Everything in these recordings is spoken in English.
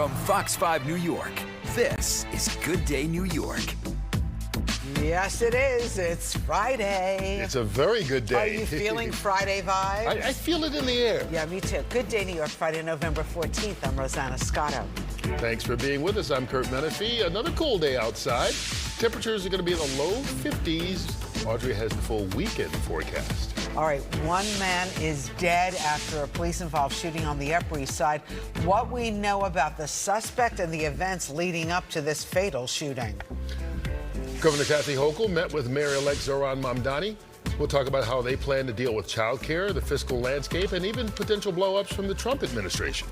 From Fox 5 New York, this is Good Day New York. Yes, it is. It's Friday. It's a very good day. Are you feeling Friday vibes? I feel it in the air. Yeah, me too. Good Day New York, Friday, November 14th. I'm Rosanna Scotto. Thanks for being with us. I'm Curt Menefee. Another cool day outside. Temperatures are going to be in the low 50s. Audrey has the full weekend forecast. All right, one man is dead after a police-involved shooting on the Upper East Side. What we know about the suspect and the events leading up to this fatal shooting. Governor Kathy Hochul met with Mayor-elect Zohran Mamdani. We'll talk about how they plan to deal with child care, the fiscal landscape, and even potential blow-ups from the Trump administration.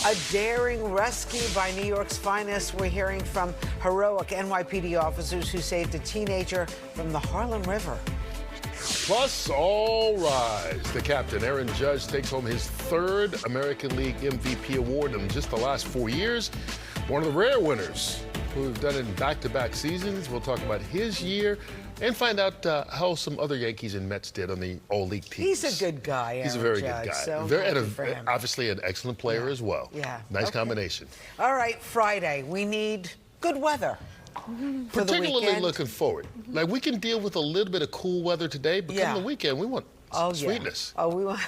A daring rescue by New York's finest. We're hearing from heroic NYPD officers who saved a teenager from the Harlem River. Plus, all rise. The captain, Aaron Judge, takes home his third American League MVP award in just the last 4 years. One of the rare winners who've done it in back-to-back seasons. We'll talk about his year and find out how some other Yankees and Mets did on the all-league teams. He's a good guy, Aaron He's a very Judge, good guy. So obviously an excellent player as well. Yeah. Nice combination. All right, Friday. We need good weather. For the Particularly weekend. looking forward. Like, we can deal with a little bit of cool weather today, but come the weekend, we want sweetness. Yeah. Oh, we want.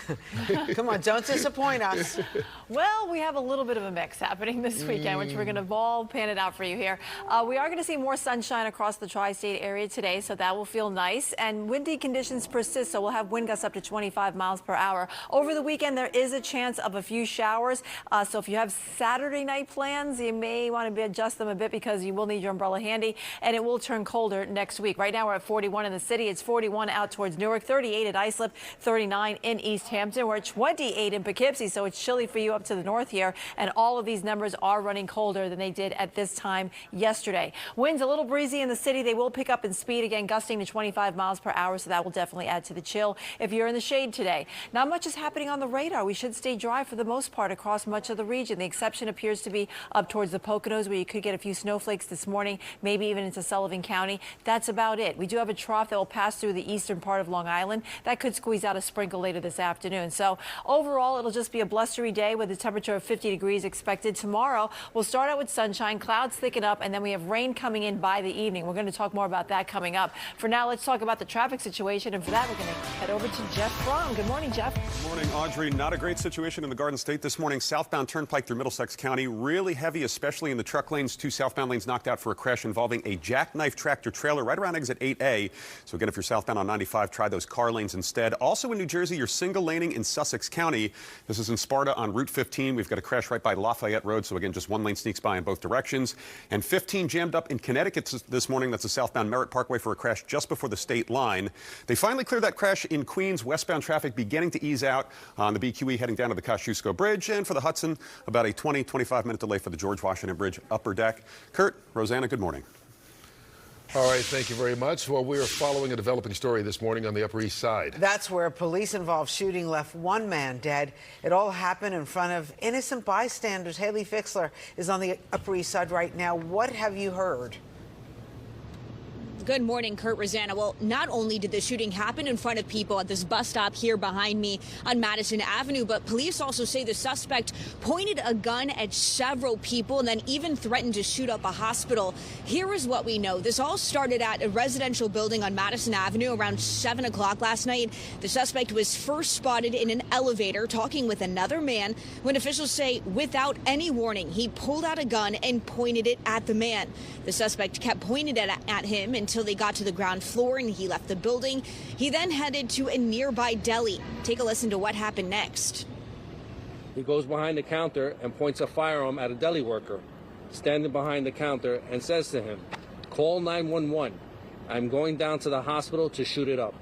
Come on, don't disappoint us. Well, we have a little bit of a mix happening this weekend, which we're going to all pan it out for you here. We are going to see more sunshine across the tri-state area today, so that will feel nice. And windy conditions persist, so we'll have wind gusts up to 25 miles per hour. Over the weekend, there is a chance of a few showers. So if you have Saturday night plans, you may want to adjust them a bit because you will need your umbrella handy, and it will turn colder next week. Right now, we're at 41 in the city. It's 41 out towards Newark, 38 at Islip, 39 in East Hampton. We're at 28 in Poughkeepsie, so it's chilly for you up to the north here, and all of these numbers are running colder than they did at this time yesterday. Winds a little breezy in the city. They will pick up in speed again, gusting to 25 miles per hour, so that will definitely add to the chill if you're in the shade today. Not much is happening on the radar. We should stay dry for the most part across much of the region. The exception appears to be up towards the Poconos, where you could get a few snowflakes this morning, maybe even into Sullivan County. That's about it. We do have a trough that will pass through the eastern part of Long Island. That could squeeze out a sprinkle later this afternoon. So overall, it'll just be a blustery day with a temperature of 50 degrees expected. Tomorrow, we'll start out with sunshine, clouds thicken up, and then we have rain coming in by the evening. We're going to talk more about that coming up. For now, let's talk about the traffic situation, and for that, we're going to head over to Jeff Fromm. Good morning, Jeff. Good morning, Audrey. Not a great situation in the Garden State this morning. Southbound Turnpike through Middlesex County, really heavy, especially in the truck lanes. 2 southbound lanes knocked out for a crash involving a jackknife tractor trailer right around exit 8A. So again, if you're southbound on 95, try those car lanes instead. Also in New Jersey, you're single laning in Sussex County. This is in Sparta on Route 15. We've got a crash right by Lafayette Road. So again, just one lane sneaks by in both directions. And 15 jammed up in Connecticut this morning. That's a southbound Merritt Parkway for a crash just before the state line. They finally cleared that crash in Queens. Westbound traffic beginning to ease out on the BQE heading down to the Kosciuszko Bridge. And for the Hudson, about a 25 minute delay for the George Washington Bridge upper deck. Curt, Rosanna, good morning. All right, thank you very much. Well, we are following a developing story this morning on the Upper East Side. That's where a police-involved shooting left one man dead. It all happened in front of innocent bystanders. Haley Fixler is on the Upper East Side right now. What have you heard? Good morning, Curt, Rosanna. Well, not only did the shooting happen in front of people at this bus stop here behind me on Madison Avenue, but police also say the suspect pointed a gun at several people and then even threatened to shoot up a hospital. Here is what we know. This all started at a residential building on Madison Avenue around 7 o'clock last night. The suspect was first spotted in an elevator talking with another man when officials say without any warning, he pulled out a gun and pointed it at the man. The suspect kept pointing it at him until they got to the ground floor and he left the building. He then headed to a nearby deli. Take a listen to what happened next. He goes behind the counter and points a firearm at a deli worker standing behind the counter and says to him, "Call 911. I'm going down to the hospital to shoot it up."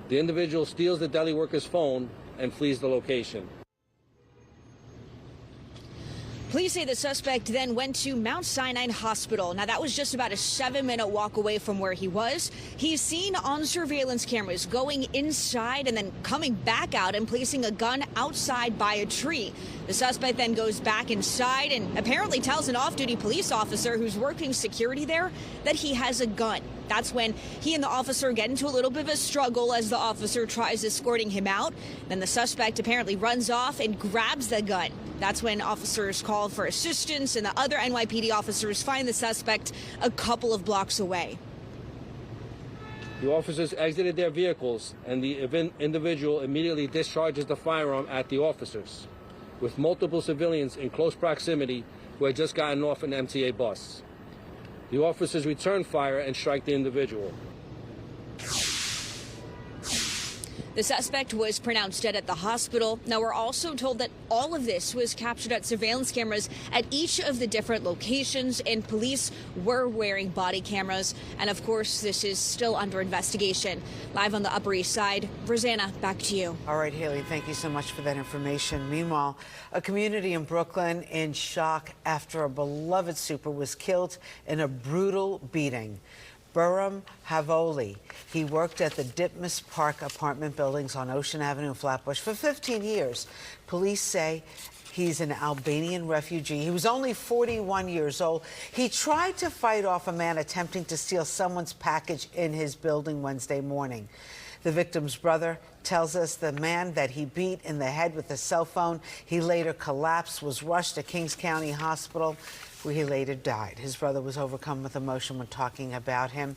The individual steals the deli worker's phone and flees the location. Police say the suspect then went to Mount Sinai Hospital. Now, that was just about a 7-minute walk away from where he was. He's seen on surveillance cameras going inside and then coming back out and placing a gun outside by a tree. The suspect then goes back inside and apparently tells an off-duty police officer who's working security there that he has a gun. That's when he and the officer get into a little bit of a struggle as the officer tries escorting him out. Then the suspect apparently runs off and grabs the gun. That's when officers call for assistance, and the other NYPD officers find the suspect a couple of blocks away. The officers exited their vehicles, and the individual immediately discharges the firearm at the officers, with multiple civilians in close proximity who had just gotten off an MTA bus. The officers return fire and strike the individual. The suspect was pronounced dead at the hospital. Now, we're also told that all of this was captured at surveillance cameras at each of the different locations, and police were wearing body cameras. And of course, this is still under investigation. Live on the Upper East Side, Rosanna, back to you. All right, Haley, thank you so much for that information. Meanwhile, a community in Brooklyn in shock after a beloved super was killed in a brutal beating. Burham Havoli. He worked at the Ditmas Park apartment buildings on Ocean Avenue in Flatbush for 15 years. Police say he's an Albanian refugee. He was only 41 years old. He tried to fight off a man attempting to steal someone's package in his building Wednesday morning. The victim's brother tells us the man that he beat in the head with a cell phone, he later collapsed, was rushed to Kings County Hospital, where he later died. His brother was overcome with emotion when talking about him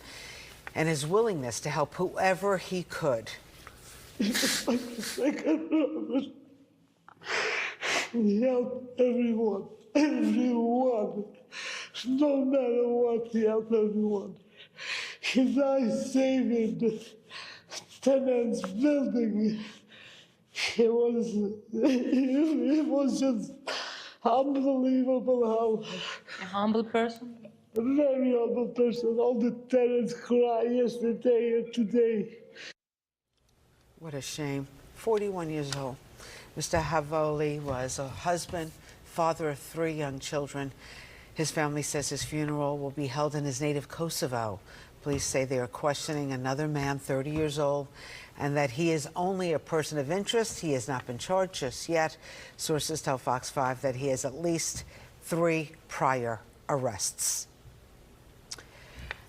and his willingness to help whoever he could. It's like the second brother. He helped everyone. No matter what, he helped everyone. He died saving the tenant's building. It was just unbelievable how... A humble person? A very humble person. All the tenants cry yesterday and today. What a shame. 41 years old. Mr. Havoli was a husband, father of 3 young children. His family says his funeral will be held in his native Kosovo. Police say they are questioning another man, 30 years old, and that he is only a person of interest. He has not been charged just yet. Sources tell Fox 5 that he has at least 3 prior arrests.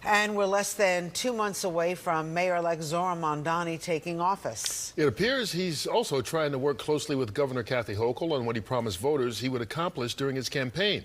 And we're less than 2 months away from Mayor-elect Zoran Mondani taking office. It appears he's also trying to work closely with Governor Kathy Hochul on what he promised voters he would accomplish during his campaign.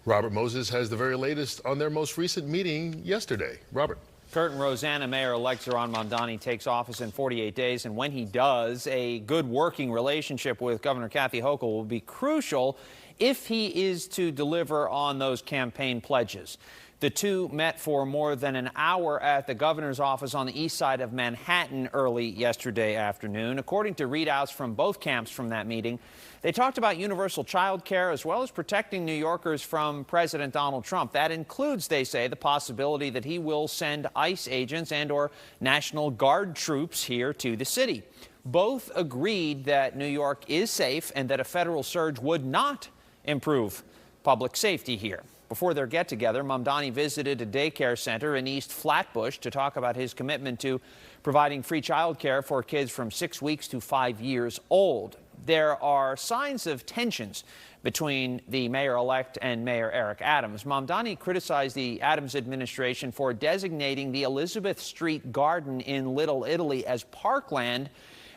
Robert Moses has the very latest on their most recent meeting yesterday. Robert. Curt and Rosanna, Mayor-elect Zoran Mondani takes office in 48 days, and when he does, a good working relationship with Governor Kathy Hochul will be crucial if he is to deliver on those campaign pledges. The two met for more than an hour at the governor's office on the east side of Manhattan early yesterday afternoon. According to readouts from both camps from that meeting, they talked about universal child care as well as protecting New Yorkers from President Donald Trump. That includes, they say, the possibility that he will send ICE agents and/or National Guard troops here to the city. Both agreed that New York is safe and that a federal surge would not improve public safety here. Before their get-together, Mondani visited a daycare center in East Flatbush to talk about his commitment to providing free child care for kids from 6 weeks to 5 years old. There are signs of tensions between the mayor-elect and Mayor Eric Adams. Mondani criticized the Adams administration for designating the Elizabeth Street Garden in Little Italy as parkland,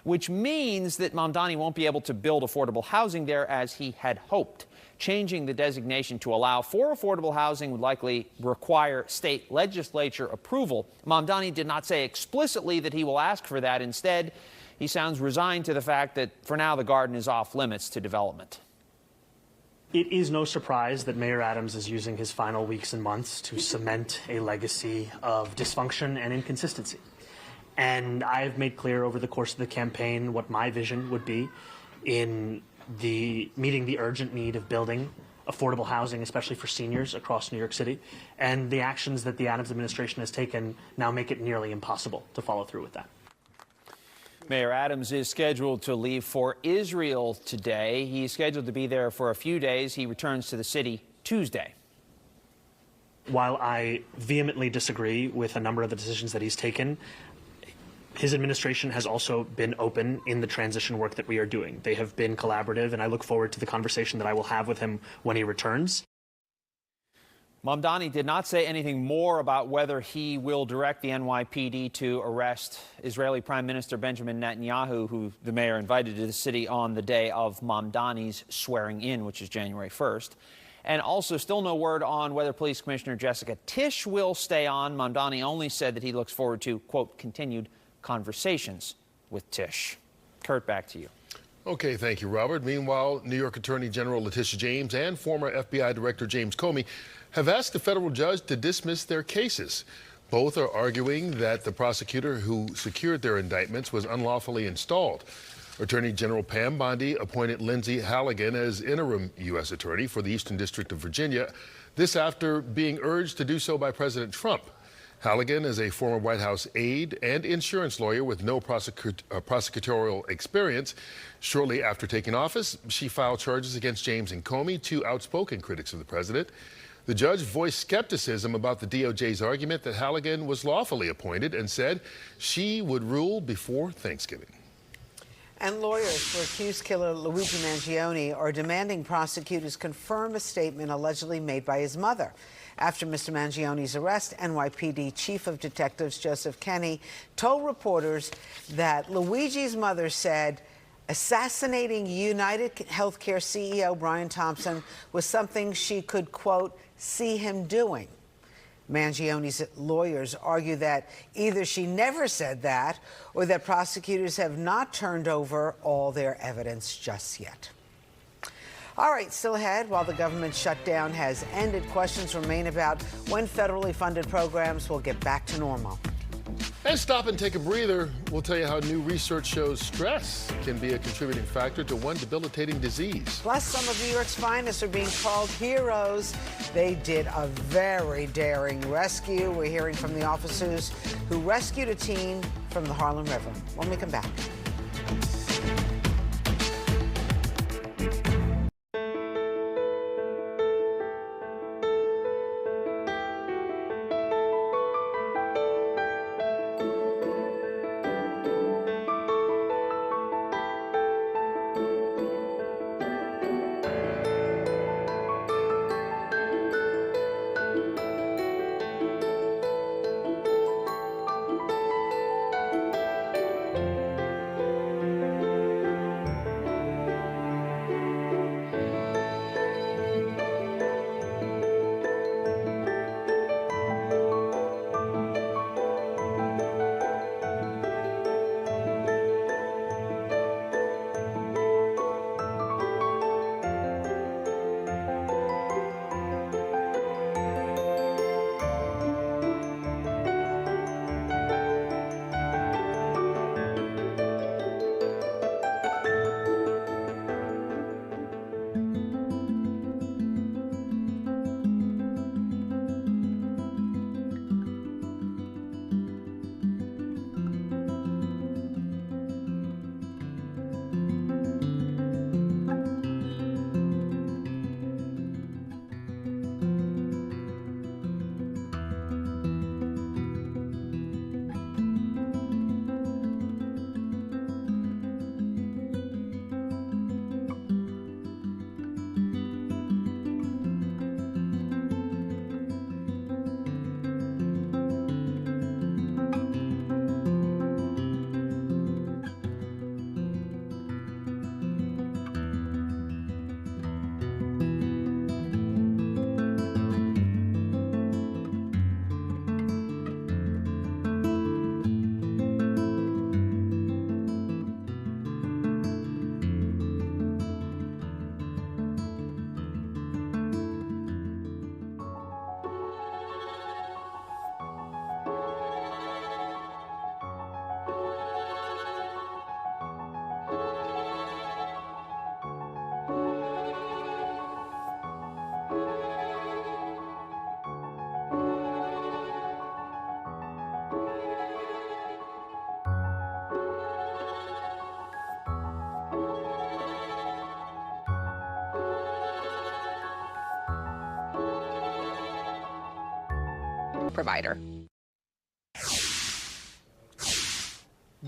which means that Mondani won't be able to build affordable housing there as he had hoped. Changing the designation to allow for affordable housing would likely require state legislature approval. Mondani did not say explicitly that he will ask for that. Instead, he sounds resigned to the fact that for now the garden is off limits to development. It is no surprise that Mayor Adams is using his final weeks and months to cement a legacy of dysfunction and inconsistency. And I've made clear over the course of the campaign what my vision would be in meeting the urgent need of building affordable housing, especially for seniors across New York City. And the actions that the Adams administration has taken now make it nearly impossible to follow through with that. Mayor Adams is scheduled to leave for Israel today. He's scheduled to be there for a few days. He returns to the city Tuesday. While I vehemently disagree with a number of the decisions that he's taken, his administration has also been open in the transition work that we are doing. They have been collaborative, and I look forward to the conversation that I will have with him when he returns. Mamdani did not say anything more about whether he will direct the NYPD to arrest Israeli Prime Minister Benjamin Netanyahu, who the mayor invited to the city on the day of Mamdani's swearing in, which is January 1st. And also still no word on whether Police Commissioner Jessica Tisch will stay on. Mamdani only said that he looks forward to, quote, continued conversations with Tisch. Curt, back to you. Okay, thank you, Robert. Meanwhile, New York Attorney General Letitia James and former FBI Director James Comey have asked a federal judge to dismiss their cases. Both are arguing that the prosecutor who secured their indictments was unlawfully installed. Attorney General Pam Bondi appointed Lindsay Halligan as interim U.S. Attorney for the Eastern District of Virginia, this after being urged to do so by President Trump. Halligan is a former White House aide and insurance lawyer with no prosecutorial experience. Shortly after taking office, she filed charges against James and Comey, two outspoken critics of the president. The judge voiced skepticism about the DOJ's argument that Halligan was lawfully appointed and said she would rule before Thanksgiving. And lawyers for accused killer Luigi Mangione are demanding prosecutors confirm a statement allegedly made by his mother. After Mr. Mangione's arrest, NYPD Chief of Detectives Joseph Kenney told reporters that Luigi's mother said assassinating United Healthcare CEO Brian Thompson was something she could, quote, see him doing. Mangione's lawyers argue that either she never said that or that prosecutors have not turned over all their evidence just yet. All right, still ahead, while the government shutdown has ended, questions remain about when federally funded programs will get back to normal. And stop and take a breather. We'll tell you how new research shows stress can be a contributing factor to one debilitating disease. Plus, some of New York's finest are being called heroes. They did a very daring rescue. We're hearing from the officers who rescued a teen from the Harlem River. When we come back. Provider.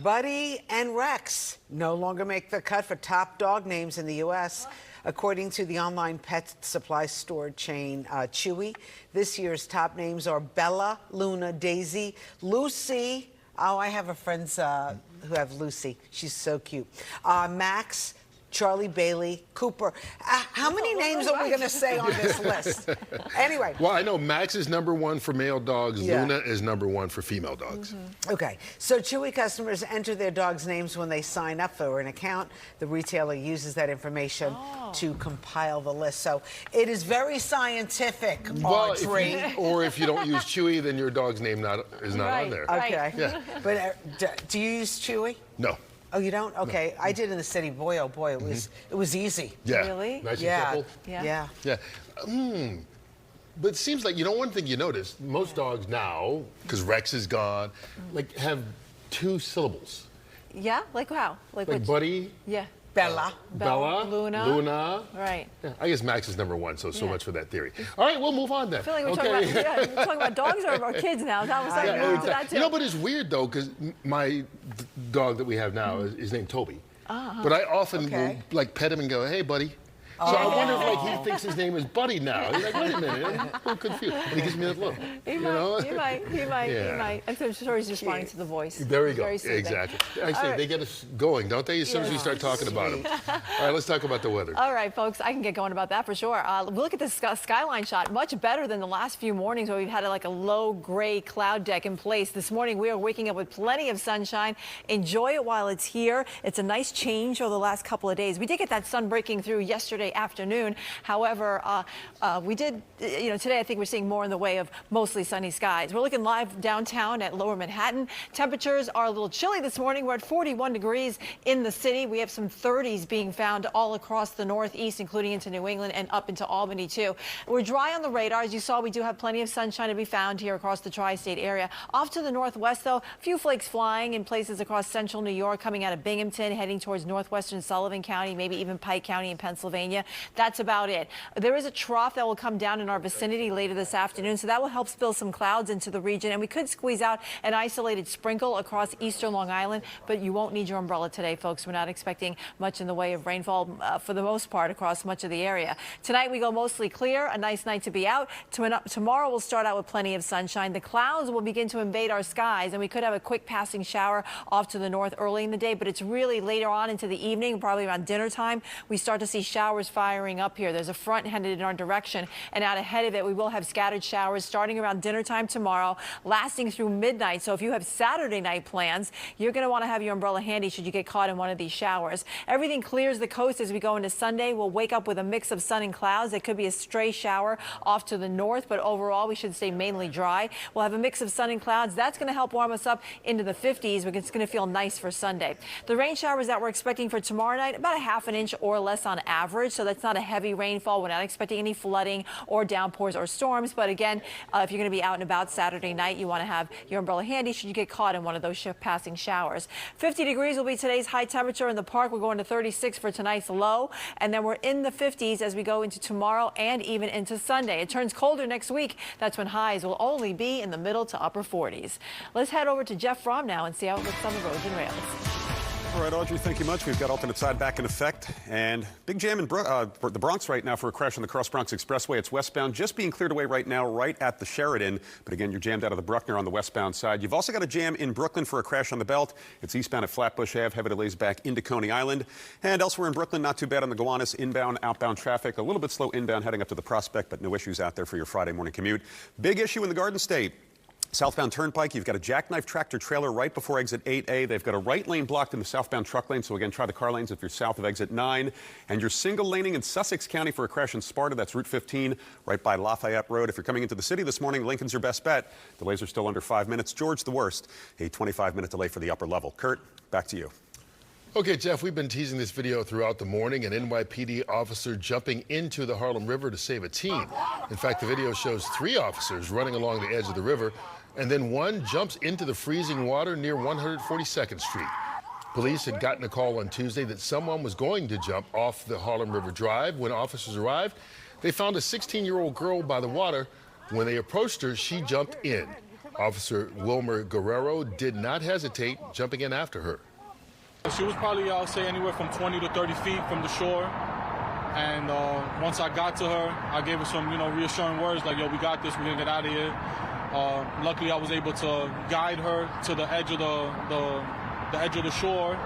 Buddy and Rex no longer make the cut for top dog names in the U.S. According to the online pet supply store chain Chewy, this year's top names are Bella, Luna, Daisy, Lucy. Oh, I have a friends who have Lucy. She's so cute. Max, Charlie, Bailey, Cooper. How many names are we going to say on this list? Anyway. Well, I know Max is #1 for male dogs. Yeah. Luna is #1 for female dogs. Okay, so Chewy customers enter their dogs' names when they sign up for an account. The retailer uses that information to compile the list. So it is very scientific, Well, Audrey. or if you don't use Chewy, then your dog's name is not on there. Okay. Yeah. But do you use Chewy? No. Oh, you don't? Okay. No. I did in the city. Boy, oh boy, it was easy. Yeah. Really? Nice Yeah. and simple. Yeah. Yeah. But it seems like, one thing you notice, most dogs now, because Rex is gone, like have 2 syllables. Yeah? Like how? Like which? Buddy, Bella. Bella, Luna. Right. Yeah, I guess Max is #1, so Yeah. much for that theory. All right, we'll move on then. I feel like we're talking about dogs or our kids now. That was Yeah, to that too. but it's weird though, because my dog that we have now is named Toby. But I often will like pet him and go, "Hey, buddy." So I wonder if like he thinks his name is Buddy now. He's like, wait a minute, I'm a little confused. And he gives me that look. He might. Yeah. I'm sure he's responding to the voice. There we go. Very soothing. Exactly. Actually, right. they get us going, don't they? As soon as we start talking about them. All right, let's talk about the weather. All right, folks, I can get going about that for sure. Look at this skyline shot. Much better than the last few mornings where we've had like a low gray cloud deck in place. This morning we are waking up with plenty of sunshine. Enjoy it while it's here. It's a nice change over the last couple of days. We did get that sun breaking through yesterday afternoon. However, we did, today I think we're seeing more in the way of mostly sunny skies. We're looking live downtown at Lower Manhattan. Temperatures are a little chilly this morning. We're at 41 degrees in the city. We have some 30s being found all across the Northeast, including into New England and up into Albany, too. We're dry on the radar. As you saw, we do have plenty of sunshine to be found here across the tri-state area. Off to the northwest, though, a few flakes flying in places across central New York, coming out of Binghamton, heading towards northwestern Sullivan County, maybe even Pike County in Pennsylvania. That's about it. There is a trough that will come down in our vicinity later this afternoon, so that will help spill some clouds into the region, and we could squeeze out an isolated sprinkle across eastern Long Island, but you won't need your umbrella today, folks. We're not expecting much in the way of rainfall for the most part across much of the area. Tonight we go mostly clear, a nice night to be out. Tomorrow we'll start out with plenty of sunshine. The clouds will begin to invade our skies, and we could have a quick passing shower off to the north early in the day, but it's really later on into the evening, probably around dinner time, we start to see showers firing up here. There's a front headed in our direction, and out ahead of it we will have scattered showers starting around dinner time tomorrow, lasting through midnight. So if you have Saturday night plans, you're going to want to have your umbrella handy should you get caught in one of these showers. Everything clears the coast as we go into Sunday. We'll wake up with a mix of sun and clouds. It could be a stray shower off to the north, but overall we should stay mainly dry. We'll have a mix of sun and clouds. That's going to help warm us up into the 50s, but it's going to feel nice for Sunday. The rain showers that we're expecting for tomorrow night, about a ½ inch or less on average, so that's not a heavy rainfall. We're not expecting any flooding or downpours or storms, but again, if you're going to be out and about Saturday night, you want to have your umbrella handy should you get caught in one of those passing showers. 50 degrees will be today's high temperature in the park. We're going to 36 for tonight's low, and then we're in the 50s as we go into tomorrow and even into Sunday. It turns colder next week. That's when highs will only be in the middle to upper 40s. Let's head over to Jeff Fromm now and see how it looks on the roads and rails. All right, Audrey, thank you much. We've got alternate side back in effect, and big jam in the Bronx right now for a crash on the Cross Bronx Expressway. It's westbound, just being cleared away right now, right at the Sheridan. But again, you're jammed out of the Bruckner on the westbound side. You've also got a jam in Brooklyn for a crash on the Belt. It's eastbound at Flatbush Ave, heavy delays back into Coney Island. And elsewhere in Brooklyn, not too bad on the Gowanus inbound, outbound traffic. A little bit slow inbound heading up to the Prospect, but no issues out there for your Friday morning commute. Big issue in the Garden State. Southbound Turnpike, you've got a jackknife tractor trailer right before exit 8A. They've got a right lane blocked in the southbound truck lane, so again, try the car lanes if you're south of exit 9. And you're single laning in Sussex County for a crash in Sparta. That's Route 15, right by Lafayette Road. If you're coming into the city this morning, Lincoln's your best bet. Delays are still under 5 minutes. George, the worst. A 25-minute delay for the upper level. Kurt, back to you. Okay, Jeff, we've been teasing this video throughout the morning. An NYPD officer jumping into the Harlem River to save a teen. In fact, the video shows 3 officers running along the edge of the river, and then one jumps into the freezing water near 142nd Street. Police had gotten a call on Tuesday that someone was going to jump off the Harlem River Drive. When officers arrived, they found a 16-year-old girl by the water. When they approached her, she jumped in. Officer Wilmer Guerrero did not hesitate, jumping in after her. She was probably, I'll say, anywhere from 20 to 30 feet from the shore. And once I got to her, I gave her some, reassuring words like, yo, we got this, we're gonna get out of here. Luckily, I was able to guide her to the edge of the edge of the shore.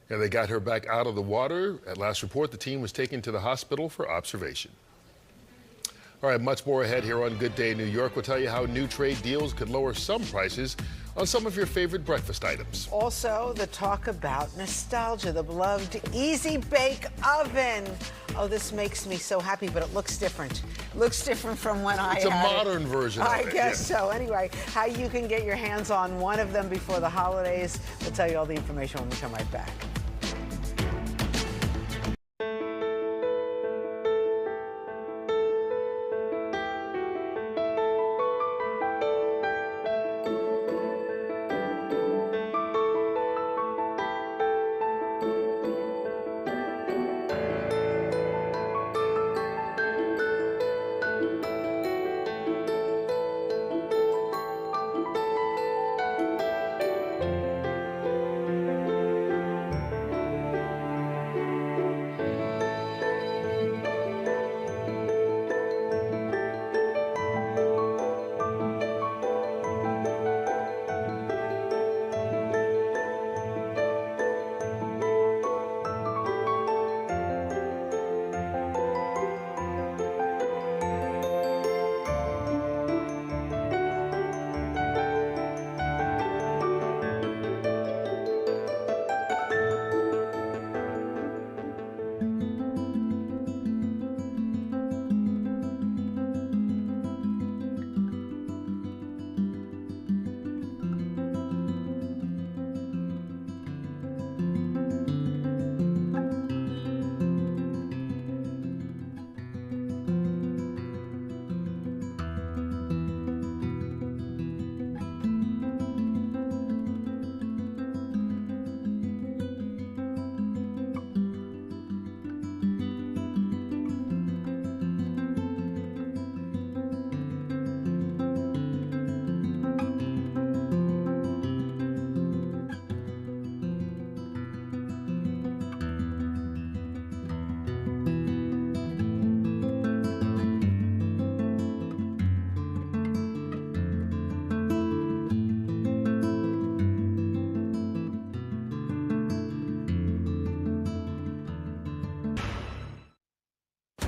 And they got her back out of the water. At last report, the team was taken to the hospital for observation. All right, much more ahead here on Good Day New York. We'll tell you how new trade deals could lower some prices on some of your favorite breakfast items. Also, the talk about nostalgia, the beloved Easy Bake Oven. Oh, this makes me so happy, but it looks different. Looks different from when I had it. It's a modern version of it. I guess so. Anyway, how you can get your hands on one of them before the holidays. We'll tell you all the information when we come right back.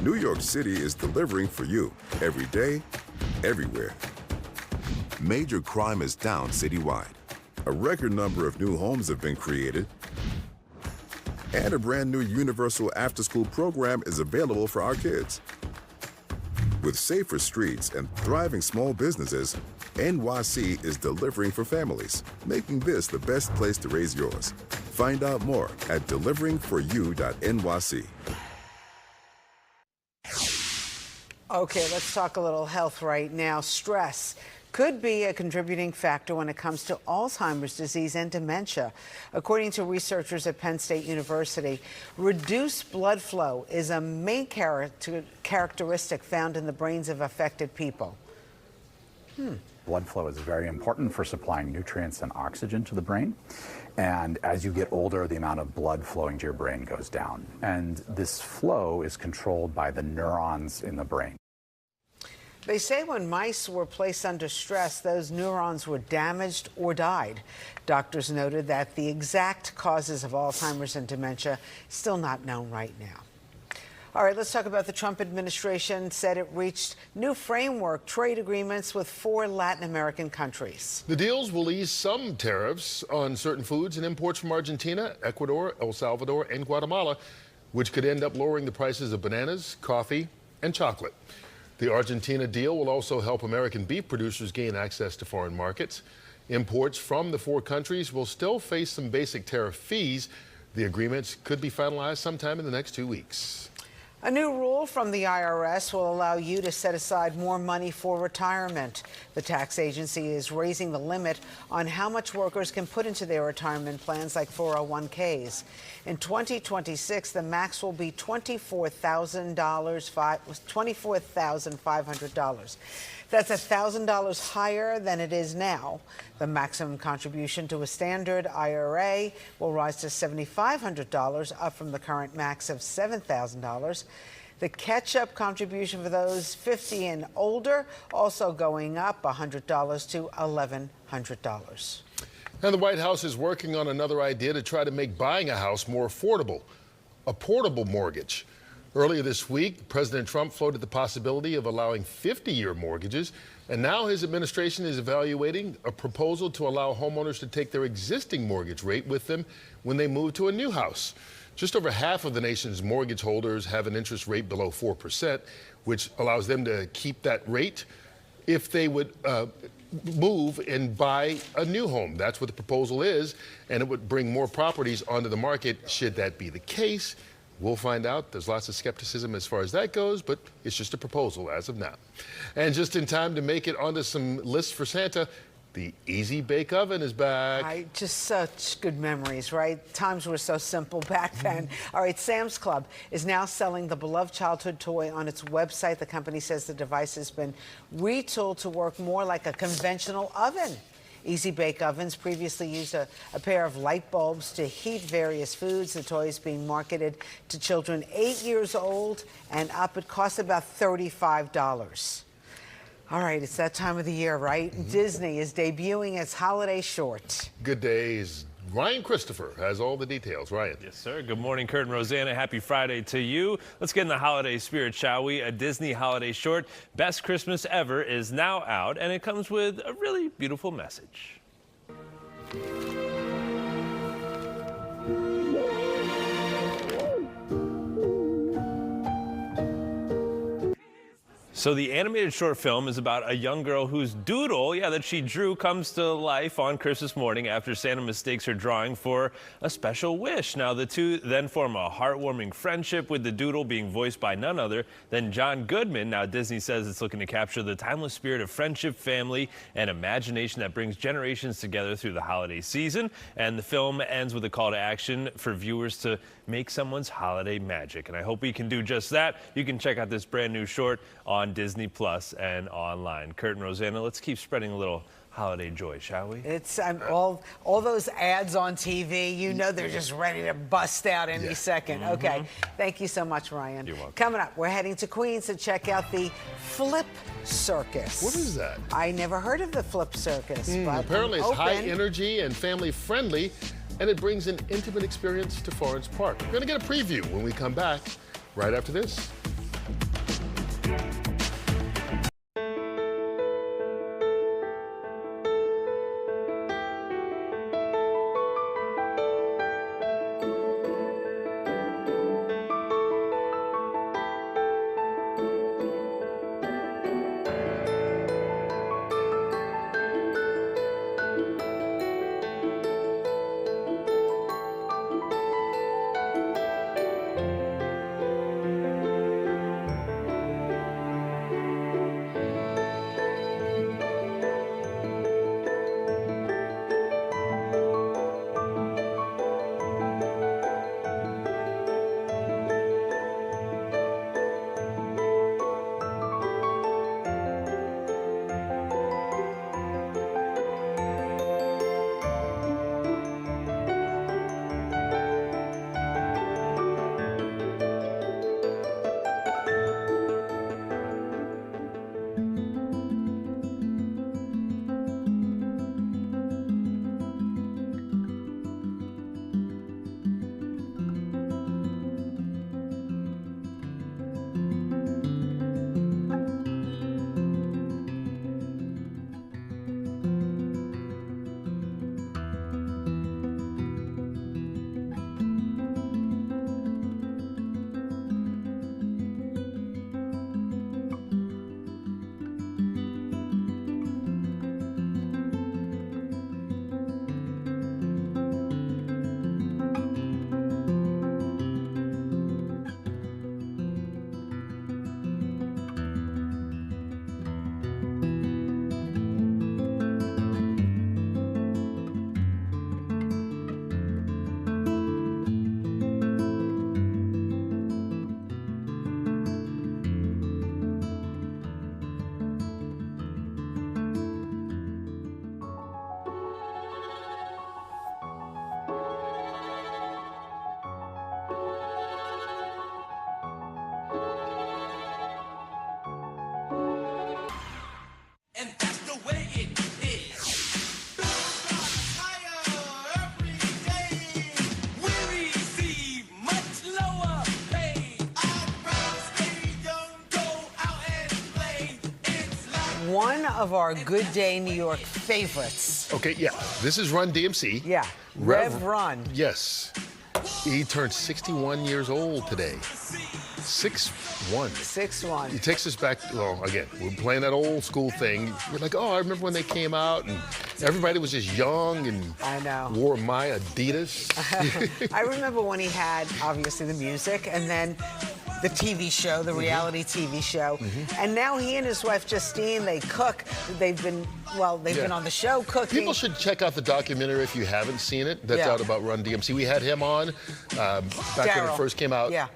New York City is delivering for you every day, everywhere. Major crime is down citywide. A record number of new homes have been created. And a brand new universal after-school program is available for our kids. With safer streets and thriving small businesses, NYC is delivering for families, making this the best place to raise yours. Find out more at deliveringforyou.nyc. Okay, let's talk a little health right now. Stress could be a contributing factor when it comes to Alzheimer's disease and dementia. According to researchers at Penn State University, reduced blood flow is a main characteristic found in the brains of affected people. Blood flow is very important for supplying nutrients and oxygen to the brain. And as you get older, the amount of blood flowing to your brain goes down. And this flow is controlled by the neurons in the brain. They say when mice were placed under stress, those neurons were damaged or died. Doctors noted that the exact causes of Alzheimer's and dementia still not known right now. All right, let's talk about the Trump administration said it reached new framework trade agreements with 4 Latin American countries. The deals will ease some tariffs on certain foods and imports from Argentina, Ecuador, El Salvador, and Guatemala, which could end up lowering the prices of bananas, coffee, and chocolate. The Argentina deal will also help American beef producers gain access to foreign markets. Imports from the 4 countries will still face some basic tariff fees. The agreements could be finalized sometime in the next 2 weeks. A new rule from the IRS will allow you to set aside more money for retirement. The tax agency is raising the limit on how much workers can put into their retirement plans like 401ks. In 2026, the max will be $24,500. The That's $1,000 higher than it is now. The maximum contribution to a standard IRA will rise to $7,500, up from the current max of $7,000. The catch-up contribution for those 50 and older also going up $100 to $1,100. And the White House is working on another idea to try to make buying a house more affordable, a portable mortgage. Earlier this week, President Trump floated the possibility of allowing 50-year mortgages, and now his administration is evaluating a proposal to allow homeowners to take their existing mortgage rate with them when they move to a new house. Just over half of the nation's mortgage holders have an interest rate below 4%, which allows them to keep that rate if they would move and buy a new home. That's what the proposal is, and it would bring more properties onto the market should that be the case. We'll find out. There's lots of skepticism as far as that goes, but it's just a proposal as of now. And just in time to make it onto some lists for Santa, the Easy Bake Oven is back. Just such good memories, right? Times were so simple back then. All right, Sam's Club is now selling the beloved childhood toy on its website. The company says the device has been retooled to work more like a conventional oven. Easy Bake Ovens previously used a pair of light bulbs to heat various foods. The toy is being marketed to children 8 years old and up. It costs about $35. All right, it's that time of the year, right? Disney is debuting its holiday short. Good days. Ryan Christopher has all the details. Ryan. Yes, sir. Good morning, Curt and Rosanna. Happy Friday to you. Let's get in the holiday spirit, shall we? A Disney holiday short, Best Christmas Ever, is now out, and it comes with a really beautiful message. So the animated short film is about a young girl whose doodle, that she drew comes to life on Christmas morning after Santa mistakes her drawing for a special wish. Now, the two then form a heartwarming friendship, with the doodle being voiced by none other than John Goodman. Now, Disney says it's looking to capture the timeless spirit of friendship, family, and imagination that brings generations together through the holiday season. And the film ends with a call to action for viewers to make someone's holiday magic. And I hope we can do just that. You can check out this brand new short on Disney Plus and online. Curt and Rosanna, let's keep spreading a little holiday joy, shall we? It's all those ads on TV, you know they're just ready to bust out any second. Okay, thank you so much, Ryan. You're welcome. Coming up, we're heading to Queens to check out the Flip Circus. What is that? I never heard of the Flip Circus. But apparently it's open. high energy and family friendly, and it brings an intimate experience to Florence Park. We're going to get a preview when we come back right after this. of our Good Day New York favorites. Okay, yeah. This is Run DMC. Yeah, Rev Run. Yes. He turned 61 years old today. 6'1". 6'1". He takes us back, well, again, we're playing that old school thing. We're like, oh, I remember when they came out and everybody was just young and I know. Wore my Adidas. I remember when he had, obviously, the music and then the TV show, the reality TV show. And now he and his wife, Justine, they cook. They've been on the show cooking. People should check out the documentary if you haven't seen it. That's out about Run DMC. We had him on back when it first came out. Yeah.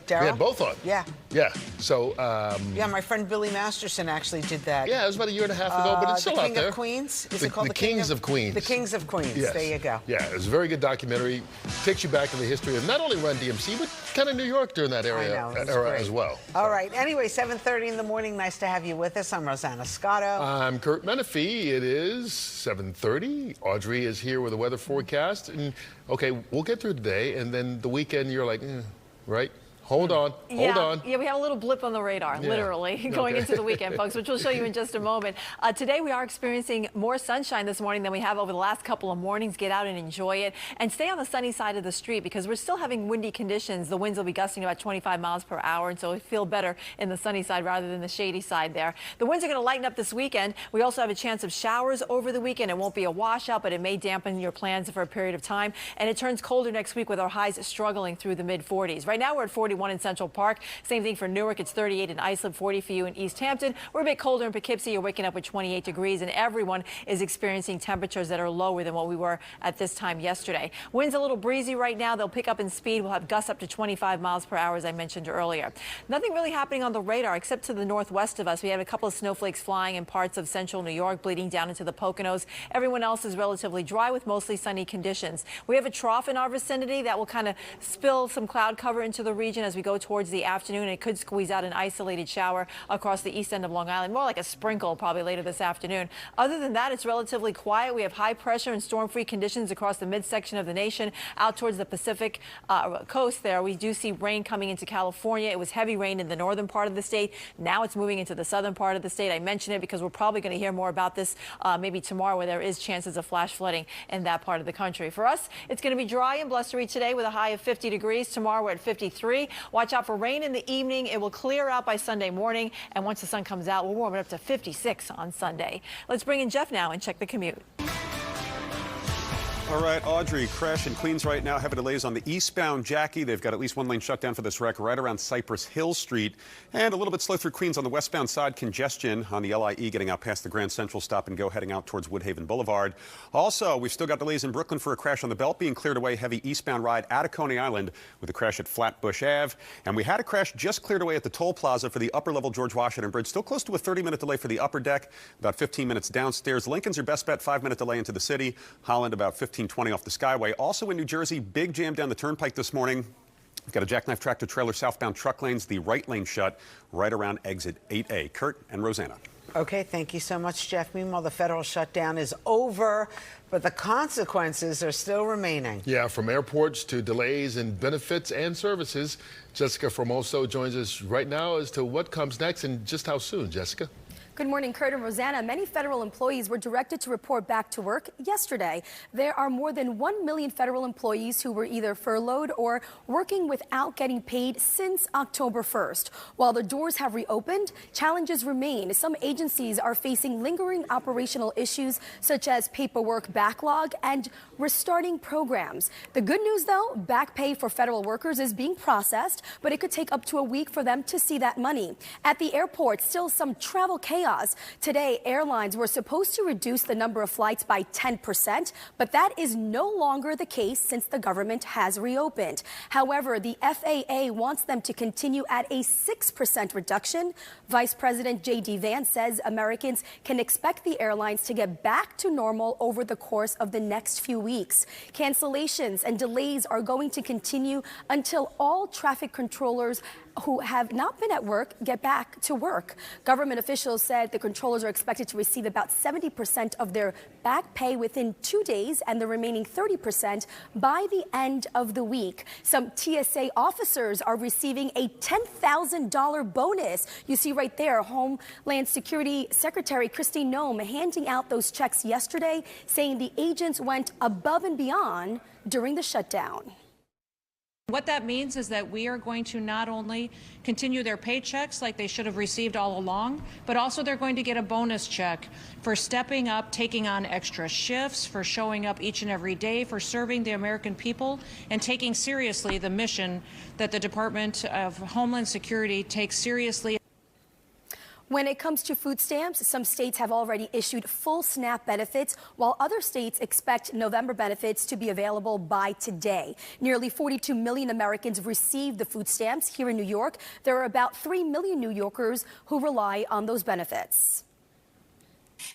We had both on. Yeah. Yeah. So. Yeah, my friend Billy Masterson actually did that. Yeah, it was about a year and a half ago, but it's still out there. The King of Queens? Is it called The Kings of Queens? The Kings of Queens. Yes. There you go. Yeah, it was a very good documentary. Takes you back to the history of not only Run DMC, but kind of New York during that era as well. All right. Anyway, 7:30 in the morning. Nice to have you with us. I'm Rosanna Scotto. I'm Curt Menefee. It is 7:30. Audrey is here with the weather forecast. And, okay, we'll get through today, and then the weekend you're like, right? Hold on. Yeah, we have a little blip on the radar, literally, going into the weekend, folks, which we'll show you in just a moment. Today, we are experiencing more sunshine this morning than we have over the last couple of mornings. Get out and enjoy it. And stay on the sunny side of the street because we're still having windy conditions. The winds will be gusting about 25 miles per hour, and so we feel better in the sunny side rather than the shady side there. The winds are going to lighten up this weekend. We also have a chance of showers over the weekend. It won't be a washout, but it may dampen your plans for a period of time. And it turns colder next week with our highs struggling through the mid-40s. Right now, we're at 41 in Central Park. Same thing for Newark. It's 38 in Islip, 40 for you in East Hampton. We're a bit colder in Poughkeepsie. You're waking up with 28 degrees, and everyone is experiencing temperatures that are lower than what we were at this time yesterday. Winds a little breezy right now. They'll pick up in speed. We'll have gusts up to 25 miles per hour, as I mentioned earlier. Nothing really happening on the radar except to the northwest of us. We have a couple of snowflakes flying in parts of central New York, bleeding down into the Poconos. Everyone else is relatively dry with mostly sunny conditions. We have a trough in our vicinity that will kind of spill some cloud cover into the region as we go towards the afternoon. It could squeeze out an isolated shower across the east end of Long Island, more like a sprinkle probably later this afternoon. Other than that, it's relatively quiet. We have high pressure and storm-free conditions across the midsection of the nation out towards the Pacific coast there. We do see rain coming into California. It was heavy rain in the northern part of the state. Now it's moving into the southern part of the state. I mention it because we're probably going to hear more about this maybe tomorrow, where there is chances of flash flooding in that part of the country. For us, it's going to be dry and blustery today with a high of 50 degrees. Tomorrow we're at 53. Watch out for rain in the evening. It will clear out by Sunday morning, and once the sun comes out, we'll warm it up to 56 on Sunday. Let's bring in Jeff now and check the commute. All right, Audrey, crash in Queens right now. Heavy delays on the eastbound Jackie. They've got at least one lane shut down for this wreck right around Cypress Hill Street. And a little bit slow through Queens on the westbound side. Congestion on the LIE getting out past the Grand Central Stop and Go, heading out towards Woodhaven Boulevard. Also, we've still got delays in Brooklyn for a crash on the Belt, being cleared away. Heavy eastbound ride out of Coney Island with a crash at Flatbush Ave. And we had a crash just cleared away at the toll plaza for the upper level George Washington Bridge. Still close to a 30-minute delay for the upper deck, about 15 minutes downstairs. Lincoln's your best bet, 5-minute delay into the city. Holland about 15-20 off the Skyway. Also in New Jersey, big jam down the turnpike this morning. We've got a jackknife tractor trailer southbound truck lanes, the right lane shut right around exit 8A. Curt and Rosanna. Okay, thank you so much, Jeff. Meanwhile, the federal shutdown is over, but the consequences are still remaining. Yeah, from airports to delays in benefits and services. Jessica Formoso joins us right now as to what comes next and just how soon. Jessica? Good morning, Curt and Rosanna. Many federal employees were directed to report back to work yesterday. There are more than 1 million federal employees who were either furloughed or working without getting paid since October 1st. While the doors have reopened, challenges remain. Some agencies are facing lingering operational issues such as paperwork backlog and restarting programs. The good news, though, back pay for federal workers is being processed, but it could take up to a week for them to see that money. At the airport, still some travel chaos. Today, airlines were supposed to reduce the number of flights by 10%, but that is no longer the case since the government has reopened. However, the FAA wants them to continue at a 6% reduction. Vice President J.D. Vance says Americans can expect the airlines to get back to normal over the course of the next few weeks. Cancellations and delays are going to continue until all traffic controllers who have not been at work get back to work. Government officials said the controllers are expected to receive about 70% of their back pay within 2 days and the remaining 30% by the end of the week. Some TSA officers are receiving a $10,000 bonus. You see right there, Homeland Security Secretary Kristi Noem handing out those checks yesterday, saying the agents went above and beyond during the shutdown. What that means is that we are going to not only continue their paychecks like they should have received all along, but also they're going to get a bonus check for stepping up, taking on extra shifts, for showing up each and every day, for serving the American people, and taking seriously the mission that the Department of Homeland Security takes seriously. When it comes to food stamps, some states have already issued full SNAP benefits, while other states expect November benefits to be available by today. Nearly 42 million Americans received the food stamps here in New York. There are about 3 million New Yorkers who rely on those benefits.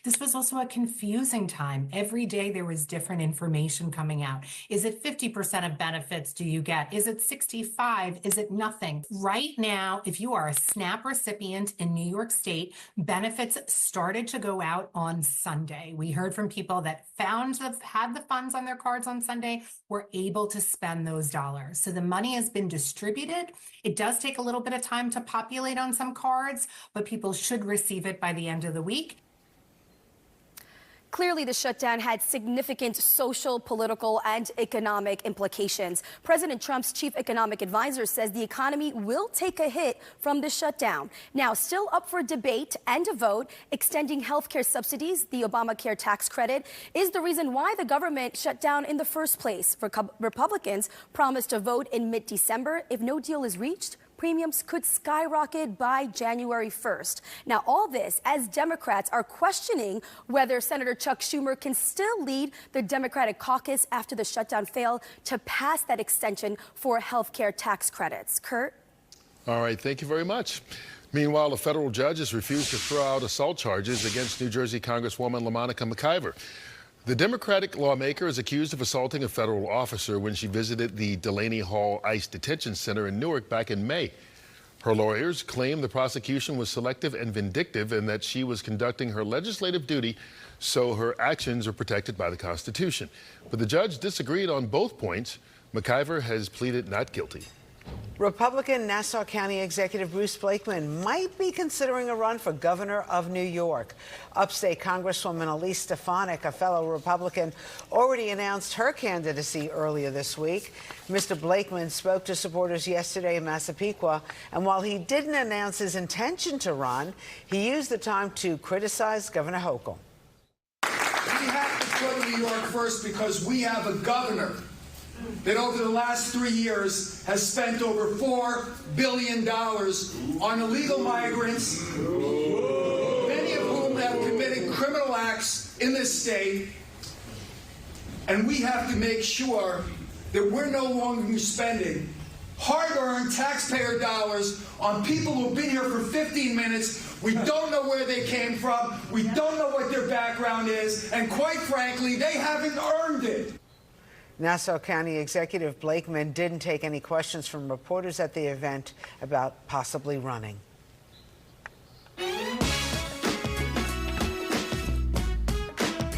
This was also a confusing time. Every day there was different information coming out. Is it 50% of benefits do you get? Is it 65? Is it nothing? Right now, if you are a SNAP recipient in New York State, benefits started to go out on Sunday. We heard from people that had the funds on their cards on Sunday, were able to spend those dollars. So the money has been distributed. It does take a little bit of time to populate on some cards, but people should receive it by the end of the week. Clearly, the shutdown had significant social, political, and economic implications. President Trump's chief economic advisor says the economy will take a hit from the shutdown. Now, still up for debate and a vote, extending health care subsidies, the Obamacare tax credit, is the reason why the government shut down in the first place. Republicans promised a vote in mid-December. If no deal is reached, premiums could skyrocket by January 1st. Now, all this as Democrats are questioning whether Senator Chuck Schumer can still lead the Democratic caucus after the shutdown failed to pass that extension for health care tax credits. Curt? All right, thank you very much. Meanwhile, a federal judge has refused to throw out assault charges against New Jersey Congresswoman LaMonica McIver. The Democratic lawmaker is accused of assaulting a federal officer when she visited the Delaney Hall ICE Detention Center in Newark back in May. Her lawyers claim the prosecution was selective and vindictive and that she was conducting her legislative duty, so her actions are protected by the Constitution. But the judge disagreed on both points. McIver has pleaded not guilty. Republican Nassau County Executive Bruce Blakeman might be considering a run for governor of New York. Upstate Congresswoman Elise Stefanik, a fellow Republican, already announced her candidacy earlier this week. Mr. Blakeman spoke to supporters yesterday in Massapequa, and while he didn't announce his intention to run, he used the time to criticize Governor Hochul. We have to put New York first because we have a governor that over the last 3 years has spent over $4 billion on illegal migrants, many of whom have committed criminal acts in this state. And we have to make sure that we're no longer spending hard-earned taxpayer dollars on people who've been here for 15 minutes. We don't know where they came from. We don't know what their background is. And quite frankly, they haven't earned it. Nassau County Executive Blakeman didn't take any questions from reporters at the event about possibly running.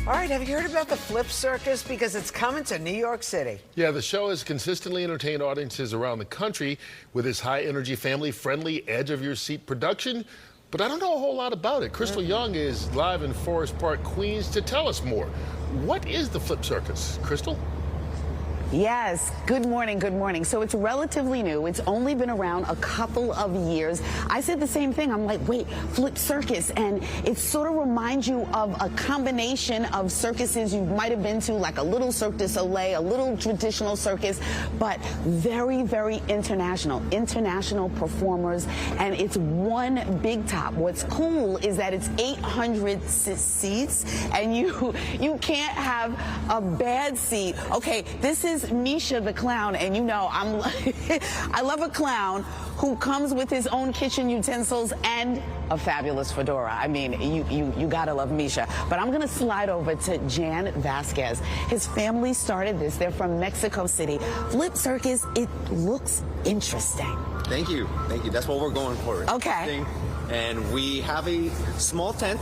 All right, have you heard about the Flip Circus? Because it's coming to New York City. Yeah, the show has consistently entertained audiences around the country with its high-energy, family-friendly, edge-of-your-seat production. But I don't know a whole lot about it. Crystal Young is live in Forest Park, Queens, to tell us more. What is the Flip Circus, Crystal? Yes, good morning, good morning. So it's relatively new. It's only been around a couple of years. I said the same thing. I'm like, wait, Flip Circus. And it sort of reminds you of a combination of circuses you might have been to, like a little Cirque du Soleil, a little traditional circus, but very, very international performers. And it's one big top. What's cool is that it's 800 seats and you can't have a bad seat. Okay, this is Misha the clown, and you know I love a clown who comes with his own kitchen utensils and a fabulous fedora. I mean, you gotta love Misha. But I'm gonna slide over to Jan Vasquez. His family started this. They're from Mexico City. Flip Circus, it looks interesting. Thank you. Thank you. That's what we're going for. Okay. And we have a small tent.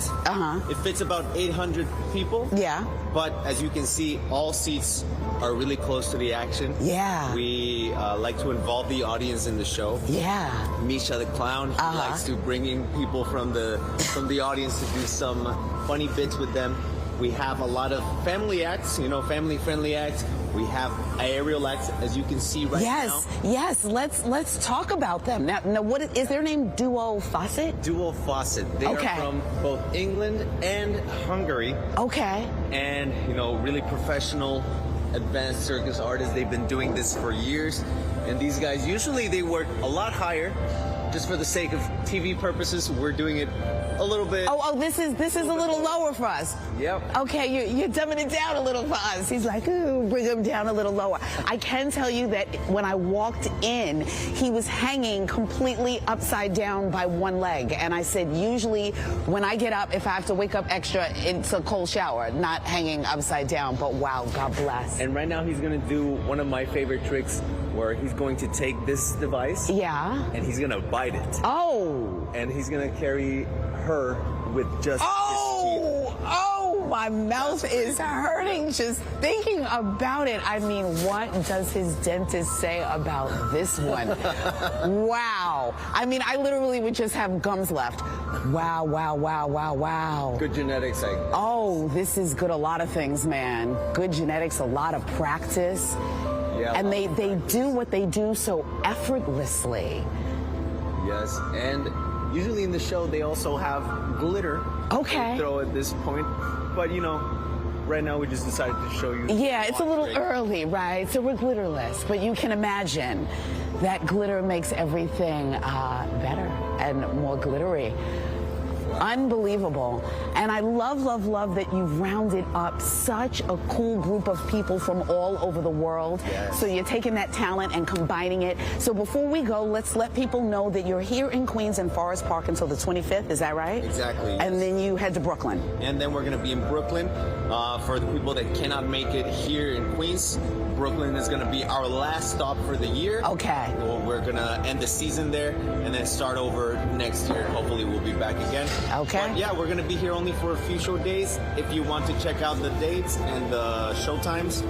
It fits about 800 people. Yeah. But as you can see, all seats are really close to the action. Yeah. We like to involve the audience in the show. Yeah. Misha the clown, he likes to bring in people from the audience to do some funny bits with them. We have a lot of family acts, family-friendly acts. We have aerial acts, as you can see right now. Yes. Let's talk about them. Now, what is their name? Duo Fawcett? Duo Fawcett. They are from both England and Hungary. Okay. And, really professional, advanced circus artists. They've been doing this for years. And these guys, usually they work a lot higher. Just for the sake of TV purposes, we're doing it a little bit. Oh, this is a little lower for us. Yep. Okay, you're dumbing it down a little for us. He's like, ooh, bring him down a little lower. I can tell you that when I walked in, he was hanging completely upside down by one leg. And I said, usually when I get up, if I have to wake up extra, it's a cold shower, not hanging upside down. But wow, God bless. And right now he's going to do one of my favorite tricks where he's going to take this device. Yeah. And he's going to bite it. Oh. And he's going to carry her with just his teeth. Oh, my mouth is hurting just thinking about it. I mean, what does his dentist say about this one? Wow. I mean, I literally would just have gums left. Wow, wow, wow, wow, wow. Good genetics, I guess. Oh, this is good. A lot of things, man. Good genetics, a lot of practice. Yeah, and they do what they do so effortlessly. Yes, and usually in the show they also have glitter. Okay. They throw at this point, but right now we just decided to show you. Yeah, it's a little early, right? So we're glitterless, but you can imagine that glitter makes everything better and more glittery. Unbelievable. And I love, love, love that you've rounded up such a cool group of people from all over the world. Yes. So you're taking that talent and combining it. So before we go, let's let people know that you're here in Queens and Forest Park until the 25th. Is that right? Exactly. Yes. And then you head to Brooklyn. And then we're going to be in Brooklyn. For the people that cannot make it here in Queens, Brooklyn is going to be our last stop for the year. Okay. We're going to end the season there and then start over next year. Hopefully we'll be back again. Okay. But yeah, we're going to be here only for a few short days. If you want to check out the dates and the show times,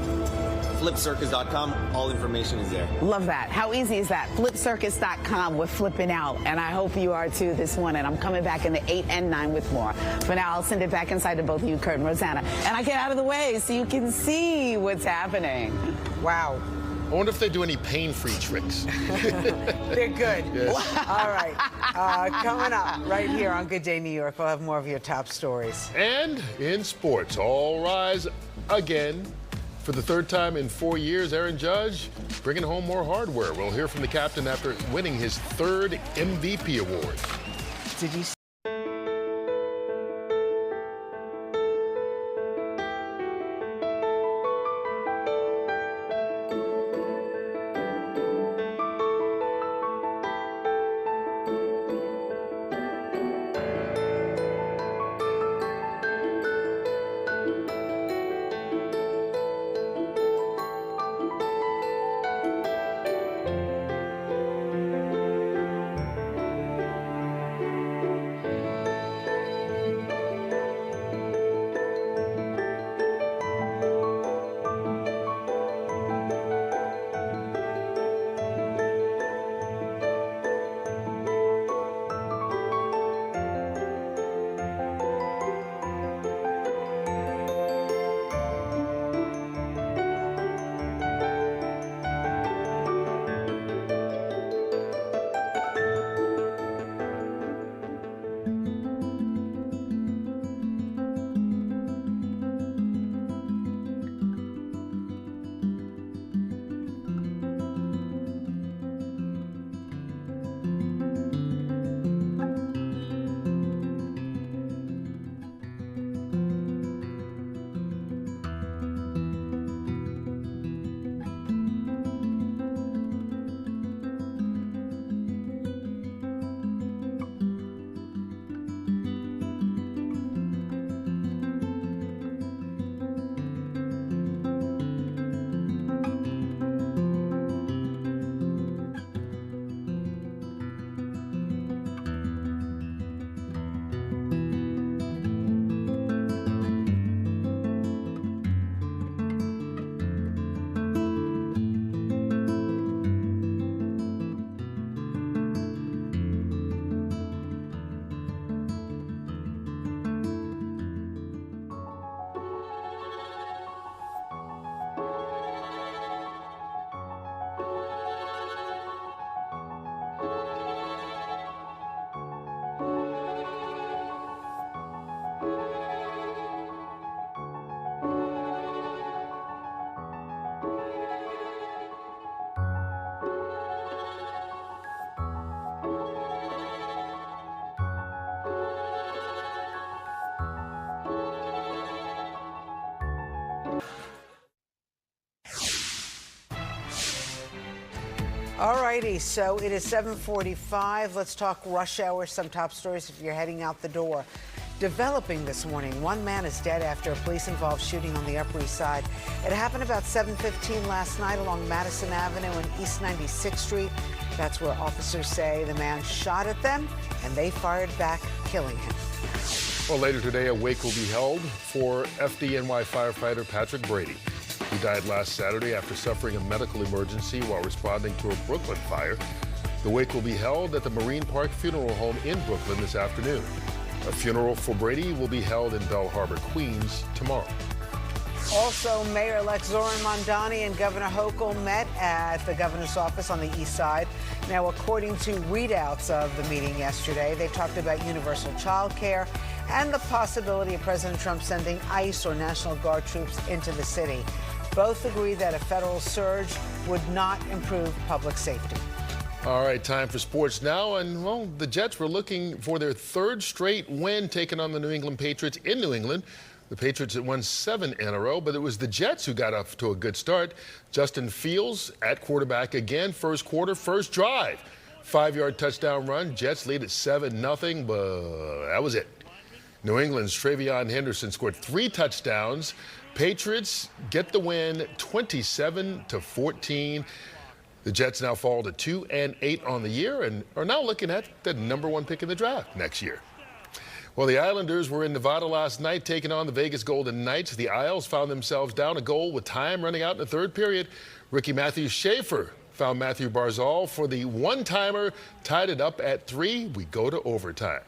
flipcircus.com. All information is there. Love that. How easy is that? Flipcircus.com. We're flipping out, and I hope you are too this morning. I'm coming back in the 8 and 9 with more. For now, I'll send it back inside to both of you, Curt and Rosanna, and I get out of the way so you can see what's happening. Wow. I wonder if they do any pain-free tricks. They're good. Yes. All right. Coming up right here on Good Day New York, we'll have more of your top stories. And in sports, all rise again. For the third time in 4 years, Aaron Judge bringing home more hardware. We'll hear from the captain after winning his third MVP award. Did you All righty, so it is 7:45. Let's talk rush hour, some top stories if you're heading out the door. Developing this morning, one man is dead after a police-involved shooting on the Upper East Side. It happened about 7:15 last night along Madison Avenue and East 96th Street. That's where officers say the man shot at them, and they fired back, killing him. Well, later today, a wake will be held for FDNY firefighter Patrick Brady. He died last Saturday after suffering a medical emergency while responding to a Brooklyn fire. The wake will be held at the Marine Park Funeral Home in Brooklyn this afternoon. A funeral for Brady will be held in Belle Harbor, Queens tomorrow. Also, Mayor-elect Zoran Mondani and Governor Hochul met at the governor's office on the east side. Now, according to readouts of the meeting yesterday, they talked about universal child care and the possibility of President Trump sending ICE or National Guard troops into the city. Both agree that a federal surge would not improve public safety. All right, time for sports now. And, well, the Jets were looking for their third straight win taking on the New England Patriots in New England. The Patriots had won 7 in a row, but it was the Jets who got off to a good start. Justin Fields at quarterback again, first quarter, first drive. 5-yard touchdown run. Jets lead at 7-0, but that was it. New England's Travion Henderson scored 3 touchdowns. Patriots get the win 27-14. The Jets now fall to 2-8 on the year and are now looking at the #1 pick in the draft next year. Well, the Islanders were in Nevada last night taking on the Vegas Golden Knights. The Isles found themselves down a goal with time running out in the third period. Ricky Matthews Schaefer found Matthew Barzal for the one-timer, tied it up at 3. We go to overtime.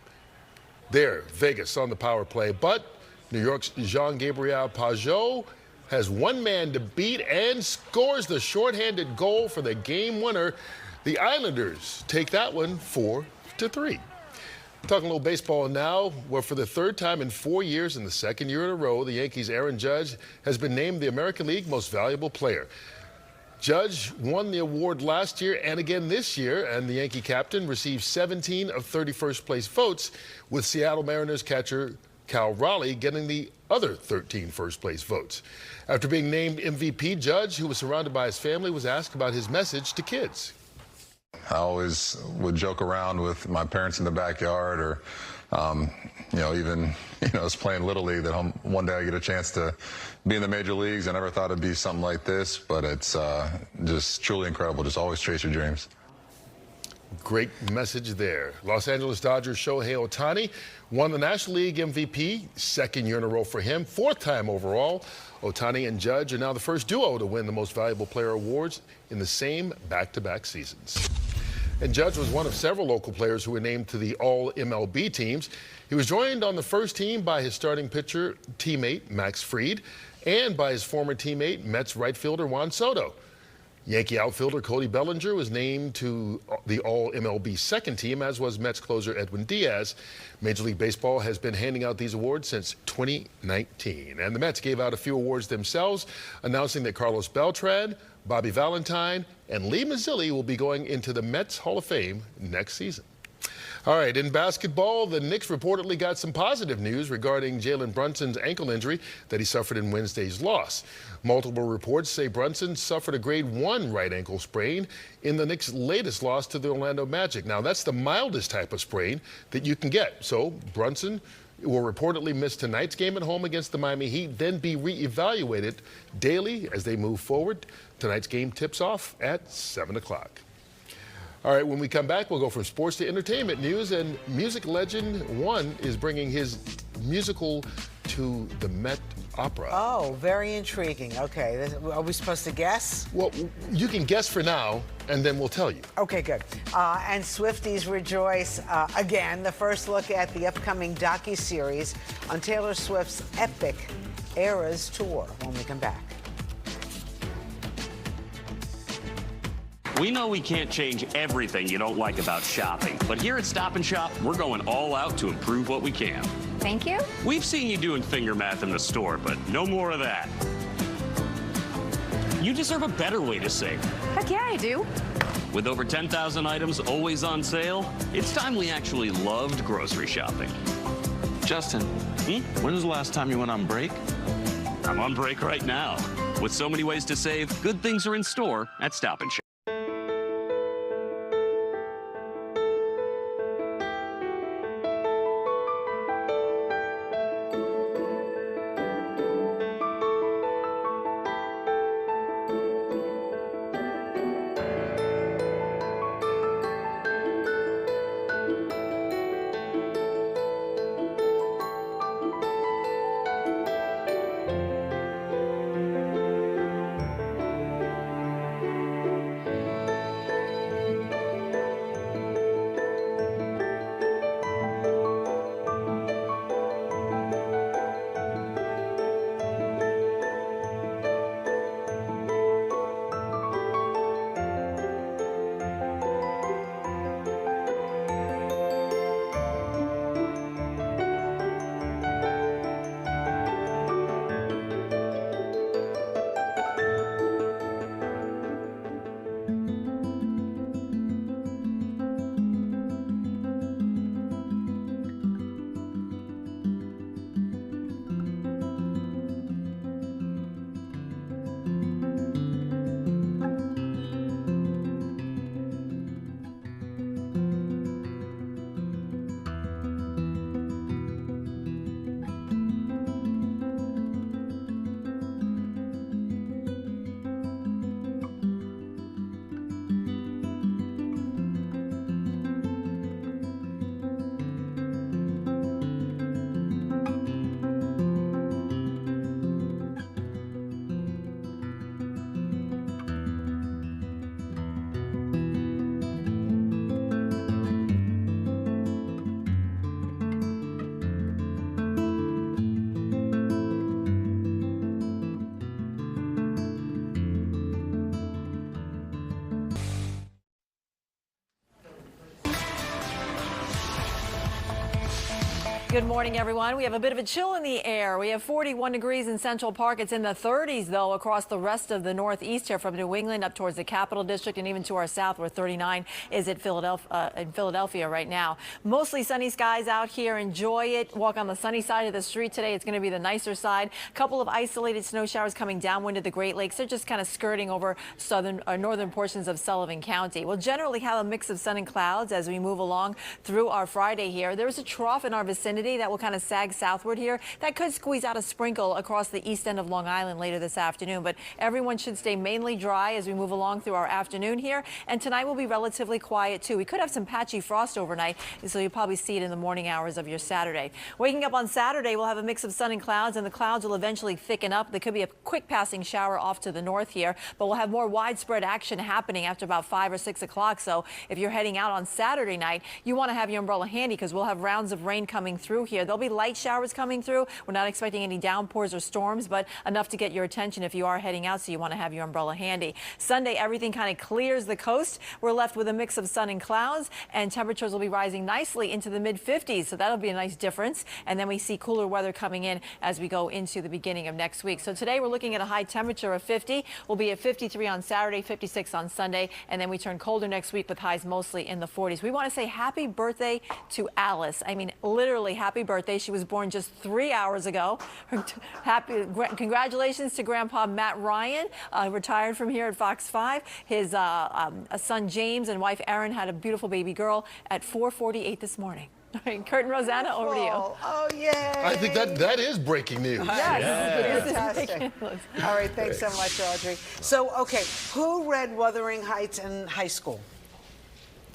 There, Vegas on the power play, but New York's Jean-Gabriel Pageau has one man to beat and scores the shorthanded goal for the game winner. The Islanders take that one 4-3. Talking a little baseball now, where for the third time in 4 years and the second year in a row, the Yankees' Aaron Judge has been named the American League Most Valuable Player. Judge won the award last year and again this year, and the Yankee captain received 17 of 31st place votes, with Seattle Mariners catcher Cal Raleigh getting the other 13 first-place votes. After being named MVP, Judge, who was surrounded by his family, was asked about his message to kids. I always would joke around with my parents in the backyard, or, even, I was playing Little League, that one day I get a chance to be in the major leagues. I never thought it'd be something like this, but it's just truly incredible. Just always chase your dreams. Great message there. Los Angeles Dodgers Shohei Ohtani won the National League MVP, second year in a row for him, 4th time overall. Ohtani and Judge are now the first duo to win the Most Valuable Player awards in the same back-to-back seasons. And Judge was one of several local players who were named to the All-MLB teams. He was joined on the first team by his starting pitcher teammate Max Fried and by his former teammate Mets right fielder Juan Soto. Yankee outfielder Cody Bellinger was named to the All-MLB second team, as was Mets closer Edwin Diaz. Major League Baseball has been handing out these awards since 2019. And the Mets gave out a few awards themselves, announcing that Carlos Beltran, Bobby Valentine, and Lee Mazzilli will be going into the Mets Hall of Fame next season. All right, in basketball, the Knicks reportedly got some positive news regarding Jalen Brunson's ankle injury that he suffered in Wednesday's loss. Multiple reports say Brunson suffered a grade 1 right ankle sprain in the Knicks' latest loss to the Orlando Magic. Now, that's the mildest type of sprain that you can get. So Brunson will reportedly miss tonight's game at home against the Miami Heat, then be reevaluated daily as they move forward. Tonight's game tips off at 7 o'clock. All right, when we come back, we'll go from sports to entertainment news, and music legend One is bringing his musical to the Met Opera. Oh, very intriguing. Okay, are we supposed to guess? Well, you can guess for now, and then we'll tell you. Okay, good. And Swifties rejoice again. The first look at the upcoming docuseries on Taylor Swift's epic Eras tour when we come back. We know we can't change everything you don't like about shopping, but here at Stop & Shop, we're going all out to improve what we can. Thank you. We've seen you doing finger math in the store, but no more of that. You deserve a better way to save. Heck yeah, I do. With over 10,000 items always on sale, it's time we actually loved grocery shopping. Justin, when was the last time you went on break? I'm on break right now. With so many ways to save, good things are in store at Stop & Shop. Good morning, everyone. We have a bit of a chill in the air. We have 41 degrees in Central Park. It's in the 30s, though, across the rest of the Northeast here from New England up towards the Capital District and even to our south, where 39 is at Philadelphia right now. Mostly sunny skies out here. Enjoy it. Walk on the sunny side of the street today. It's going to be the nicer side. A couple of isolated snow showers coming downwind of the Great Lakes. They're just kind of skirting over southern or northern portions of Sullivan County. We'll generally have a mix of sun and clouds as we move along through our Friday here. There's a trough in our vicinity that will kind of sag southward here. That could squeeze out a sprinkle across the east end of Long Island later this afternoon, but everyone should stay mainly dry as we move along through our afternoon here. And tonight will be relatively quiet too. We could have some patchy frost overnight, so you'll probably see it in the morning hours of your Saturday. Waking up on Saturday, we'll have a mix of sun and clouds, and the clouds will eventually thicken up. There could be a quick passing shower off to the north here, but we'll have more widespread action happening after about 5 or 6 o'clock. So if you're heading out on Saturday night, you want to have your umbrella handy because we'll have rounds of rain coming through here. There'll be light showers coming through. We're not expecting any downpours or storms, but enough to get your attention if you are heading out, so you want to have your umbrella handy. Sunday, everything kind of clears the coast. We're left with a mix of sun and clouds, and temperatures will be rising nicely into the mid-50s, so that'll be a nice difference. And then we see cooler weather coming in as we go into the beginning of next week. So today we're looking at a high temperature of 50. We'll be at 53 on Saturday, 56 on Sunday, and then we turn colder next week with highs mostly in the 40s. We want to say happy birthday to Alice. I mean, literally happy birthday. She was born just 3 hours ago. Congratulations to Grandpa Matt Ryan, retired from here at Fox 5. His son James and wife Erin had a beautiful baby girl at 4:48 this morning. Curt and Rosanna, over to you. Oh, yay. I think that is breaking news. Yes. Fantastic. All right, thanks so much, Audrey. So, okay, who read Wuthering Heights in high school?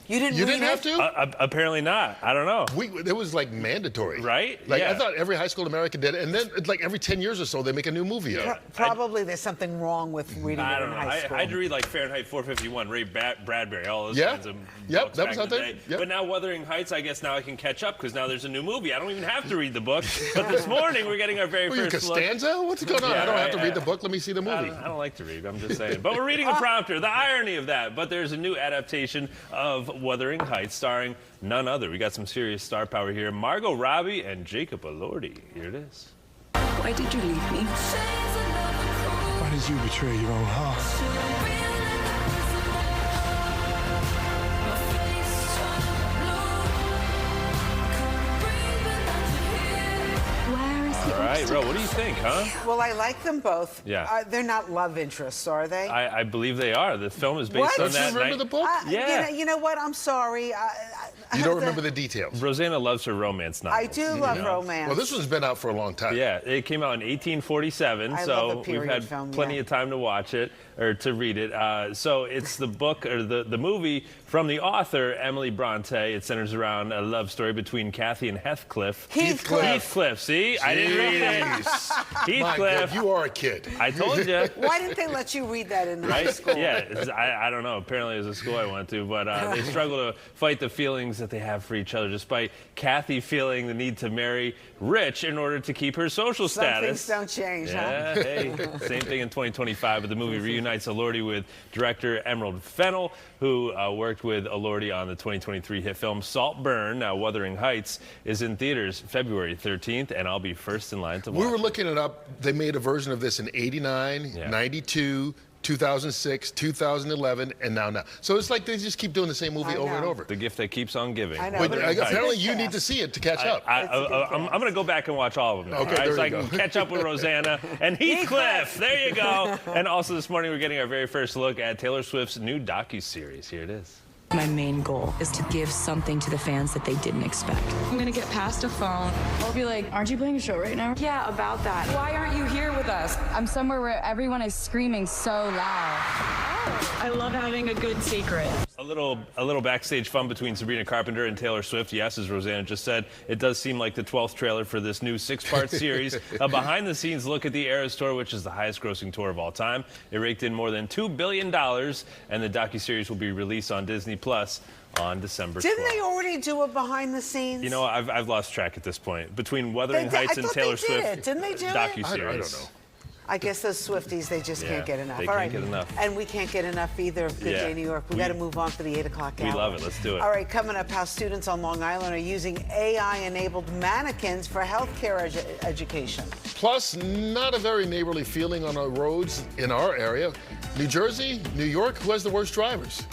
You didn't have to? Apparently not. I don't know. It was like mandatory. Right? Like, yeah. I thought every high school American did it, and then like every 10 years or so, they make a new movie of it. Probably there's something wrong with reading it in high school. I had to read like Fahrenheit 451, Ray Bradbury, all those kinds of books that was out there. Yep. But now Wuthering Heights, I guess now I can catch up because now there's a new movie. I don't even have to read the book. But this morning we're getting our very first look. Costanza? What's going on? Yeah, I don't have to read the book. Let me see the movie. I don't like to read. I'm just saying. But we're reading a prompter. The irony of that. But there's a new adaptation of Wuthering Heights, starring none other. We got some serious star power here. Margot Robbie and Jacob Elordi. Here it is. Why did you leave me? Why did you betray your own heart? All right, Ro, what do you think, huh? Well, I like them both. Yeah. They're not love interests, are they? I believe they are. The film is based on that. Don't you remember the book? Yeah. You know what? I'm sorry. You don't remember the details. Rosanna loves her romance novels. I do love romance. Well, this one's been out for a long time. Yeah, it came out in 1847, so we've had plenty of time to watch it or to read it. So it's the book or the movie from the author Emily Bronte. It centers around a love story between Kathy and Heathcliff. Heathcliff. See, I didn't read it. Heathcliff. My God, you are a kid. I told you. Why didn't they let you read that in high school? Yeah, I don't know. Apparently, it was a school I went to, but they struggle to fight the feelings that they have for each other, despite Kathy feeling the need to marry rich in order to keep her social status. Some things don't change, yeah, huh? Hey, same thing in 2025, but the movie reunites Elordi with director Emerald Fennell, who worked with Elordi on the 2023 hit film Saltburn. Now, Wuthering Heights is in theaters February 13th, and I'll be first in line to watch. We were looking it up. They made a version of this in 89, 92, 2006, 2011, and now. So it's like they just keep doing the same movie over and over. The gift that keeps on giving. I know. But apparently you need to see it to catch up. I'm going to go back and watch all of them. Okay, right? there So I you can go. catch up with Rosanna and Heathcliff. There you go. And also this morning we're getting our very first look at Taylor Swift's new docuseries. Here it is. My main goal is to give something to the fans that they didn't expect. I'm gonna get past a phone. I'll be like, aren't you playing a show right now? Yeah, about that. Why aren't you here with us? I'm somewhere where everyone is screaming so loud. I love having a good secret. A little backstage fun between Sabrina Carpenter and Taylor Swift. Yes, as Rosanna just said, it does seem like the 12th trailer for this new 6-part series. A behind-the-scenes look at the Eras Tour, which is the highest-grossing tour of all time. It raked in more than $2 billion, and the docuseries will be released on Disney Plus on December 12th. Didn't they already do a behind the scenes? You know, I've lost track at this point. Between Wuthering Heights and Taylor Swift Didn't they do docuseries. I don't know. I guess those Swifties, they just can't get enough. They All can't right. get enough. And we can't get enough either of Good Day New York. We got to move on for the 8 o'clock hour. We love it. Let's do it. All right, coming up, how students on Long Island are using AI-enabled mannequins for healthcare education. Plus, not a very neighborly feeling on our roads in our area. New Jersey, New York, who has the worst drivers?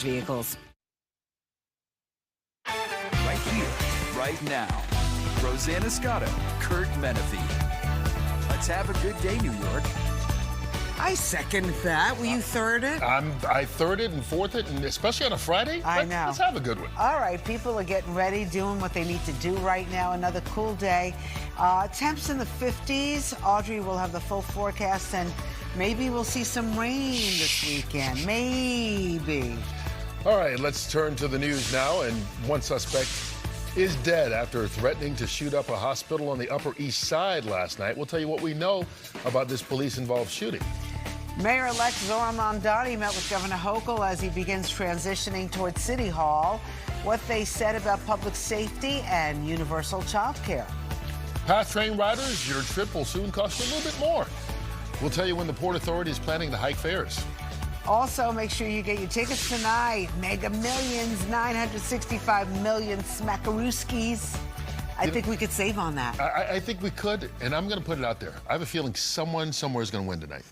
Vehicles. Right here, right now. Rosanna Scotto, Curt Menefee. Let's have a good day, New York. I second that. Will you third it? I third it and fourth it, and especially on a Friday. I know. Let's have a good one. All right, people are getting ready, doing what they need to do right now. Another cool day. Temps in the 50s. Audrey will have the full forecast, and maybe we'll see some rain this weekend. Maybe. All right, let's turn to the news now. And one suspect is dead after threatening to shoot up a hospital on the Upper East Side last night. We'll tell you what we know about this police-involved shooting. Mayor-elect Zoran Mondani met with Governor Hochul as he begins transitioning towards City Hall. What they said about public safety and universal child care. Path train riders, your trip will soon cost you a little bit more. We'll tell you when the Port Authority is planning to hike fares. Also, make sure you get your tickets tonight. Mega Millions, 965 million smackarooskies. I think we could save on that. I think we could, and I'm going to put it out there. I have a feeling someone somewhere is going to win tonight.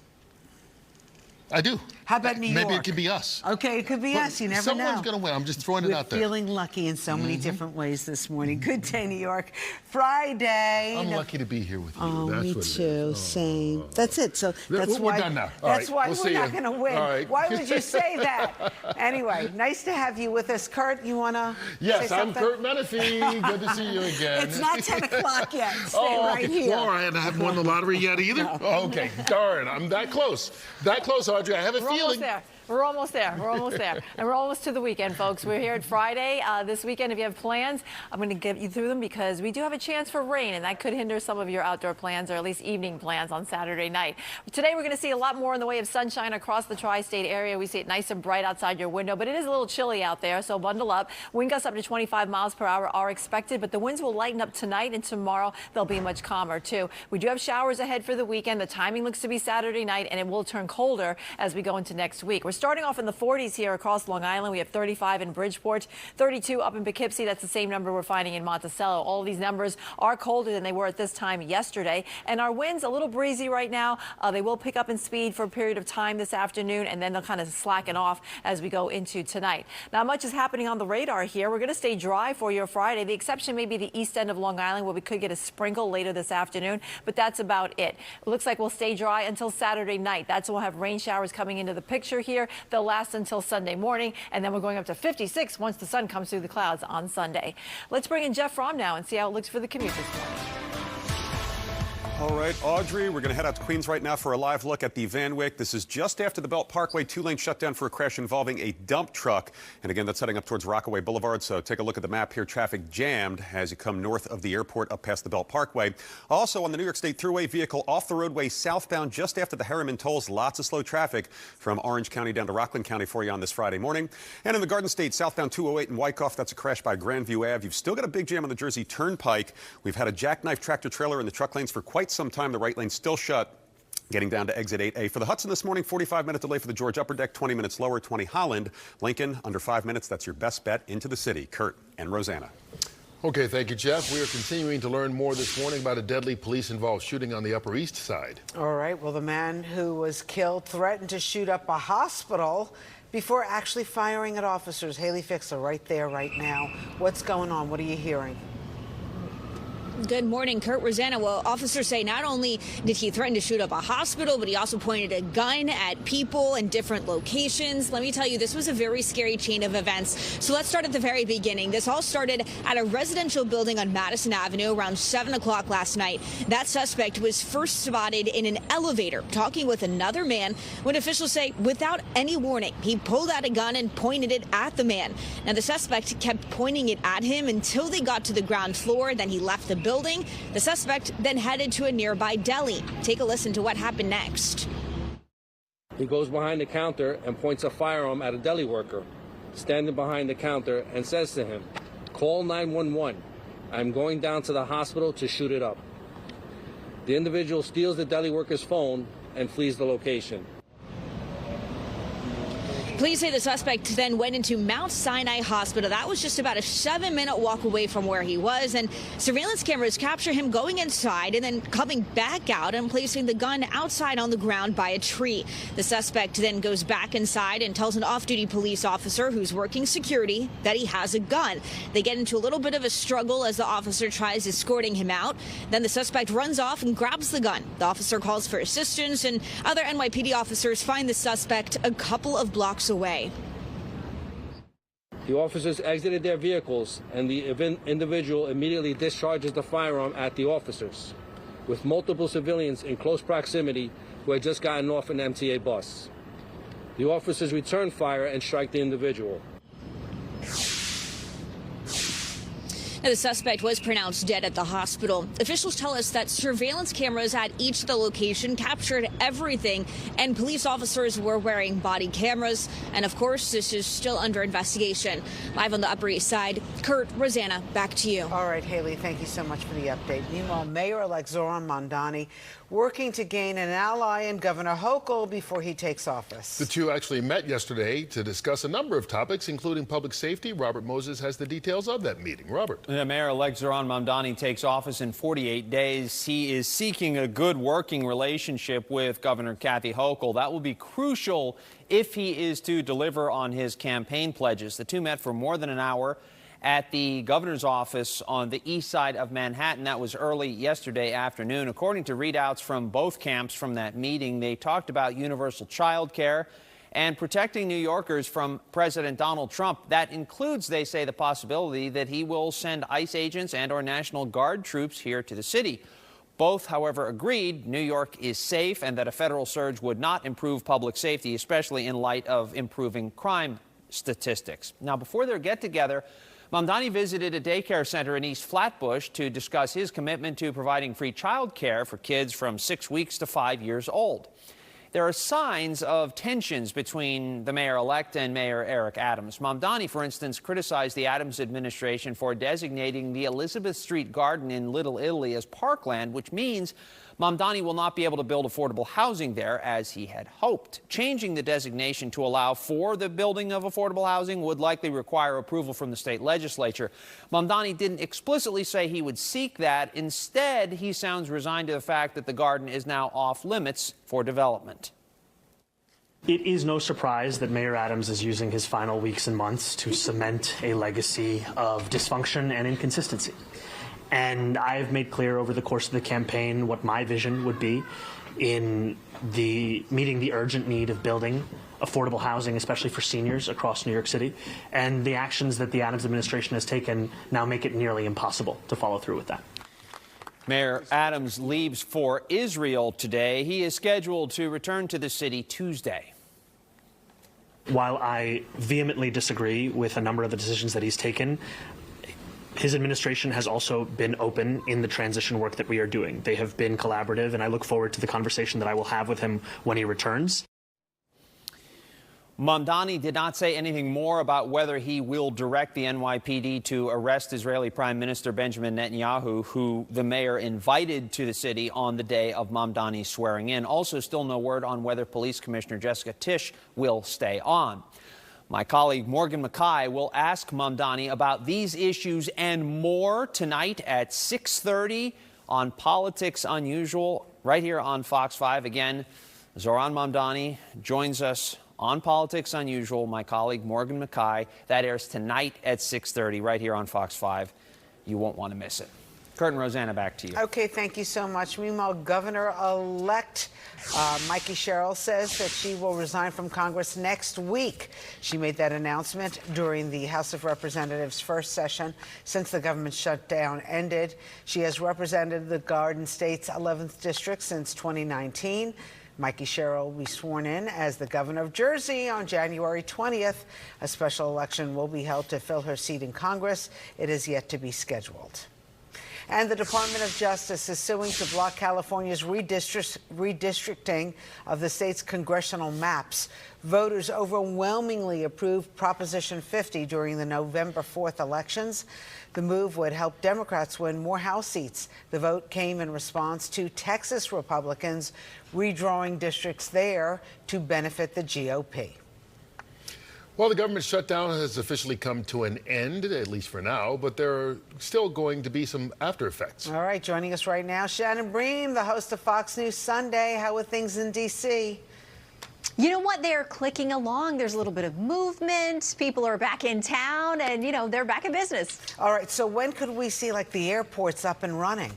I do. How about New York? Maybe it could be us. Okay, it could be us. You never know. Someone's going to win. I'm just throwing it out there. We're feeling lucky in so many different ways this morning. Good day, New York. Friday. I'm lucky to be here with you. Oh, that's me what too. It is. Same. That's it. So that's we're why. done now. All That's right, why we'll we're see not you. going to win. All right. Why would you say that? Anyway, nice to have you with us, Curt. You want to? Yes, say I'm something? Curt Menefee. Good to see you again. It's not 10 o'clock yet. Stay right here. All right, I haven't won the lottery yet either. No. Oh, okay, darn, I'm that close. That close, Audrey. I have a We're feeling. almost there. We're almost there. We're almost there. And we're almost to the weekend, folks. We're here at Friday. This weekend, if you have plans, I'm going to get you through them because we do have a chance for rain, and that could hinder some of your outdoor plans or at least evening plans on Saturday night. Today, we're going to see a lot more in the way of sunshine across the tri-state area. We see it nice and bright outside your window, but it is a little chilly out there, so bundle up. Wind gusts up to 25 miles per hour are expected, but the winds will lighten up tonight, and tomorrow they'll be much calmer, too. We do have showers ahead for the weekend. The timing looks to be Saturday night, and it will turn colder as we go into next week. We're starting off in the 40s here across Long Island. We have 35 in Bridgeport, 32 up in Poughkeepsie. That's the same number we're finding in Monticello. All of these numbers are colder than they were at this time yesterday. And our winds a little breezy right now. They will pick up in speed for a period of time this afternoon, and then they'll kind of slacken off as we go into tonight. Not much is happening on the radar here. We're going to stay dry for your Friday. The exception may be the east end of Long Island, where we could get a sprinkle later this afternoon, but that's about it. It looks like we'll stay dry until Saturday night. That's when we'll have rain showers coming into the picture here. They'll last until Sunday morning, and then we're going up to 56 once the sun comes through the clouds on Sunday. Let's bring in Jeff Fromm now and see how it looks for the commute this morning. All right, Audrey, we're going to head out to Queens right now for a live look at the Van Wyck. This is just after the Belt Parkway two-lane shutdown for a crash involving a dump truck. And again, that's heading up towards Rockaway Boulevard. So take a look at the map here. Traffic jammed as you come north of the airport up past the Belt Parkway. Also on the New York State Thruway, vehicle off the roadway southbound just after the Harriman tolls. Lots of slow traffic from Orange County down to Rockland County for you on this Friday morning. And in the Garden State, southbound 208 in Wyckoff, that's a crash by Grandview Ave. You've still got a big jam on the Jersey Turnpike. We've had a jackknife tractor trailer in the truck lanes for quite some time. The right lane still shut, getting down to exit 8A. For the Hudson this morning, 45-minute delay for the George Upper Deck, 20 minutes lower, 20 Holland. Lincoln, under 5 minutes. That's your best bet into the city. Curt and Rosanna. Okay, thank you, Jeff. We are continuing to learn more this morning about a deadly police-involved shooting on the Upper East Side. All right, well, the man who was killed threatened to shoot up a hospital before actually firing at officers. Haley Fixer right there right now. What's going on? What are you hearing? Good morning, Curt, Rosanna. Well, officers say not only did he threaten to shoot up a hospital, but he also pointed a gun at people in different locations. Let me tell you, this was a very scary chain of events. So let's start at the very beginning. This all started at a residential building on Madison Avenue around 7 o'clock last night. That suspect was first spotted in an elevator talking with another man when officials say without any warning, he pulled out a gun and pointed it at the man. Now, the suspect kept pointing it at him until they got to the ground floor. Then he left the building. The suspect then headed to a nearby deli. Take a listen to what happened next. He goes behind the counter and points a firearm at a deli worker standing behind the counter and says to him, "Call 911. I'm going down to the hospital to shoot it up." The individual steals the deli worker's phone and flees the location. Police say the suspect then went into Mount Sinai Hospital. That was just about a 7-minute walk away from where he was, and surveillance cameras capture him going inside and then coming back out and placing the gun outside on the ground by a tree. The suspect then goes back inside and tells an off-duty police officer who's working security that he has a gun. They get into a little bit of a struggle as the officer tries escorting him out. Then the suspect runs off and grabs the gun. The officer calls for assistance, and other NYPD officers find the suspect a couple of blocks away. The officers exited their vehicles, and the individual immediately discharges the firearm at the officers, with multiple civilians in close proximity who had just gotten off an MTA bus. The officers return fire and strike the individual. Now, the suspect was pronounced dead at the hospital. Officials tell us that surveillance cameras at each of the location captured everything, and police officers were wearing body cameras. And of course, this is still under investigation. Live on the Upper East Side, Curt, Rosanna, back to you. All right, Haley, thank you so much for the update. Meanwhile, Mayor-elect Zoran Mondani working to gain an ally in Governor Hochul before he takes office. The two actually met yesterday to discuss a number of topics, including public safety. Robert Moses has the details of that meeting. Robert. The Mayor-elect Zoran Mondani takes office in 48 days. He is seeking a good working relationship with Governor Kathy Hochul. That will be crucial if he is to deliver on his campaign pledges. The two met for more than an hour at the governor's office on the east side of Manhattan. That was early yesterday afternoon. According to readouts from both camps from that meeting, they talked about universal child care and protecting New Yorkers from President Donald Trump. That includes, they say, the possibility that he will send ICE agents and/or National Guard troops here to the city. Both, however, agreed New York is safe and that a federal surge would not improve public safety, especially in light of improving crime statistics. Now, before their get-together, Mondani visited a daycare center in East Flatbush to discuss his commitment to providing free child care for kids from 6 weeks to 5 years old. There are signs of tensions between the mayor-elect and Mayor Eric Adams. Mondani, for instance, criticized the Adams administration for designating the Elizabeth Street Garden in Little Italy as parkland, which means Mamdani will not be able to build affordable housing there as he had hoped. Changing the designation to allow for the building of affordable housing would likely require approval from the state legislature. Mamdani didn't explicitly say he would seek that. Instead, he sounds resigned to the fact that the garden is now off limits for development. It is no surprise that Mayor Adams is using his final weeks and months to cement a legacy of dysfunction and inconsistency. And I've made clear over the course of the campaign what my vision would be in meeting the urgent need of building affordable housing, especially for seniors across New York City. And the actions that the Adams administration has taken now make it nearly impossible to follow through with that. Mayor Adams leaves for Israel today. He is scheduled to return to the city Tuesday. While I vehemently disagree with a number of the decisions that he's taken, his administration has also been open in the transition work that we are doing. They have been collaborative, and I look forward to the conversation that I will have with him when he returns. Mamdani did not say anything more about whether he will direct the NYPD to arrest Israeli Prime Minister Benjamin Netanyahu, who the mayor invited to the city on the day of Mamdani's swearing in. Also, still no word on whether Police Commissioner Jessica Tisch will stay on. My colleague Morgan Mackay will ask Mamdani about these issues and more tonight at 6:30 on Politics Unusual, right here on Fox 5. Again, Zohran Mamdani joins us on Politics Unusual. My colleague Morgan Mackay. That airs tonight at 6:30 right here on Fox 5. You won't want to miss it. Curt and Rosanna, back to you. Okay, thank you so much. Meanwhile, Governor-elect Mikey Sherrill says that she will resign from Congress next week. She made that announcement during the House of Representatives' first session since the government shutdown ended. She has represented the Garden State's 11th district since 2019. Mikey Sherrill will be sworn in as the governor of Jersey on January 20th. A special election will be held to fill her seat in Congress. It is yet to be scheduled. And the Department of Justice is suing to block California's redistricting of the state's congressional maps. Voters overwhelmingly approved Proposition 50 during the November 4th elections. The move would help Democrats win more House seats. The vote came in response to Texas Republicans redrawing districts there to benefit the GOP. Well, the government shutdown has officially come to an end, at least for now, but there are still going to be some after effects. All right, joining us right now, Shannon Bream, the host of Fox News Sunday. How are things in D.C.? You know what? They're clicking along. There's a little bit of movement. People are back in town and, you know, they're back in business. All right. So when could we see, like, the airports up and running?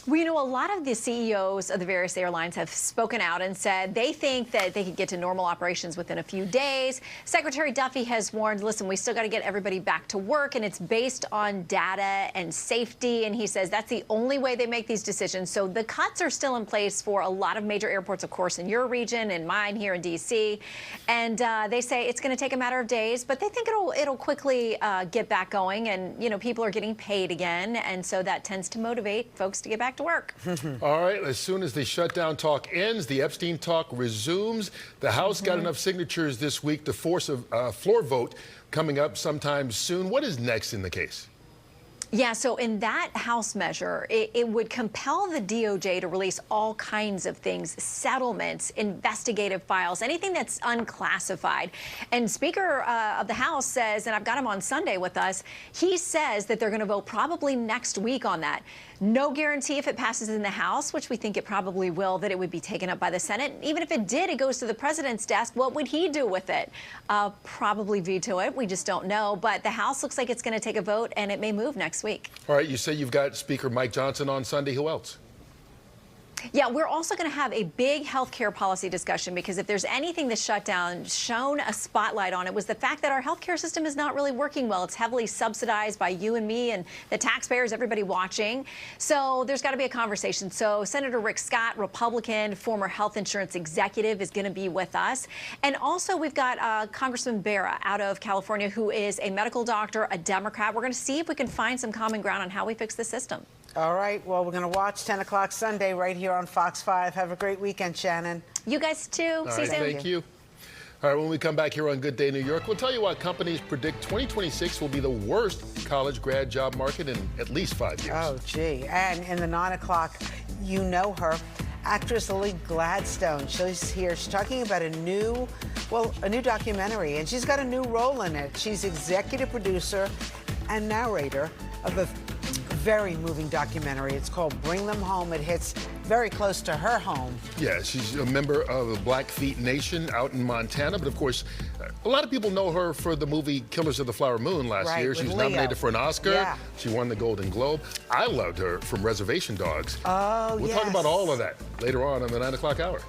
Well, you know, a lot of the CEOs of the various airlines have spoken out and said they think that they could get to normal operations within a few days. Secretary Duffy has warned, listen, we still got to get everybody back to work, and it's based on data and safety. And he says that's the only way they make these decisions. So the cuts are still in place for a lot of major airports, of course, in your region and mine here in D.C. And they say it's going to take a matter of days, but they think it'll quickly get back going. And, you know, people are getting paid again. And so that tends to motivate folks to get back to work. All right, as soon as the shutdown talk ends, the Epstein talk resumes. The House got enough signatures this week to force a floor vote coming up sometime soon. What is next in the case? Yeah, so in that House measure, it would compel the DOJ to release all kinds of things, settlements, investigative files, anything that's unclassified. And Speaker of the House says, and I've got him on Sunday with us, he says that they're going to vote probably next week on that. No guarantee if it passes in the House, which we think it probably will, that it would be taken up by the Senate. Even if it did, it goes to the president's desk. What would he do with it? Probably veto it. We just don't know. But the House looks like it's going to take a vote, and it may move next week. All right, you say you've got Speaker Mike Johnson on Sunday. Who else? Yeah, we're also going to have a big health care policy discussion, because if there's anything this shutdown shone a spotlight on, it was the fact that our health care system is not really working well. It's heavily subsidized by you and me and the taxpayers, everybody watching. So there's got to be a conversation. So Senator Rick Scott, Republican, former health insurance executive, is going to be with us. And also we've got Congressman Barra out of California, who is a medical doctor, a Democrat. We're going to see if we can find some common ground on how we fix the system. All right. Well, we're going to watch 10 o'clock Sunday right here on Fox 5. Have a great weekend, Shannon. You guys, too. See you soon. Thank you. All right, when we come back here on Good Day New York, we'll tell you why companies predict 2026 will be the worst college grad job market in at least 5 years. Oh, gee. And in the 9 o'clock you know her. Actress Lily Gladstone. She's here. She's talking about a new documentary, and she's got a new role in it. She's executive producer and narrator of a very moving documentary. It's called Bring Them Home. It hits very close to her home. Yeah, she's a member of the Blackfeet Nation out in Montana, but of course, a lot of people know her for the movie Killers of the Flower Moon last year. She was nominated for an Oscar. Yeah. She won the Golden Globe. I loved her from Reservation Dogs. Oh, We'll talk about all of that later on the 9 o'clock hour.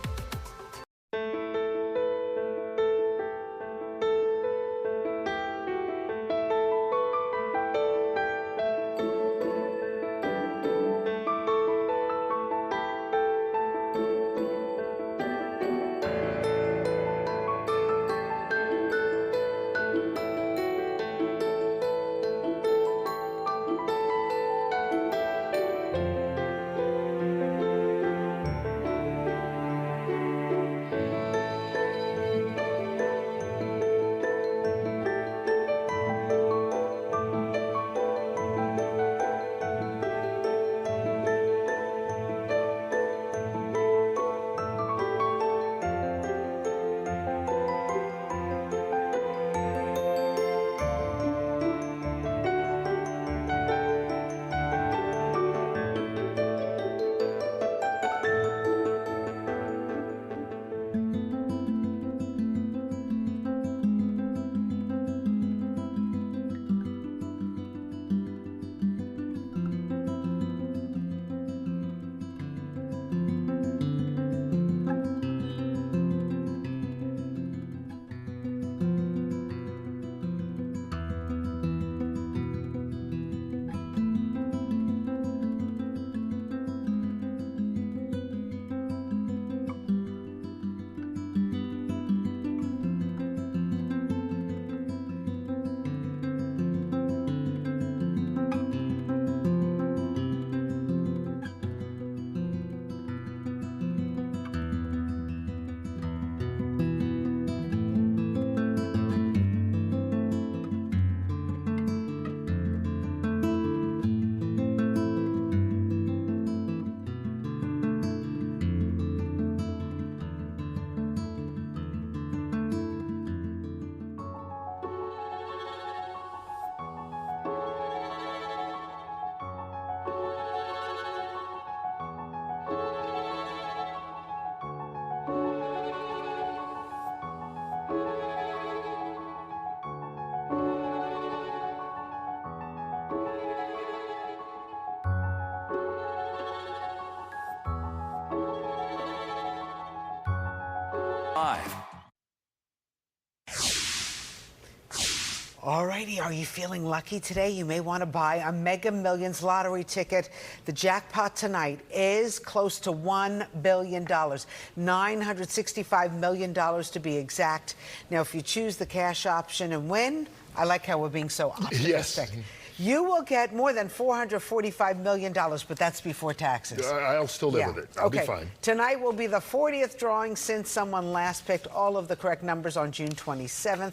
Alrighty, are you feeling lucky today? You may want to buy a Mega Millions lottery ticket. The jackpot tonight is close to $1 billion, $965 million to be exact. Now, if you choose the cash option and win, I like how we're being so optimistic. Yes. You will get more than $445 million, but that's before taxes. I'll still live with it. I'll be fine. Tonight will be the 40th drawing since someone last picked all of the correct numbers on June 27th.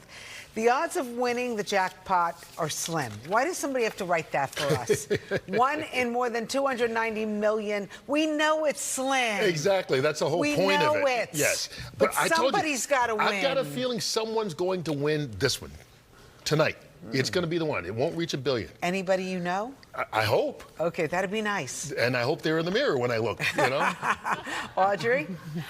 The odds of winning the jackpot are slim. Why does somebody have to write that for us? One in more than 290 million. We know it's slim. Exactly. That's the whole point of it. We know it. Yes. But somebody's got to win. I've got a feeling someone's going to win this one tonight. It's going to be the one. It won't reach $1 billion. Anybody you know? I hope. Okay, that'd be nice. And I hope they're in the mirror when I look, you know? Audrey,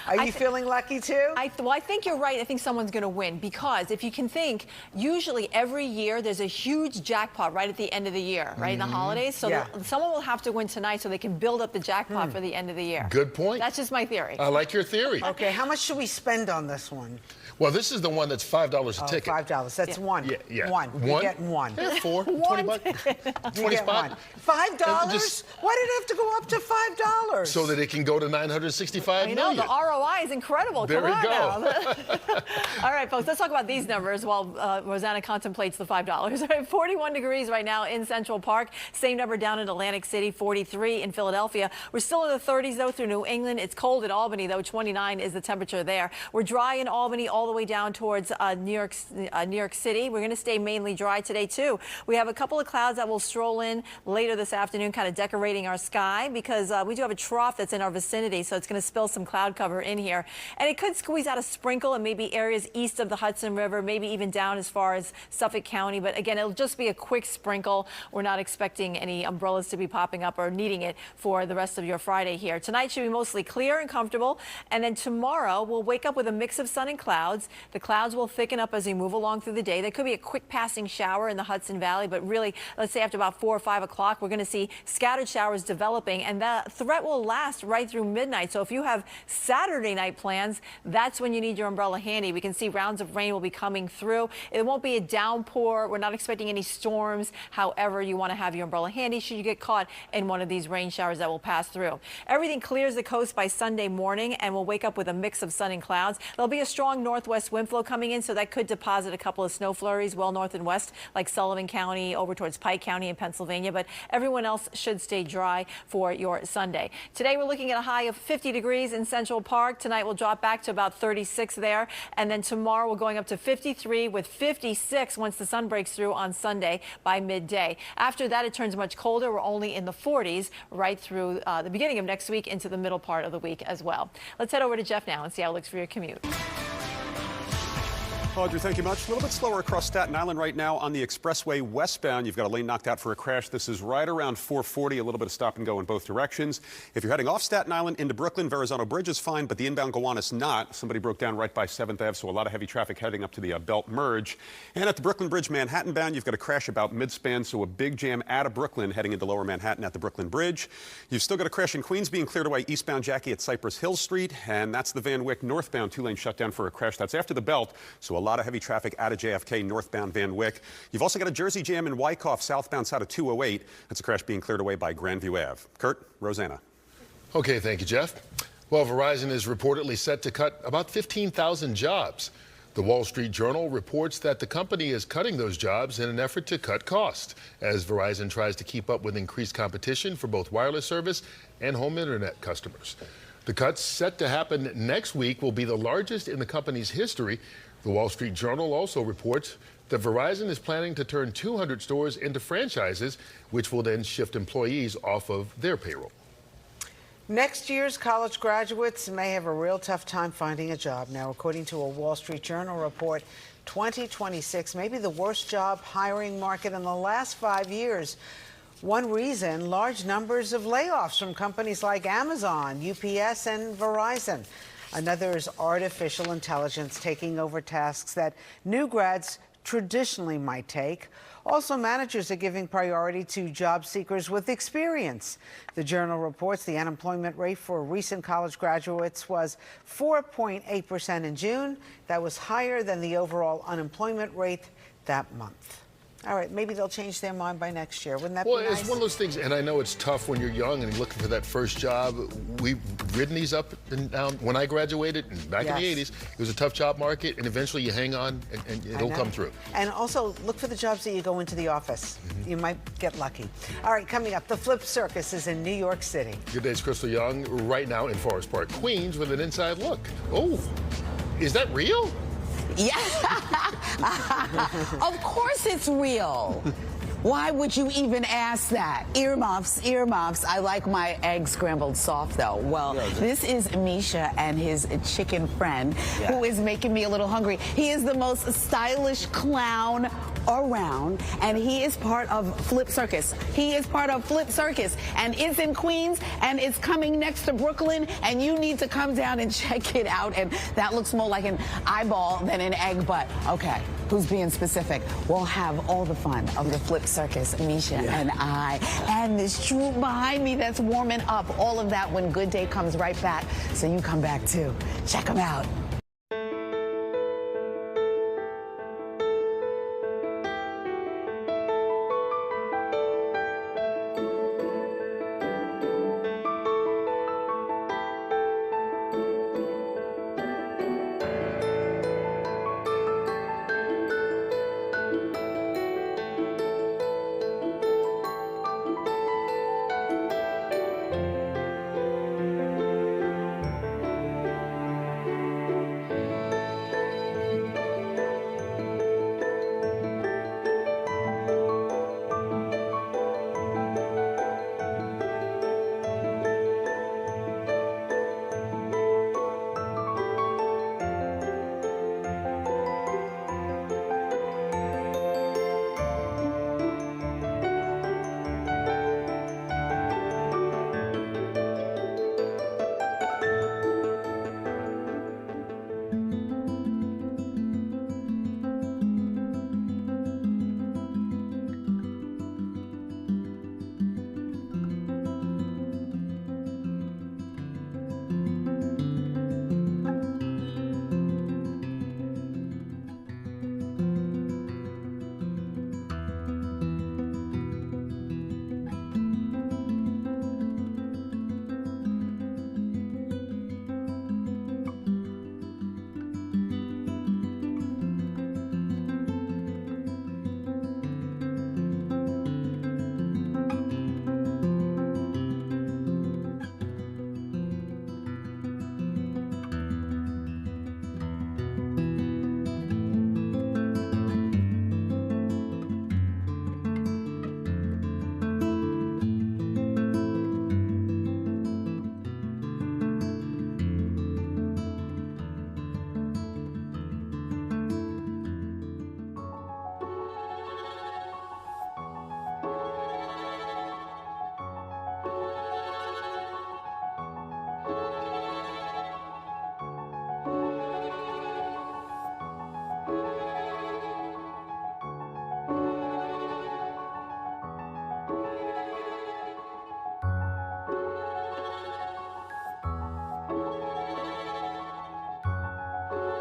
are you feeling lucky too? I think you're right. I think someone's going to win because if you can think, usually every year there's a huge jackpot right at the end of the year, right, in the holidays. So someone will have to win tonight so they can build up the jackpot for the end of the year. Good point. That's just my theory. I like your theory. Okay, how much should we spend on this one? Well, this is the one that's $5 a ticket. $5. That's one. Yeah. One. You're getting one. Yeah, 4. 20 bucks. 20 spot. $5? Why did it have to go up to $5? So that it can go to $965 million. I know, the ROI is incredible. There Come we on go. now. All right, folks, let's talk about these numbers while Rosanna contemplates the $5. 41 degrees right now in Central Park. Same number down in Atlantic City, 43 in Philadelphia. We're still in the 30s, though, through New England. It's cold in Albany, though. 29 is the temperature there. We're dry in Albany all the way down towards New York City. We're going to stay mainly dry today, too. We have a couple of clouds that will stroll in later this afternoon, kind of decorating our sky because we do have a trough that's in our vicinity, so it's going to spill some cloud cover in here. And it could squeeze out a sprinkle in maybe areas east of the Hudson River, maybe even down as far as Suffolk County. But again, it'll just be a quick sprinkle. We're not expecting any umbrellas to be popping up or needing it for the rest of your Friday here. Tonight should be mostly clear and comfortable. And then tomorrow we'll wake up with a mix of sun and clouds. The clouds will thicken up as we move along through the day. There could be a quick passing shower in the Hudson Valley, but really, let's say after about 4 or 5 o'clock, we're going to see scattered showers developing, and the threat will last right through midnight. So if you have Saturday night plans, that's when you need your umbrella handy. We can see rounds of rain will be coming through. It won't be a downpour. We're not expecting any storms. However, you want to have your umbrella handy should you get caught in one of these rain showers that will pass through. Everything clears the coast by Sunday morning, and we'll wake up with a mix of sun and clouds. There'll be a strong northwest wind flow coming in, so that could deposit a couple of snow flurries well north and west, like Sullivan County over towards Pike County in Pennsylvania, but everyone else should stay dry for your Sunday. Today we're looking at a high of 50 degrees in Central Park. Tonight we'll drop back to about 36 there, and then tomorrow we're going up to 53 with 56 once the sun breaks through on Sunday by midday. After that, it turns much colder. We're only in the 40s right through the beginning of next week into the middle part of the week as well. Let's head over to Jeff now and see how it looks for your commute. Audrey, thank you much. A little bit slower across Staten Island right now on the expressway westbound. You've got a lane knocked out for a crash. This is right around 440, a little bit of stop and go in both directions. If you're heading off Staten Island into Brooklyn, Verrazano Bridge is fine, but the inbound Gowanus not. Somebody broke down right by 7th Ave, so a lot of heavy traffic heading up to the Belt Merge. And at the Brooklyn Bridge Manhattan bound, you've got a crash about mid-span, so a big jam out of Brooklyn heading into Lower Manhattan at the Brooklyn Bridge. You've still got a crash in Queens being cleared away eastbound Jackie at Cypress Hill Street, and that's the Van Wyck northbound 2-lane shutdown for a crash. That's after the Belt, so a lot of heavy traffic out of JFK northbound Van Wyck. You've also got a Jersey jam in Wyckoff southbound side of 208. That's a crash being cleared away by Grandview Ave. Curt, Rosanna. Okay, thank you, Jeff. Well, Verizon is reportedly set to cut about 15,000 jobs. The Wall Street Journal reports that the company is cutting those jobs in an effort to cut costs, as Verizon tries to keep up with increased competition for both wireless service and home internet customers. The cuts set to happen next week will be the largest in the company's history. The Wall Street Journal also reports that Verizon is planning to turn 200 stores into franchises, which will then shift employees off of their payroll. Next year's college graduates may have a real tough time finding a job. Now, according to a Wall Street Journal report, 2026 may be the worst job hiring market in the last 5 years. One reason, large numbers of layoffs from companies like Amazon, UPS, and Verizon. Another is artificial intelligence taking over tasks that new grads traditionally might take. Also, managers are giving priority to job seekers with experience. The Journal reports the unemployment rate for recent college graduates was 4.8% in June. That was higher than the overall unemployment rate that month. All right, maybe they'll change their mind by next year. Wouldn't that be nice? It's one of those things, and I know it's tough when you're young and you're looking for that first job. We've ridden these up and down. When I graduated, and back in the 80s, it was a tough job market, and eventually you hang on, and it'll come through. And also, look for the jobs that you go into the office. You might get lucky. All right, coming up, the Flip Circus is in New York City. Good day, it's Crystal Young, right now in Forest Park, Queens, with an inside look. Oh, is that real? Yeah. Of course it's real. Why would you even ask that? Earmuffs, earmuffs. I like my egg scrambled soft, though. Well, this is Misha and his chicken friend, who is making me a little hungry. He is the most stylish clown around, and he is part of Flip Circus. He is part of Flip Circus, and it's in Queens, and it's coming next to Brooklyn, and you need to come down and check it out. And that looks more like an eyeball than an egg butt. Okay, who's being specific? We'll have all the fun of the Flip Circus, Misha and I, and this troop behind me that's warming up. All of that when Good Day comes right back, so you come back too. Check them out.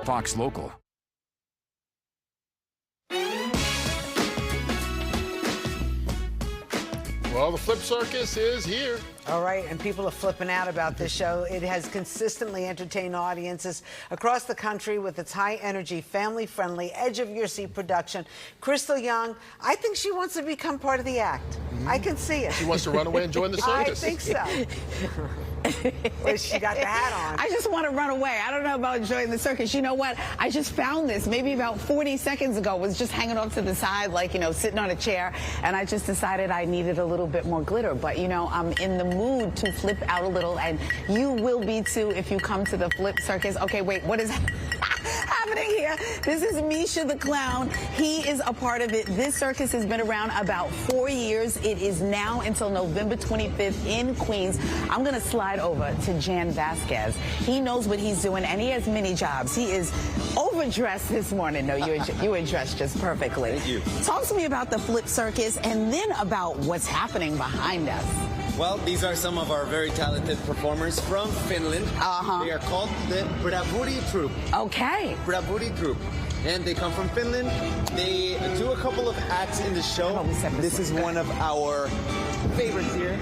Fox Local. Well, the Flip Circus is here. All right, and people are flipping out about this show. It has consistently entertained audiences across the country with its high-energy, family-friendly, edge-of-your-seat production. Crystal Young, I think she wants to become part of the act. I can see it. She wants to run away and join the circus. I think so. Well, she got the hat on. I just want to run away. I don't know about joining the circus. You know what? I just found this maybe about 40 seconds ago. Was just hanging off to the side, like, you know, sitting on a chair. And I just decided I needed a little bit more glitter. But, you know, I'm in the mood to flip out a little. And you will be, too, if you come to the Flip Circus. Okay, wait, what is happening here? This is Misha the Clown. He is a part of it. This circus has been around about 4 years. It is now until November 25th in Queens. I'm going to slide over to Jan Vasquez. He knows what he's doing, and he has many jobs. He is overdressed this morning. No, you were dressed just perfectly. Thank you. Talk to me about the Flip Circus and then about what's happening behind us. Well, these are some of our very talented performers from Finland. They are called the Bravuri Troupe. Okay. Bravuri Troupe. And they come from Finland. They do a couple of acts in the show. This is one of our favorites here.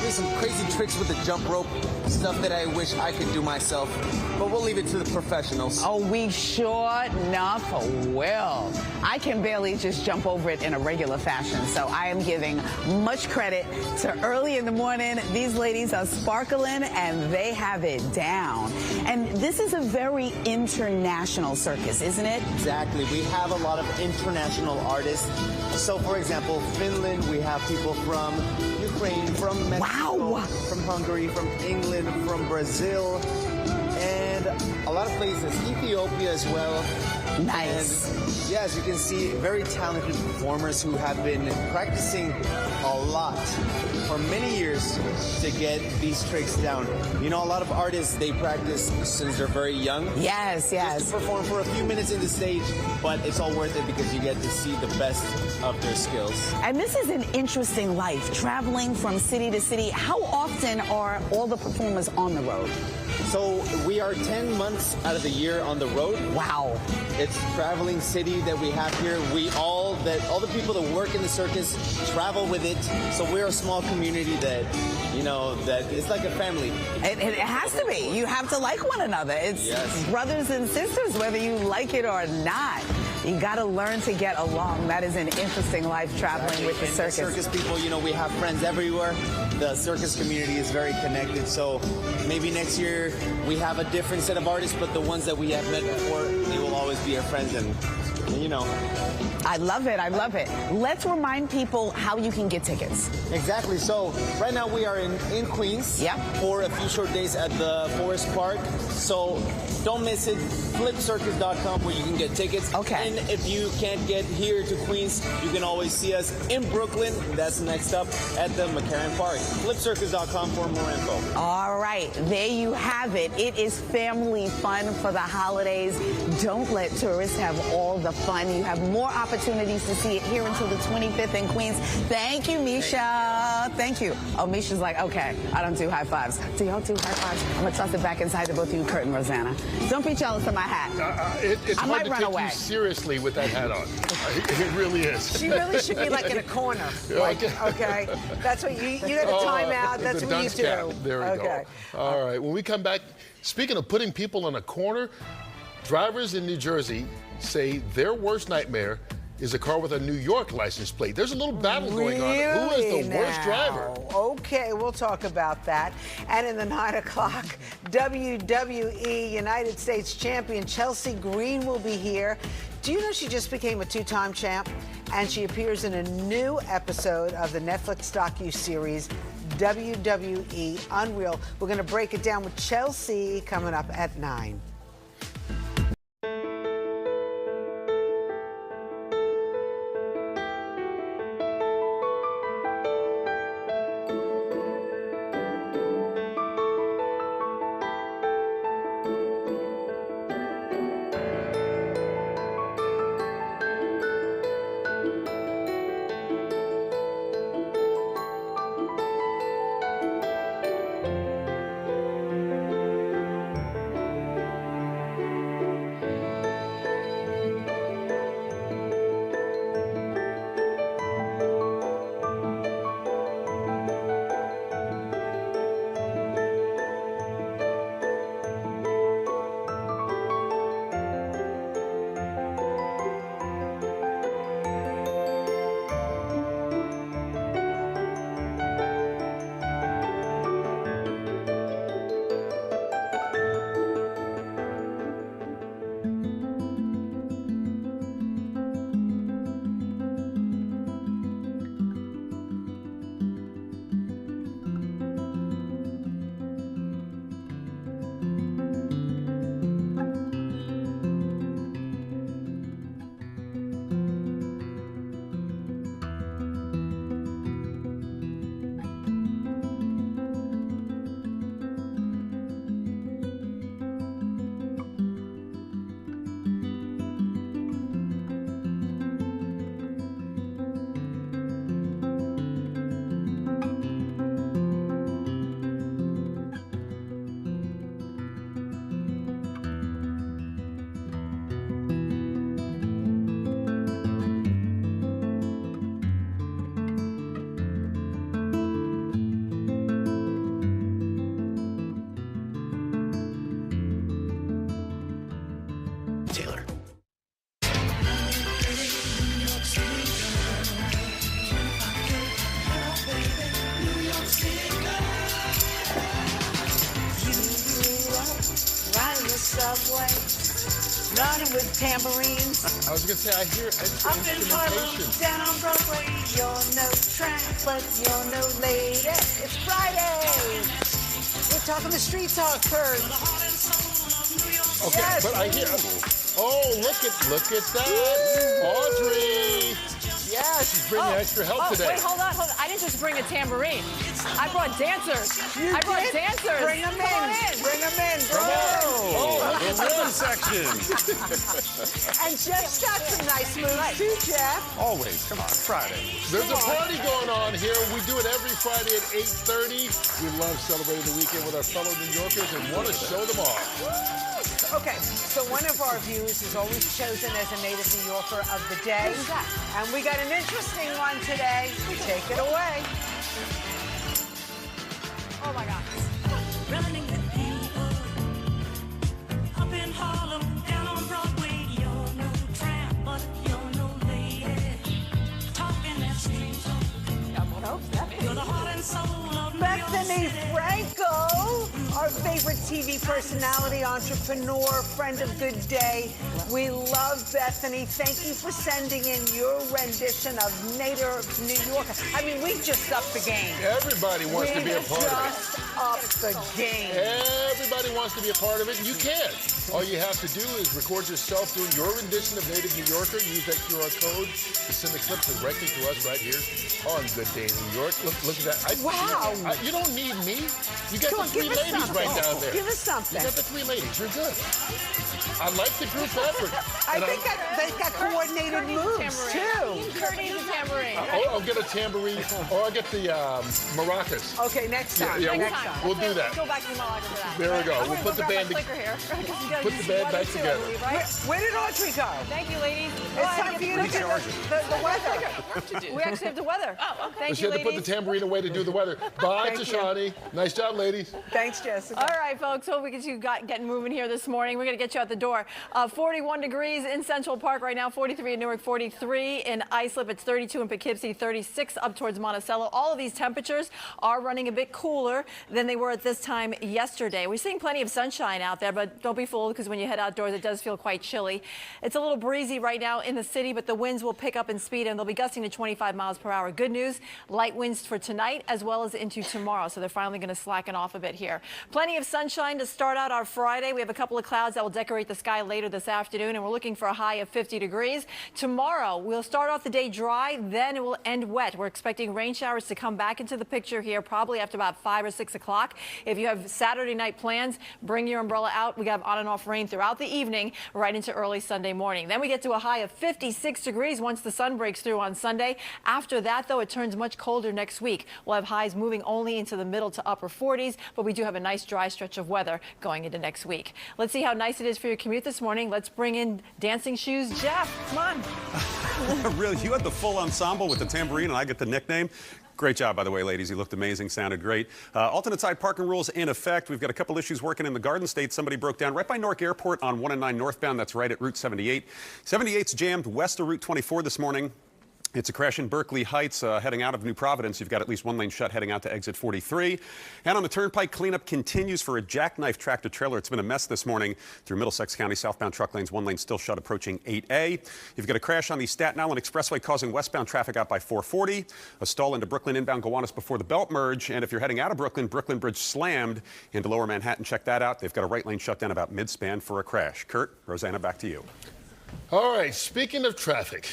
There's some crazy tricks with the jump rope, stuff that I wish I could do myself, but we'll leave it to the professionals. Oh, we sure enough will. I can barely just jump over it in a regular fashion, so I am giving much credit to early in the morning. These ladies are sparkling, and they have it down. And this is a very international circus, isn't it? Exactly. We have a lot of international artists. So, for example, Finland, we have people from Ukraine, from Mexico, from Hungary, from England, from Brazil, and a lot of places, Ethiopia as well. Nice. And yeah, as you can see, very talented performers who have been practicing a lot for many years to get these tricks down. You know, a lot of artists, they practice since they're very young. Yes, yes. Just to perform for a few minutes in the stage, but it's all worth it because you get to see the best of their skills. And this is an interesting life, traveling from city to city. How often are all the performers on the road? So we are 10 months out of the year on the road. Wow. It's traveling city that we have here. All the people that work in the circus travel with it. So we're a small community that, you know, that it's like a family. It has to be. You have to like one another. It's brothers and sisters, whether you like it or not. You got to learn to get along. That is an interesting life traveling with the circus. The circus people, you know, we have friends everywhere. The circus community is very connected. So maybe next year we have a different set of artists, but the ones that we have met before, they will always be our friends. And you know. I love it. I love it. Let's remind people how you can get tickets. Exactly. So right now we are in Queens for a few short days at the Forest Park. So don't miss it. Flipcircus.com where you can get tickets. Okay. And if you can't get here to Queens, you can always see us in Brooklyn. That's next up at the McCarran Park. Flipcircus.com for more info. All right. There you have it. It is family fun for the holidays. Don't let tourists have all the fun. You have more opportunities to see it here until the 25th in Queens. Thank you, Misha. Thank you. Oh, Misha's like, okay, I don't do high fives. Do y'all do high fives? I'm going to toss it back inside to both of you, Curt and Rosanna. Don't be jealous of my hat. It's I hard might to run take away. you seriously with that hat on. It really is. She really should be like in a corner. Like, okay. That's what you get a timeout. That's the what you dunce do. cap. There we Okay. go. All right. When we come back, speaking of putting people in a corner, drivers in New Jersey say their worst nightmare is a car with a New York license plate. There's a little battle going on. Who is the worst driver? Okay, we'll talk about that. And in the 9 o'clock, WWE United States champion Chelsea Green will be here. Do you know she just became a two-time champ? And she appears in a new episode of the Netflix docu-series WWE Unreal. We're going to break it down with Chelsea coming up at 9. running with tambourines. I was going to say, I hear extra Up in Harlem, instrumentation. down on Broadway, you're no tramp, but you're no lady. It's Friday. We're talking the street talk, Curt. Okay, Yes. but I hear. Oh, look at that, Audrey. Yes. She's bringing extra help today. Wait, hold on. I didn't just bring a tambourine. I brought dancers. I brought dancers. Bring them Come on in. Bring them in. Bring Come them on. in. Oh, the rhythm section. And Jeff's got some nice moves too, Jeff. Always. Come on, Friday. There's a party going on here. We do it every Friday at 8:30. We love celebrating the weekend with our fellow New Yorkers and want to show them off. Okay, so one of our viewers is always chosen as a native New Yorker of the day. Who's that? And we got an interesting one today. Take it away. Oh, my God. Running with people up in Harlem, down on Broadway. You're no tramp, but you're no lady. Talking that street talk. You're the heart and soul of Bethany Frankel, our favorite TV personality, entrepreneur, friend of Good Day. We love Bethany. Thank you for sending in your rendition of Native New Yorker. I mean, we just upped the game. Everybody wants to be a part of it. Just upped the game. Everybody wants to be a part of it, and you can. All you have to do is record yourself doing your rendition of Native New Yorker. Use that QR code to send the clip directly to us right here on Good Day New York. Look at that. Wow. You don't need me. You got Come on, the three give us ladies something. right down there. Give us something. You got the three ladies. You're good. I like the group effort. I think they've got coordinated moves, too. Kurt needs a tambourine. I'll get a tambourine, or I'll get the maracas. Okay, next time. Yeah, next time. we'll do that. Go back to the maracas for that. There we go. I'm We'll gonna put the go grab band my clicker here. Put the band back together. Where did Audrey go? Thank you, ladies. It's time for you to do the weather. We actually have the weather. Oh, okay. Thank She you, had to put ladies. the tambourine away to do the weather. Bye Thank to you. Shawnee. Nice job, ladies. Thanks, Jessica. All right, folks. Hope we get you getting moving here this morning. We're going to get you out the door. 41 degrees in Central Park right now, 43 in Newark, 43 in Islip. It's 32 in Poughkeepsie, 36 up towards Monticello. All of these temperatures are running a bit cooler than they were at this time yesterday. We're seeing plenty of sunshine out there, but don't be fooled because when you head outdoors, it does feel quite chilly. It's a little breezy right now in the city, but the winds will pick up in speed and they'll be gusting to 25 miles per hour. Good news, light winds for tonight as well as into tomorrow. So they're finally going to slacken off a bit here. Plenty of sunshine to start out our Friday. We have a couple of clouds that will decorate the sky later this afternoon, and we're looking for a high of 50 degrees. Tomorrow, we'll start off the day dry, then it will end wet. We're expecting rain showers to come back into the picture here probably after about 5 or 6 o'clock. If you have Saturday night plans, bring your umbrella out. We have on and off rain throughout the evening right into early Sunday morning. Then we get to a high of 56 degrees once the sun breaks through on Sunday. After that, though, it turns much colder next week. We'll have highs moving only into the middle to upper 40s, but we do have a nice dry stretch of weather going into next week. Let's see how nice it is for your commute this morning. Let's bring in dancing shoes. Jeff, come on. Really, you had the full ensemble with the tambourine, and I get the nickname. Great job, by the way, ladies. You looked amazing, sounded great. Alternate side parking rules in effect. We've got a couple issues working in the Garden State. Somebody broke down right by Newark Airport on 1 and 9 northbound. That's right at Route 78. 78's jammed west of Route 24 this morning. It's a crash in Berkeley Heights heading out of New Providence. You've got at least one lane shut heading out to exit 43. And on the turnpike, cleanup continues for a jackknife tractor trailer. It's been a mess this morning through Middlesex County. Southbound truck lanes, one lane still shut approaching 8A. You've got a crash on the Staten Island Expressway causing westbound traffic out by 440. A stall into Brooklyn inbound Gowanus before the belt merge. And if you're heading out of Brooklyn, Brooklyn Bridge slammed into Lower Manhattan. Check that out. They've got a right lane shut down about mid-span for a crash. Curt, Rosanna, back to you. All right, speaking of traffic,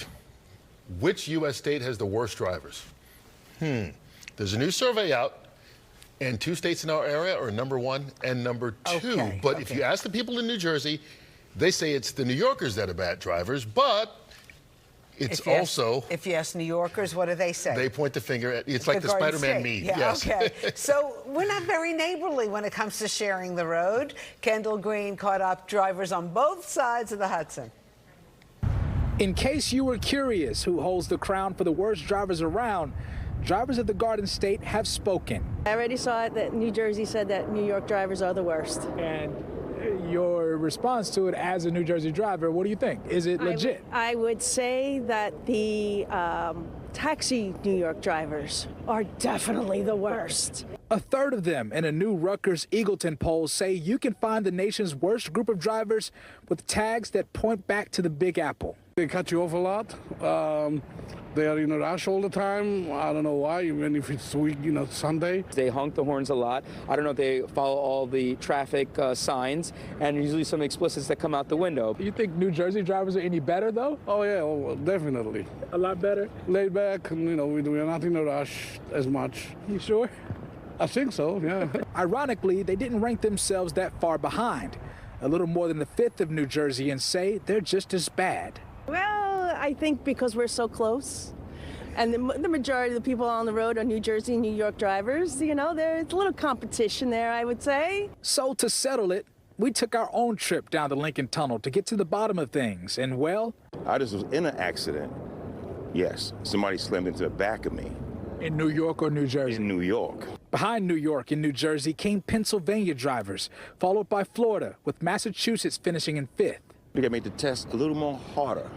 which U.S. state has the worst drivers? There's a new survey out, and 2 states in our area are number 1 and number 2. But if you ask the people in New Jersey, they say it's the New Yorkers that are bad drivers, but it's also... If you ask New Yorkers, what do they say? They point the finger at... It's like the Garden Spider-Man State. meme. Yeah, Yes. okay. So we're not very neighborly when it comes to sharing the road. Kendall Green caught up drivers on both sides of the Hudson. In case you were curious who holds the crown for the worst drivers around, drivers of the Garden State have spoken. I already saw it that New Jersey said that New York drivers are the worst. And your response to it as a New Jersey driver, what do you think? Is it legit? I would say that the taxi New York drivers are definitely the worst. A third of them in a new Rutgers-Eagleton poll say you can find the nation's worst group of drivers with tags that point back to the Big Apple. They cut you off a lot. They are in a rush all the time. I don't know why, even if it's Sunday. They honk the horns a lot. I don't know if they follow all the traffic signs, and usually some explicits that come out the window. You think New Jersey drivers are any better, though? Oh, yeah, well, definitely. A lot better? Laid back, and, we are not in a rush as much. You sure? I think so, yeah. Ironically, they didn't rank themselves that far behind. A little more than a fifth of New Jerseyans say they're just as bad. Well, I think because we're so close, and the majority of the people on the road are New Jersey and New York drivers, there's a little competition there, I would say. So to settle it, we took our own trip down the Lincoln Tunnel to get to the bottom of things, and well... I just was in an accident. Yes, somebody slammed into the back of me. In New York or New Jersey? In New York. Behind New York and New Jersey came Pennsylvania drivers, followed by Florida, with Massachusetts finishing in fifth. We gotta make the test a little more harder.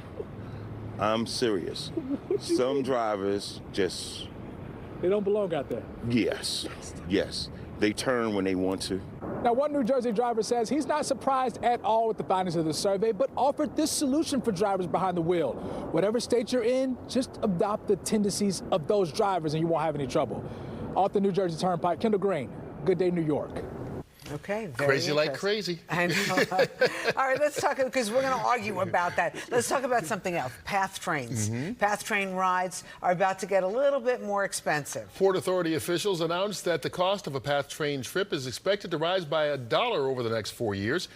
I'm serious. Some drivers just... They don't belong out there. Yes. They turn when they want to. Now, one New Jersey driver says he's not surprised at all with the findings of the survey, but offered this solution for drivers behind the wheel. Whatever state you're in, just adopt the tendencies of those drivers and you won't have any trouble. Off the New Jersey Turnpike, Kendall Green, Good Day, New York. Okay, very crazy like crazy. I know. All right, let's talk, because we're going to argue about that. Let's talk about something else, PATH trains. PATH train rides are about to get a little bit more expensive. Port Authority officials announced that the cost of a PATH train trip is expected to rise by $1 over the next 4 years.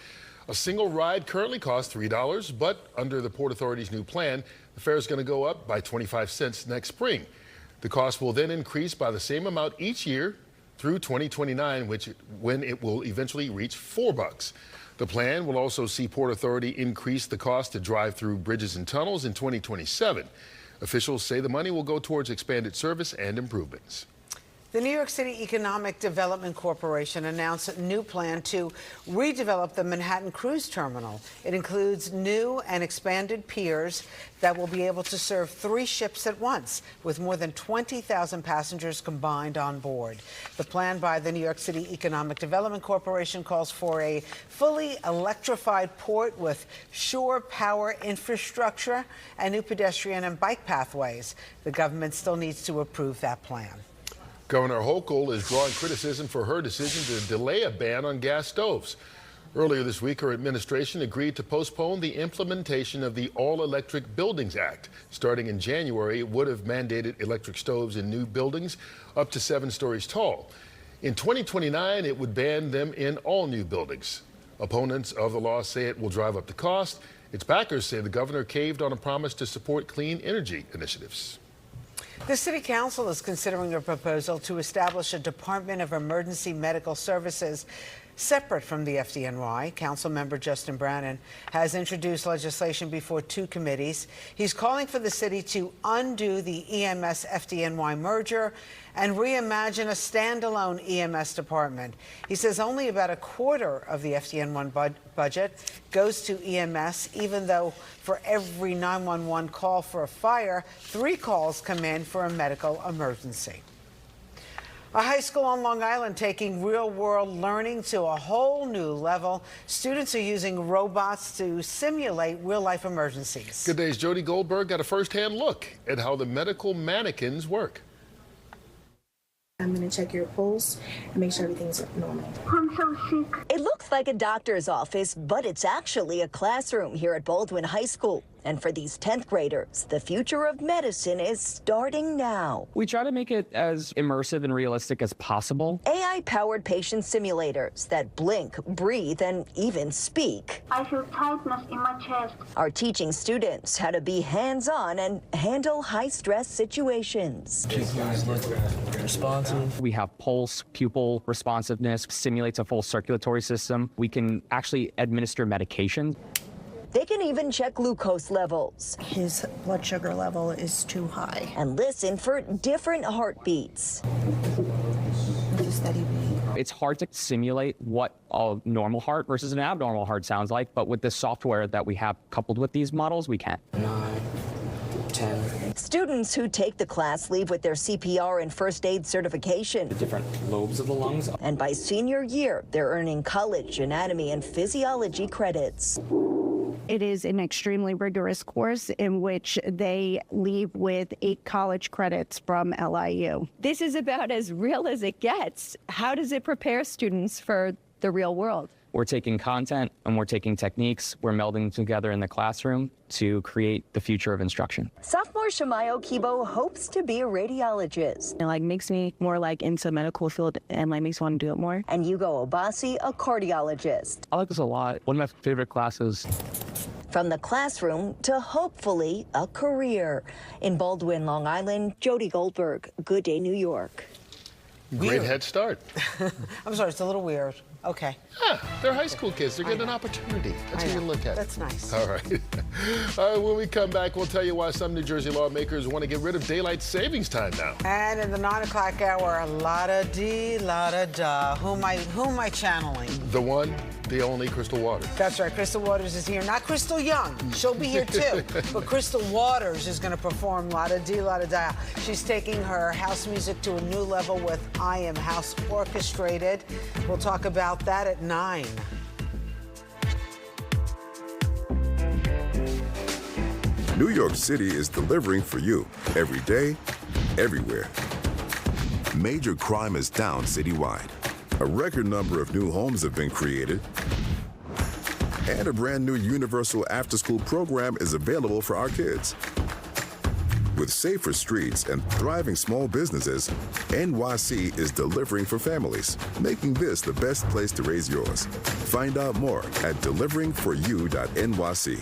A single ride currently costs $3, but under the Port Authority's new plan, the fare is going to go up by 25 cents next spring. The cost will then increase by the same amount each year through 2029, when it will eventually reach $4. The plan will also see Port Authority increase the cost to drive through bridges and tunnels in 2027. Officials say the money will go towards expanded service and improvements. The New York City Economic Development Corporation announced a new plan to redevelop the Manhattan Cruise Terminal. It includes new and expanded piers that will be able to serve 3 ships at once, with more than 20,000 passengers combined on board. The plan by the New York City Economic Development Corporation calls for a fully electrified port with shore power infrastructure and new pedestrian and bike pathways. The government still needs to approve that plan. Governor Hochul is drawing criticism for her decision to delay a ban on gas stoves. Earlier this week, her administration agreed to postpone the implementation of the All-Electric Buildings Act. Starting in January, it would have mandated electric stoves in new buildings up to 7 stories tall. In 2029, it would ban them in all new buildings. Opponents of the law say it will drive up the cost. Its backers say the governor caved on a promise to support clean energy initiatives. The City Council is considering a proposal to establish a Department of Emergency Medical Services separate from the FDNY. Councilmember Justin Brannan has introduced legislation before 2 committees. He's calling for the city to undo the EMS-FDNY merger and reimagine a standalone EMS department. He says only about a quarter of the FDNY budget goes to EMS, even though for every 911 call for a fire, 3 calls come in for a medical emergency. A high school on Long Island taking real-world learning to a whole new level. Students are using robots to simulate real-life emergencies. Good Day's Jody Goldberg got a first-hand look at how the medical mannequins work. I'm going to check your pulse and make sure everything's normal. I'm so sick. It looks like a doctor's office, but it's actually a classroom here at Baldwin High School. And for these 10th graders, the future of medicine is starting now. We try to make it as immersive and realistic as possible. AI-powered patient simulators that blink, breathe, and even speak. I feel tightness in my chest. Are teaching students how to be hands-on and handle high-stress situations. Responsive. We have pulse, pupil responsiveness, simulates a full circulatory system. We can actually administer medication. They can even check glucose levels. His blood sugar level is too high. And listen for different heartbeats. With a steady beat. It's hard to simulate what a normal heart versus an abnormal heart sounds like, but with the software that we have coupled with these models, we can. 9, 10. Students who take the class leave with their CPR and first aid certification. The different lobes of the lungs. And by senior year, they're earning college anatomy and physiology credits. It is an extremely rigorous course in which they leave with 8 college credits from LIU. This is about as real as it gets. How does it prepare students for the real world? We're taking content and we're taking techniques, we're melding them together in the classroom to create the future of instruction. Sophomore Shamayo Kibo hopes to be a radiologist. It makes me more into medical field and makes me want to do it more. And Hugo Obasi, a cardiologist. I like this a lot. One of my favorite classes. From the classroom to hopefully a career. In Baldwin, Long Island, Jody Goldberg, Good Day, New York. Great head start. I'm sorry, it's a little weird. Okay. Yeah, they're high school kids. They're getting an opportunity. That's what you look at. That's nice. All right. All right, when we come back, we'll tell you why some New Jersey lawmakers want to get rid of daylight savings time now. And in the 9 o'clock hour, la-da-dee, la-da-da. Who am I channeling? The one, the only Crystal Waters. That's right. Crystal Waters is here. Not Crystal Young. She'll be here too. But Crystal Waters is going to perform la-da-dee, la-da-da. She's taking her house music to a new level with I Am House Orchestrated. We'll talk about that at 9. New York City is delivering for you every day, everywhere. Major crime is down citywide. A record number of new homes have been created. And a brand new universal after-school program is available for our kids. With safer streets and thriving small businesses, NYC is delivering for families, making this the best place to raise yours. Find out more at deliveringforyou.nyc.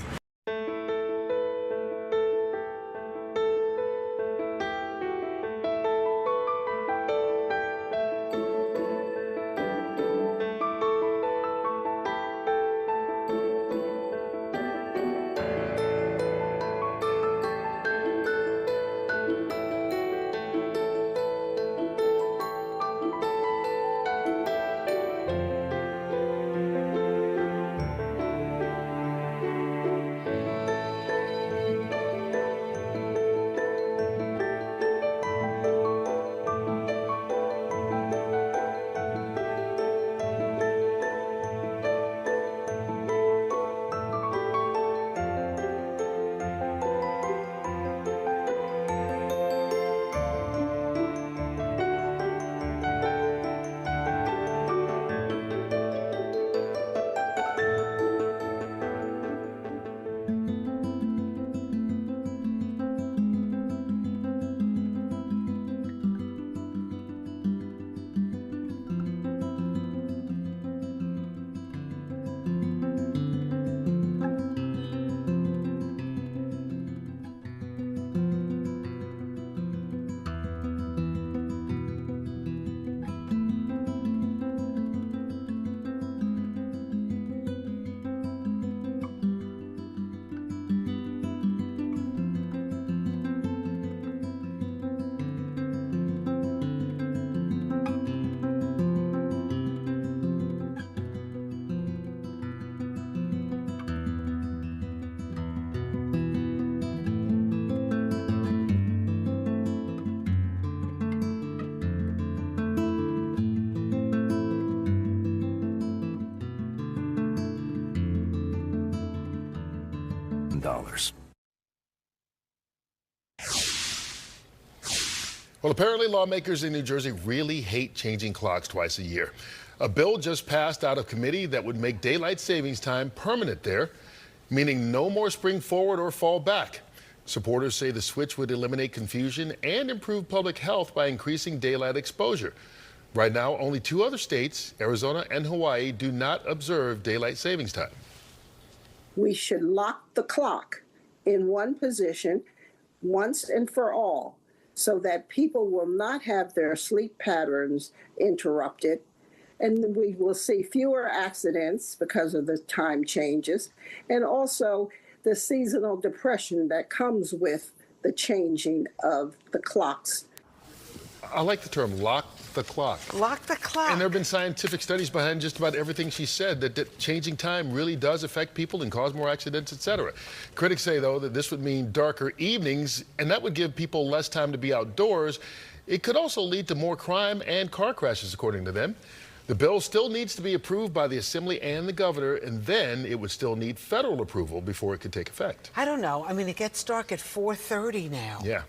Well, apparently lawmakers in New Jersey really hate changing clocks twice a year. A bill just passed out of committee that would make daylight savings time permanent there, meaning no more spring forward or fall back. Supporters say the switch would eliminate confusion and improve public health by increasing daylight exposure. Right now, only 2 other states, Arizona and Hawaii, do not observe daylight savings time. We should lock the clock in one position once and for all, so that people will not have their sleep patterns interrupted. And we will see fewer accidents because of the time changes, and also the seasonal depression that comes with the changing of the clocks. I like the term lock the clock. Lock the clock. And there have been scientific studies behind just about everything she said, that changing time really does affect people and cause more accidents, etc. Critics say, though, that this would mean darker evenings, and that would give people less time to be outdoors. It could also lead to more crime and car crashes, according to them. The bill still needs to be approved by the Assembly and the governor, and then it would still need federal approval before it could take effect. I don't know. I mean, it gets dark at 4:30 now. Yeah.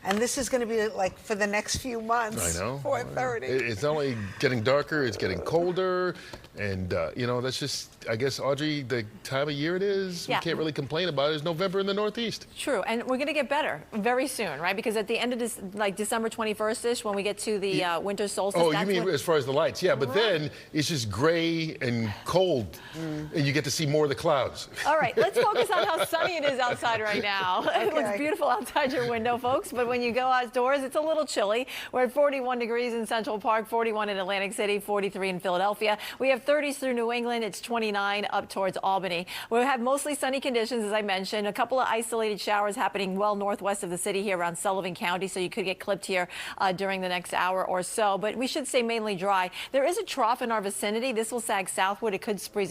And this is going to be like for the next few months. I know. 4:30. It's not only getting darker, it's getting colder. And, you know, that's just, I guess, Audrey, the time of year it is. Yeah. We can't really complain about it. It's November in the Northeast. True, and we're going to get better very soon, right? Because at the end of this, like December 21st-ish, when we get to the winter solstice. Oh, you mean as far as the lights? Yeah, but then it's just gray and cold, and you get to see more of the clouds. All right, let's focus on how sunny it is outside right now. It looks beautiful outside your window, folks, but when you go outdoors, it's a little chilly. We're at 41 degrees in Central Park, 41 in Atlantic City, 43 in Philadelphia. We have 30s through New England. It's 29 up towards Albany. We'll have mostly sunny conditions, as I mentioned. A couple of isolated showers happening well northwest of the city here around Sullivan County, so you could get clipped here during the next hour or so. But we should stay mainly dry. There is a trough in our vicinity. This will sag southward. It could squeeze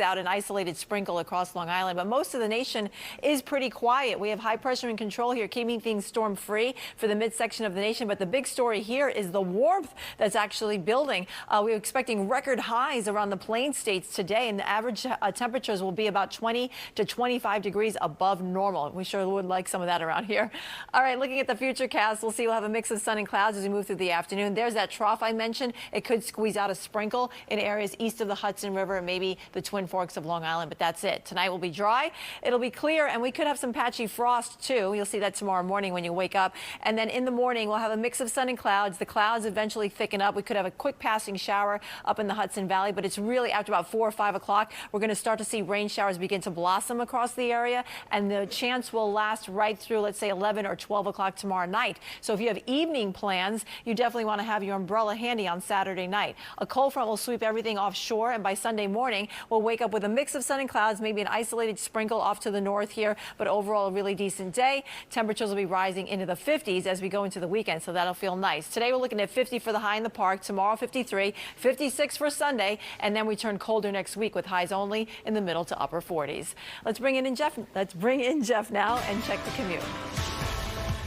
out an isolated sprinkle across Long Island. But most of the nation is pretty quiet. We have high pressure and control here, keeping things storm-free for the midsection of the nation. But the big story here is the warmth that's actually building. We're expecting record highs around the Plain States today, and the average temperatures will be about 20 to 25 degrees above normal. We sure would like some of that around here. All right, looking at the future cast, we'll see we'll have a mix of sun and clouds as we move through the afternoon. There's that trough I mentioned. It could squeeze out a sprinkle in areas east of the Hudson River and maybe the Twin Forks of Long Island, but that's it. Tonight will be dry. It'll be clear, and we could have some patchy frost too. You'll see that tomorrow morning when you wake up. And then in the morning, we'll have a mix of sun and clouds. The clouds eventually thicken up. We could have a quick passing shower up in the Hudson Valley, but it's really after about 4 or 5 o'clock, we're going to start to see rain showers begin to blossom across the area, and the chance will last right through, let's say, 11 or 12 o'clock tomorrow night. So if you have evening plans, you definitely want to have your umbrella handy on Saturday night. A cold front will sweep everything offshore, and by Sunday morning, we'll wake up with a mix of sun and clouds, maybe an isolated sprinkle off to the north here, but overall a really decent day. Temperatures will be rising into the 50s as we go into the weekend, so that'll feel nice. Today we're looking at 50 for the high in the park, tomorrow 53, 56 for Sunday, and then we turn colder next week with highs only in the middle to upper 40s. Let's bring in Jeff. Let's bring in Jeff now and check the commute.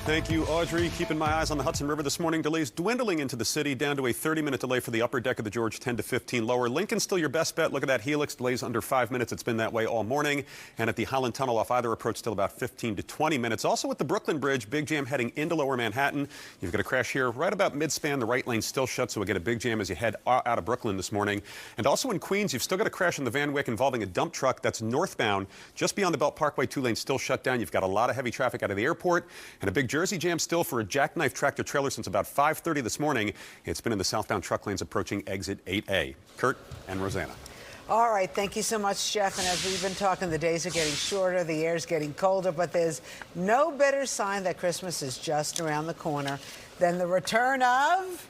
Thank you, Audrey. Keeping my eyes on the Hudson River this morning. Delays dwindling into the city, down to a 30-minute delay for the upper deck of the George, 10 to 15 lower. Lincoln's still your best bet. Look at that Helix. Delays under 5 minutes. It's been that way all morning. And at the Highland Tunnel off either approach, still about 15 to 20 minutes. Also at the Brooklyn Bridge, big jam heading into lower Manhattan. You've got a crash here right about mid-span. The right lane's still shut, so we'll get a big jam as you head out of Brooklyn this morning. And also in Queens, you've still got a crash in the Van Wyck involving a dump truck that's northbound. Just beyond the Belt Parkway, 2 lanes still shut down. You've got a lot of heavy traffic out of the airport. And a big Jersey jam still for a jackknife tractor trailer since about 5:30 this morning. It's been in the southbound truck lanes approaching exit 8A. Curt and Rosanna. All right, thank you so much, Jeff. And as we've been talking, the days are getting shorter, the air's getting colder, but there's no better sign that Christmas is just around the corner than the return of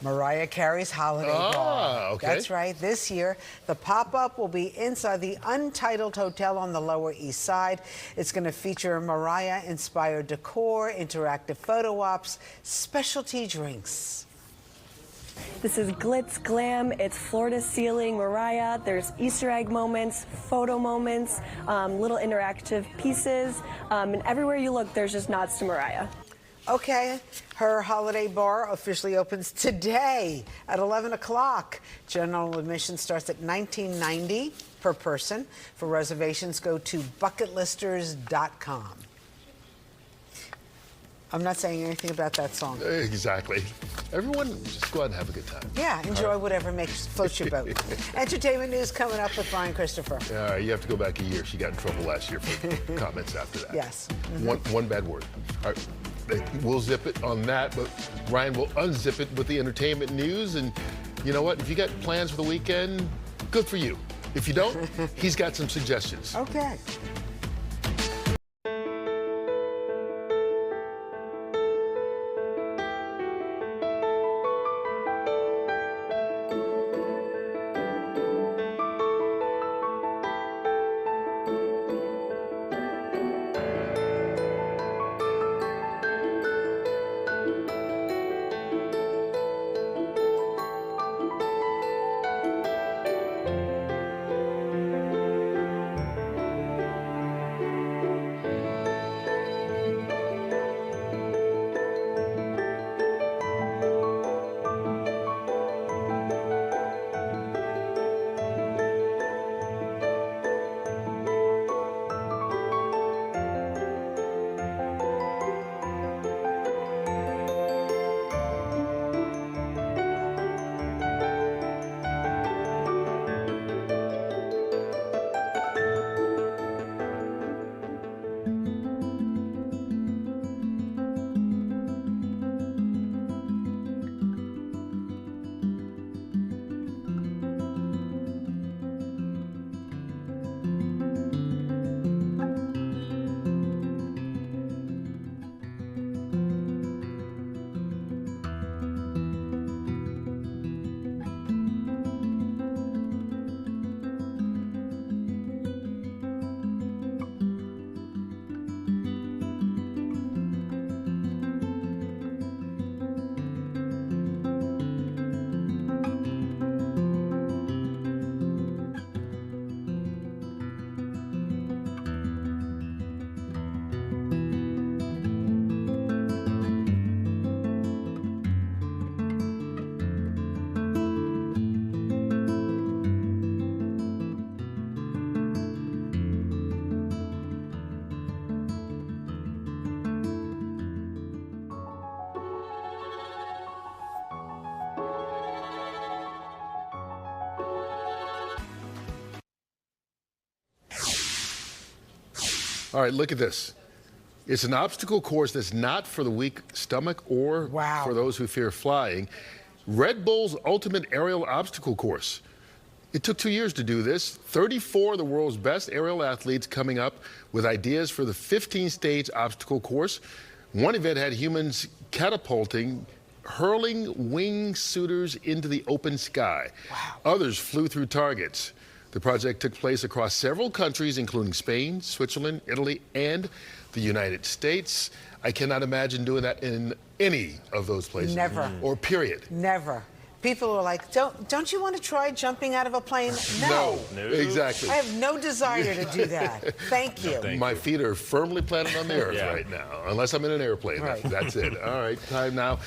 Mariah Carey's Holiday Bar. Okay. That's right. This year, the pop-up will be inside the Untitled Hotel on the Lower East Side. It's going to feature Mariah-inspired decor, interactive photo ops, specialty drinks. This is glitz glam. It's floor-to-ceiling Mariah. There's Easter egg moments, photo moments, little interactive pieces, and everywhere you look, there's just nods to Mariah. Okay, her holiday bar officially opens today at 11 o'clock. General admission starts at $19.90 per person. For reservations, go to bucketlisters.com. I'm not saying anything about that song. Exactly. Everyone, just go out and have a good time. Yeah, enjoy whatever floats your boat. Entertainment news coming up with Brian Christopher. You have to go back a year. She got in trouble last year for comments after that. Yes. One bad word. All right. We'll zip it on that, but Ryan will unzip it with the entertainment news. And you know what? If you got plans for the weekend, good for you. If you don't, he's got some suggestions. Okay. All right, look at this. It's an obstacle course that's not for the weak stomach or for those who fear flying. Red Bull's ultimate aerial obstacle course. It took 2 years to do this. 34 of the world's best aerial athletes coming up with ideas for the 15-stage obstacle course. One event had humans catapulting, hurling wingsuiters into the open sky. Others flew through targets. The project took place across several countries, including Spain, Switzerland, Italy, and the United States. I cannot imagine doing that in any of those places. Never. Or period. Never. People are like, don't you want to try jumping out of a plane? No, exactly. I have no desire to do that. Thank you. My feet are firmly planted on the earth right now, unless I'm in an airplane. Right. That's it. All right, time now.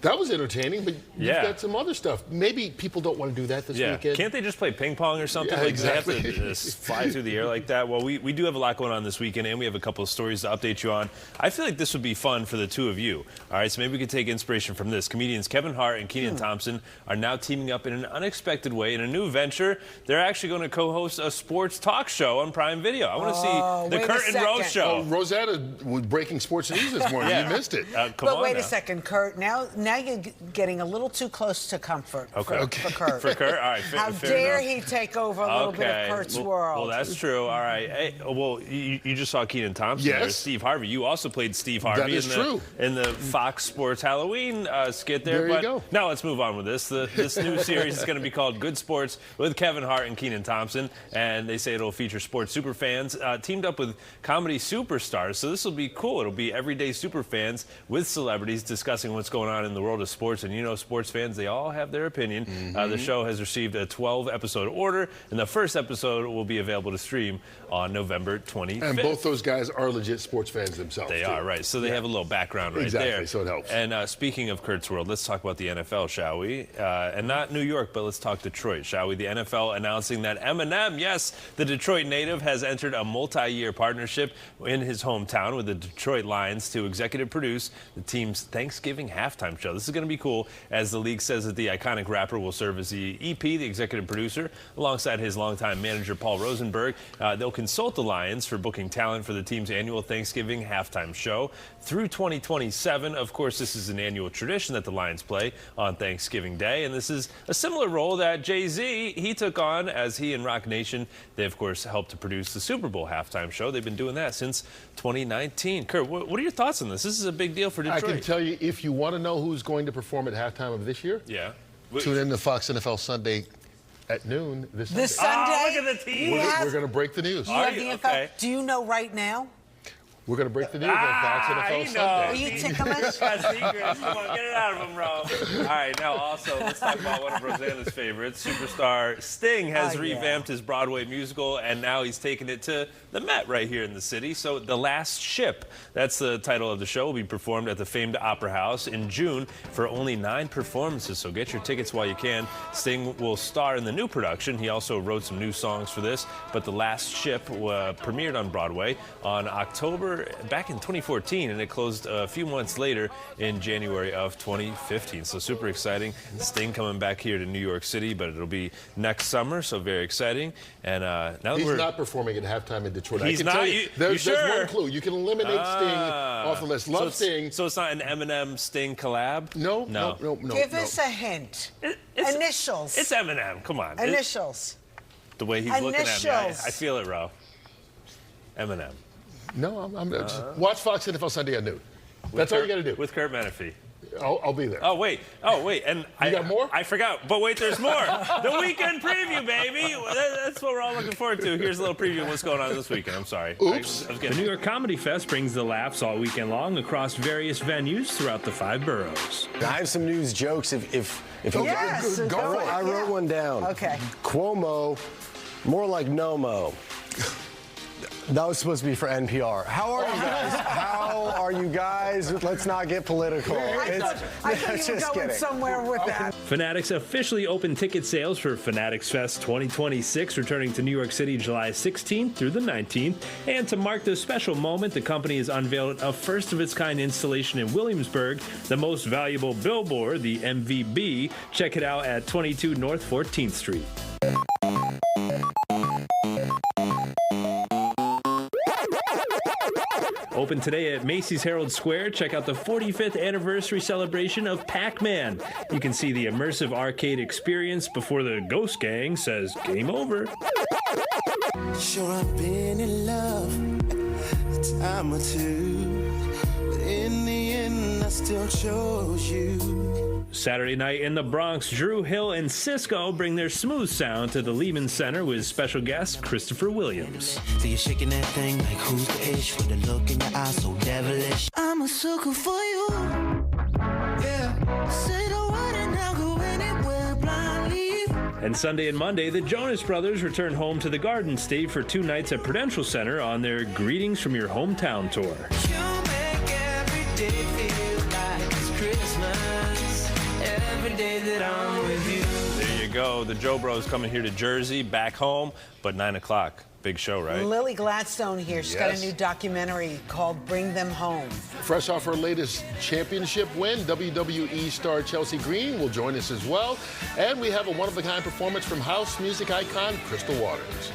That was entertaining, but you've got some other stuff. Maybe people don't want to do that this weekend. Can't they just play ping pong or something? Yeah, Like, exactly. They have to just fly through the air like that? Well, we do have a lot going on this weekend, and we have a couple of stories to update you on. I feel like this would be fun for the two of you. All right, so maybe we could take inspiration from this. Comedians Kevin Hart and Kenan Thompson are now teaming up in an unexpected way in a new venture. They're actually going to co-host a sports talk show on Prime Video. I want to see the Curt and Rose show. Oh, Rosanna was breaking sports news this morning. You missed it. But wait a second, Curt. Now you're getting a little too close to comfort for Curt. For Curt? All right. How dare he take over a little bit of Curt's world? Well, that's true. All right. Hey, well, you just saw Kenan Thompson. Yes. There's Steve Harvey. You also played Steve Harvey. That is true. In the Fox Sports Halloween skit there. There you go. Now let's move on with this. This new series is going to be called Good Sports with Kevin Hart and Kenan Thompson, and they say it'll feature sports superfans teamed up with comedy superstars. So this will be cool. It'll be everyday superfans with celebrities discussing what's going on in the world of sports. And you know, sports fans, they all have their opinion. The show has received a 12-episode order, and the first episode will be available to stream on November 25th. And both those guys are legit sports fans themselves. They are, right. So they have a little background right there. Exactly, so it helps. And speaking of Curt's world, let's talk about the NFL, shall we? And not New York, but let's talk Detroit, shall we? The NFL announcing that Eminem, yes, the Detroit native, has entered a multi-year partnership in his hometown with the Detroit Lions to executive produce the team's Thanksgiving halftime show. This is going to be cool, as the league says that the iconic rapper will serve as the EP, the executive producer, alongside his longtime manager, Paul Rosenberg. They'll consult the Lions for booking talent for the team's annual Thanksgiving halftime show through 2027. Of course, this is an annual tradition that the Lions play on Thanksgiving Day, and this is a similar role that Jay-Z, he took on as he and Rock Nation, they, of course, helped to produce the Super Bowl halftime show. They've been doing that since 2019. Curt, what are your thoughts on this? This is a big deal for Detroit. I can tell you, if you want to know who's going to perform at halftime of this year, tune in to Fox NFL Sunday at noon this Sunday. This Sunday? Oh, look at the team. We're going to break the news. You have the info? Do you know right now? We're going to break the news on Fox NFL Sunday. Are you ticklish? Got secrets. Come on, get it out of him, bro. All right, now also, let's talk about one of Rosanna's favorites. Superstar Sting has revamped his Broadway musical, and now he's taking it to the Met right here in the city. So The Last Ship, that's the title of the show, will be performed at the famed Opera House in June for only 9 performances. So get your tickets while you can. Sting will star in the new production. He also wrote some new songs for this, but The Last Ship premiered on Broadway on back in 2014, and it closed a few months later in January of 2015. So super exciting. Sting coming back here to New York City, but it'll be next summer, so very exciting. And now he's not performing at halftime in Detroit. He's I can not. tell you, there's one clue. You can eliminate Sting off the list. Love Sting. So it's not an Eminem-Sting collab? No. Give us a hint. Initials. It's Eminem. Come on. Initials. The way he's looking at me, I feel it, Ro. Eminem. No, I'm watch Fox NFL Sunday at noon. That's all you got to do. With Curt Menefee. I'll be there. Oh, wait. And you got more? I forgot. But wait, there's more. The weekend preview, baby. That's what we're all looking forward to. Here's a little preview of what's going on this weekend. I'm sorry. Oops. The New York Comedy Fest brings the laughs all weekend long across various venues throughout the 5 boroughs. I have some news jokes if you Yes, go for it. I wrote one down. Okay. Cuomo, more like Nomo. That was supposed to be for NPR. How are you guys? How are you guys? Let's not get political. I thought you were going somewhere with that. Fanatics officially opened ticket sales for Fanatics Fest 2026, returning to New York City July 16th through the 19th. And to mark this special moment, the company has unveiled a first-of-its-kind installation in Williamsburg, the most valuable billboard, the MVB. Check it out at 22 North 14th Street. Open today at Macy's Herald Square. Check out the 45th anniversary celebration of Pac-Man. You can see the immersive arcade experience before the Ghost Gang says game over. Sure, I've been in love a time or two, but in the end, I still chose you. Saturday night in the Bronx, Drew Hill and Cisco bring their smooth sound to the Lehman Center with special guest Christopher Williams. So you're shaking that thing like who's the ish with the look in your eyes so devilish. I'm a sucker for you. Yeah. Say the word and I'll go anywhere blindly. And Sunday and Monday, the Jonas Brothers return home to the Garden State for 2 nights at Prudential Center on their Greetings from Your Hometown tour. You make every day feel like it's Christmas. Every day that I'm with you. There you go. The Joe Bros coming here to Jersey, back home, but 9 o'clock. Big show, right? Lily Gladstone here. She's got a new documentary called Bring Them Home. Fresh off her latest championship win, WWE star Chelsea Green will join us as well. And we have a one-of-a-kind performance from house music icon Crystal Waters.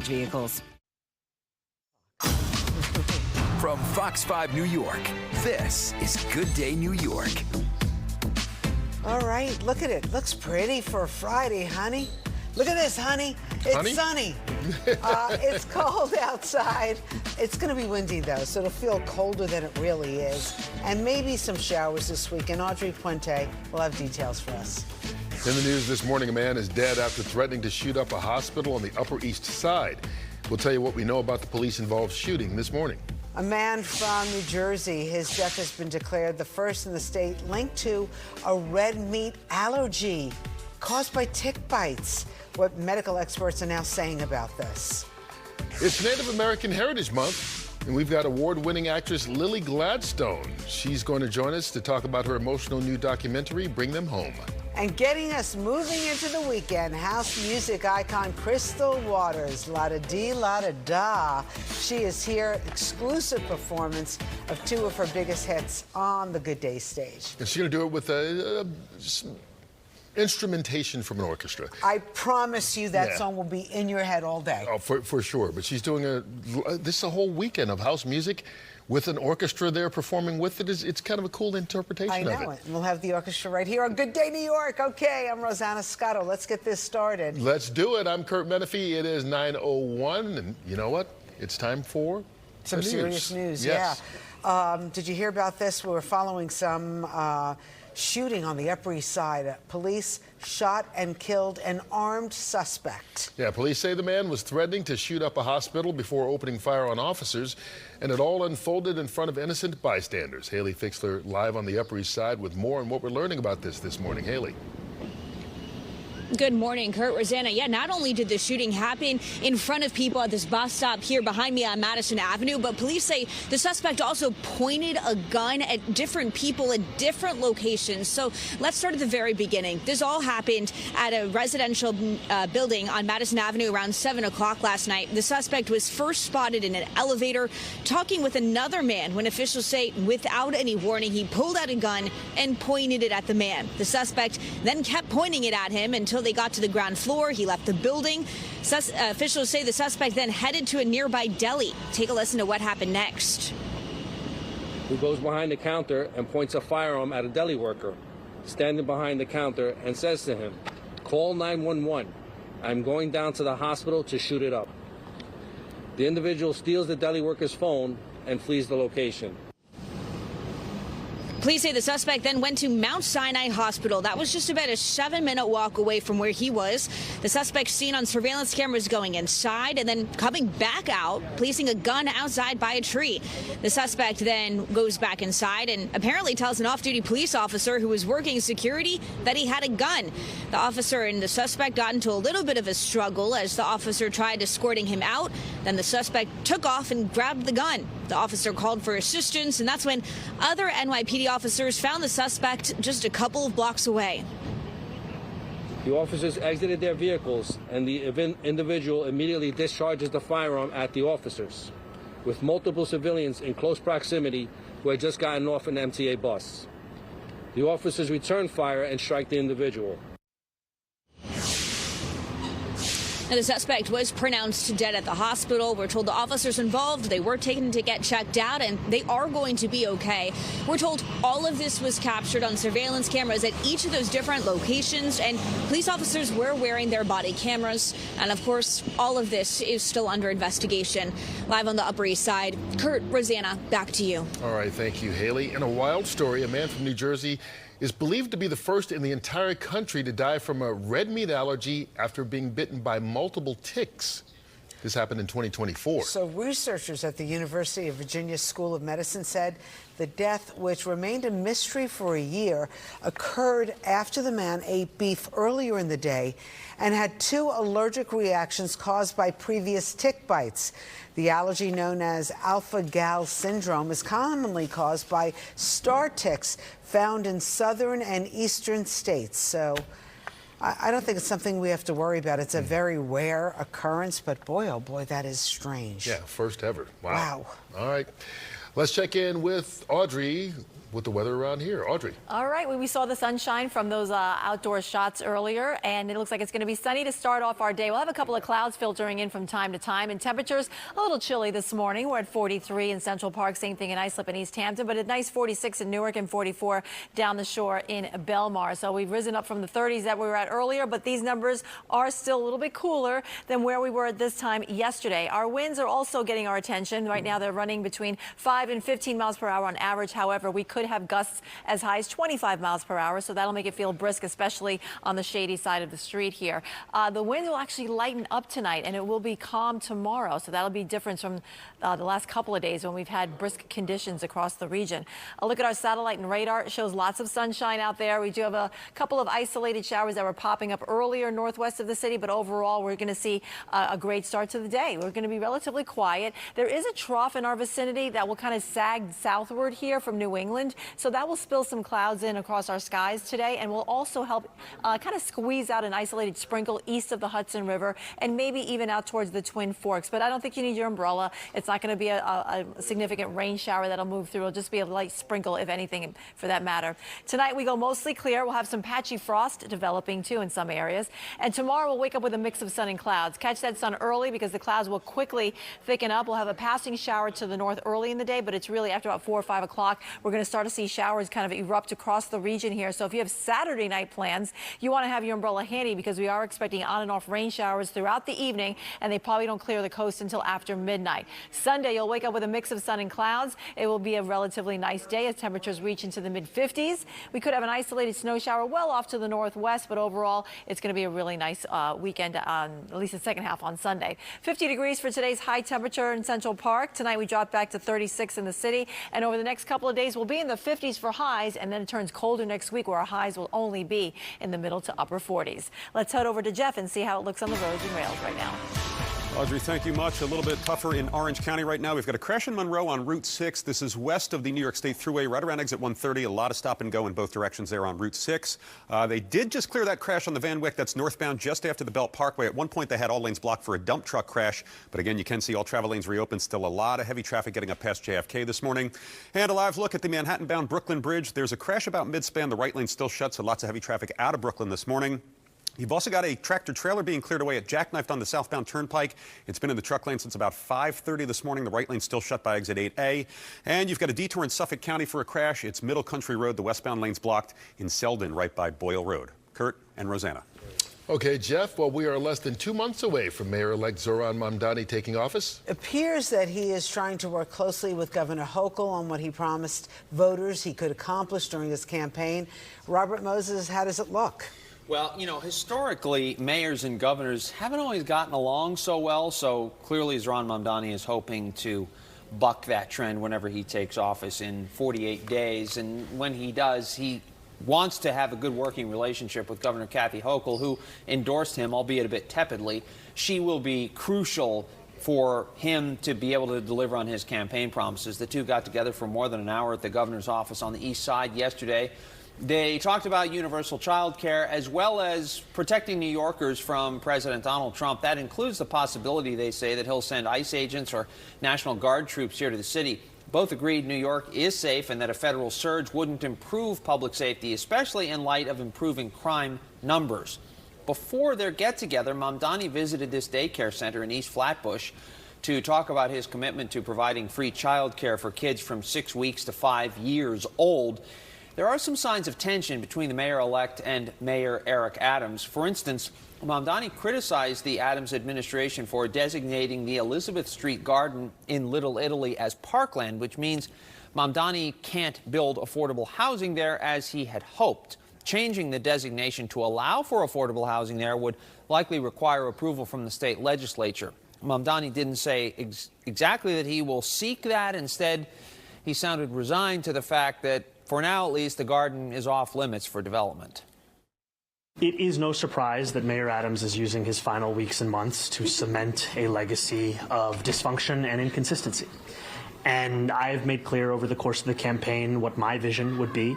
Vehicles. From Fox 5 New York, this is Good Day New York. All right, look at it. Looks pretty for a Friday, honey. Look at this, honey. It's sunny. It's cold outside. It's going to be windy, though, so it'll feel colder than it really is. And maybe some showers this week. And Audrey Puente will have details for us. In the news this morning, a man is dead after threatening to shoot up a hospital on the Upper East Side. We'll tell you what we know about the police-involved shooting this morning. A man from New Jersey, his death has been declared the first in the state linked to a red meat allergy caused by tick bites. What medical experts are now saying about this. It's Native American Heritage Month, and we've got award-winning actress Lily Gladstone. She's going to join us to talk about her emotional new documentary, Bring Them Home. And getting us moving into the weekend, house music icon Crystal Waters, la-da-dee, la-da-da. She is here, exclusive performance of 2 of her biggest hits on the Good Day stage. And she's going to do it with instrumentation from an orchestra. I promise you that song will be in your head all day. Oh, for sure. But she's doing this is a whole weekend of house music with an orchestra there performing with it. It's kind of a cool interpretation of it. I know it. We'll have the orchestra right here on Good Day New York. Okay, I'm Rosanna Scotto. Let's get this started. Let's do it. I'm Curt Menefee. It is 9:01, and you know what? It's time for some serious news. Yes. Yeah. Did you hear about this? We were following some shooting on the Upper East Side. Police shot and killed an armed suspect. Yeah, police say the man was threatening to shoot up a hospital before opening fire on officers, and it all unfolded in front of innocent bystanders. Haley Fixler live on the Upper East Side with more on what we're learning about this morning. Haley. Good morning, Curt, Rosanna. Yeah, not only did the shooting happen in front of people at this bus stop here behind me on Madison Avenue, but police say the suspect also pointed a gun at different people at different locations. So let's start at the very beginning. This all happened at a residential building on Madison Avenue around 7 o'clock last night. The suspect was first spotted in an elevator talking with another man when officials say without any warning, he pulled out a gun and pointed it at the man. The suspect then kept pointing it at him until they got to the ground floor. He left the building. Officials say the suspect then headed to a nearby deli. Take a listen to what happened next. Who goes behind the counter and points a firearm at a deli worker standing behind the counter and says to him, "Call 911. I'm going down to the hospital to shoot it up." The individual steals the deli worker's phone and flees the location. Police say the suspect then went to Mount Sinai Hospital. That was just about a 7-minute walk away from where he was. The suspect seen on surveillance cameras going inside and then coming back out, placing a gun outside by a tree. The suspect then goes back inside and apparently tells an off-duty police officer who was working security that he had a gun. The officer and the suspect got into a little bit of a struggle as the officer tried escorting him out. Then the suspect took off and grabbed the gun. The officer called for assistance, and that's when other NYPD officers found the suspect just a couple of blocks away. The officers exited their vehicles, and the individual immediately discharges the firearm at the officers, with multiple civilians in close proximity who had just gotten off an MTA bus. The officers return fire and strike the individual. Now, the suspect was pronounced dead at the hospital. We're told the officers involved, they were taken to get checked out, and they are going to be okay. We're told all of this was captured on surveillance cameras at each of those different locations, and police officers were wearing their body cameras. And, of course, all of this is still under investigation. Live on the Upper East Side, Curt, Rosanna, back to you. All right, thank you, Haley. In a wild story, a man from New Jersey is believed to be the first in the entire country to die from a red meat allergy after being bitten by multiple ticks. This happened in 2024. So researchers at the University of Virginia School of Medicine said the death, which remained a mystery for a year, occurred after the man ate beef earlier in the day and had 2 allergic reactions caused by previous tick bites. The allergy, known as alpha-gal syndrome, is commonly caused by star ticks found in southern and eastern states. So I don't think it's something we have to worry about. It's a very rare occurrence, but boy, oh boy, that is strange. Yeah, first ever. Wow. All right. Let's check in with Audrey with the weather around here. Audrey. All right, we saw the sunshine from those outdoor shots earlier, and it looks like it's going to be sunny to start off our day. We'll have a couple of clouds filtering in from time to time, and temperatures a little chilly this morning. We're at 43 in Central Park, same thing in Islip and East Hampton, but a nice 46 in Newark and 44 down the shore in Belmar. So we've risen up from the 30s that we were at earlier, but these numbers are still a little bit cooler than where we were at this time yesterday. Our winds are also getting our attention. Right now they're running between 5 and 15 miles per hour on average. However, we could have gusts as high as 25 miles per hour, so that'll make it feel brisk, especially on the shady side of the street here. The wind will actually lighten up tonight, and it will be calm tomorrow, so that'll be different from the last couple of days when we've had brisk conditions across the region. A look at our satellite and radar. It shows lots of sunshine out there. We do have a couple of isolated showers that were popping up earlier northwest of the city, but overall we're going to see a great start to the day. We're going to be relatively quiet. There is a trough in our vicinity that will kind of sag southward here from New England, so that will spill some clouds in across our skies today and will also help kind of squeeze out an isolated sprinkle east of the Hudson River and maybe even out towards the Twin Forks. But I don't think you need your umbrella. It's not going to be a significant rain shower that'll move through. It'll just be a light sprinkle, if anything, for that matter. Tonight we go mostly clear. We'll have some patchy frost developing too in some areas. And tomorrow we'll wake up with a mix of sun and clouds. Catch that sun early because the clouds will quickly thicken up. We'll have a passing shower to the north early in the day, but it's really after about 4 or 5 o'clock we're going to start start to see showers kind of erupt across the region here. So if you have Saturday night plans, you want to have your umbrella handy because we are expecting on and off rain showers throughout the evening, and they probably don't clear the coast until after midnight. Sunday, you'll wake up with a mix of sun and clouds. It will be a relatively nice day as temperatures reach into the mid-50s. We could have an isolated snow shower well off to the northwest, but overall, it's going to be a really nice weekend, at least the second half on Sunday. 50 degrees for today's high temperature in Central Park. Tonight, we drop back to 36 in the city, and over the next couple of days, we'll be in the 50s for highs, and then it turns colder next week where our highs will only be in the middle to upper 40s. Let's head over to Jeff and see how it looks on the roads and rails right now. Audrey, thank you much. A little bit tougher in Orange County right now. We've got a crash in Monroe on Route 6. This is west of the New York State Thruway, right around exit 130. A lot of stop and go in both directions there on Route 6. They did just clear that crash on the Van Wyck. That's northbound just after the Belt Parkway. At one point, they had all lanes blocked for a dump truck crash. But again, you can see all travel lanes reopened. Still a lot of heavy traffic getting up past JFK this morning. And a live look at the Manhattan-bound Brooklyn Bridge. There's a crash about mid-span. The right lane still shut, so lots of heavy traffic out of Brooklyn this morning. You've also got a tractor-trailer being cleared away at Jackknifed on the southbound turnpike. It's been in the truck lane since about 5:30 this morning. The right lane still shut by exit 8A. And you've got a detour in Suffolk County for a crash. It's Middle Country Road. The westbound lane's blocked in Selden, right by Boyle Road. Curt and Rosanna. Okay, Jeff, well, we are less than 2 months away from Mayor-elect Zohran Mamdani taking office. It appears that he is trying to work closely with Governor Hochul on what he promised voters he could accomplish during his campaign. Robert Moses, how does it look? Well, you know, historically, mayors and governors haven't always gotten along so well, so clearly Zohran Mamdani is hoping to buck that trend whenever he takes office in 48 days. And when he does, he wants to have a good working relationship with Governor Kathy Hochul, who endorsed him, albeit a bit tepidly. She will be crucial for him to be able to deliver on his campaign promises. The two got together for more than an hour at the governor's office on the east side yesterday. They talked about universal child care as well as protecting New Yorkers from President Donald Trump. That includes the possibility, they say, that he'll send ICE agents or National Guard troops here to the city. Both agreed New York is safe and that a federal surge wouldn't improve public safety, especially in light of improving crime numbers. Before their get-together, Mamdani visited this daycare center in East Flatbush to talk about his commitment to providing free child care for kids from 6 weeks to 5 years old. There are some signs of tension between the mayor-elect and Mayor Eric Adams. For instance, Mamdani criticized the Adams administration for designating the Elizabeth Street Garden in Little Italy as parkland, which means Mamdani can't build affordable housing there as he had hoped. Changing the designation to allow for affordable housing there would likely require approval from the state legislature. Mamdani didn't say exactly that he will seek that. Instead, he sounded resigned to the fact that, for now at least, the garden is off limits for development. It is no surprise that Mayor Adams is using his final weeks and months to cement a legacy of dysfunction and inconsistency. And I've made clear over the course of the campaign what my vision would be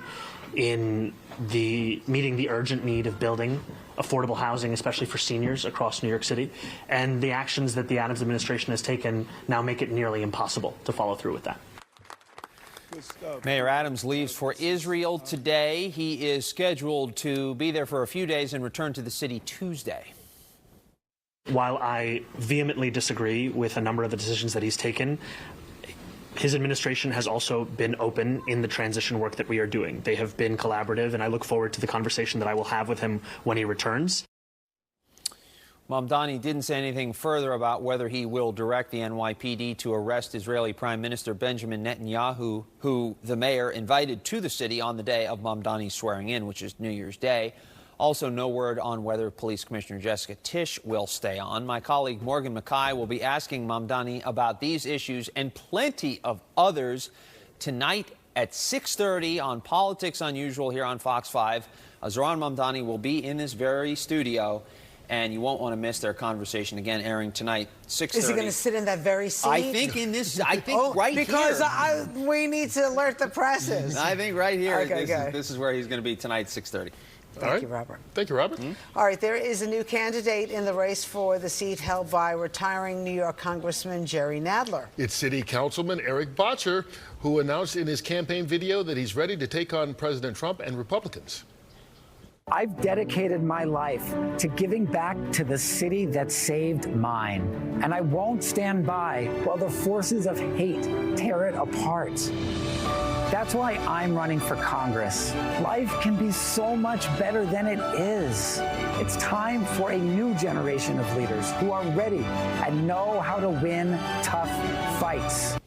in meeting the urgent need of building affordable housing, especially for seniors across New York City. And the actions that the Adams administration has taken now make it nearly impossible to follow through with that. Mayor Adams leaves for Israel today. He is scheduled to be there for a few days and return to the city Tuesday. While I vehemently disagree with a number of the decisions that he's taken, his administration has also been open in the transition work that we are doing. They have been collaborative, and I look forward to the conversation that I will have with him when he returns. Mamdani didn't say anything further about whether he will direct the NYPD to arrest Israeli Prime Minister Benjamin Netanyahu, who the mayor invited to the city on the day of Mamdani's swearing in, which is New Year's Day. Also, no word on whether Police Commissioner Jessica Tisch will stay on. My colleague Morgan Mackay will be asking Mamdani about these issues and plenty of others tonight at 6:30 on Politics Unusual here on Fox 5. Zohran Mamdani will be in this very studio, and you won't want to miss their conversation again, airing tonight, 6:30. Is he going to sit in that very seat? I think in this, right here. Because we need to alert the presses. I think right here, Okay, this is where he's going to be tonight, 6:30. Thank you, Robert. Thank you, Robert. All right, there is a new candidate in the race for the seat held by retiring New York Congressman Jerry Nadler. It's City Councilman Eric Botcher, who announced in his campaign video that he's ready to take on President Trump and Republicans. I've dedicated my life to giving back to the city that saved mine, and I won't stand by while the forces of hate tear it apart. That's why I'm running for Congress. Life can be so much better than it is. It's time for a new generation of leaders who are ready and know how to win tough fights.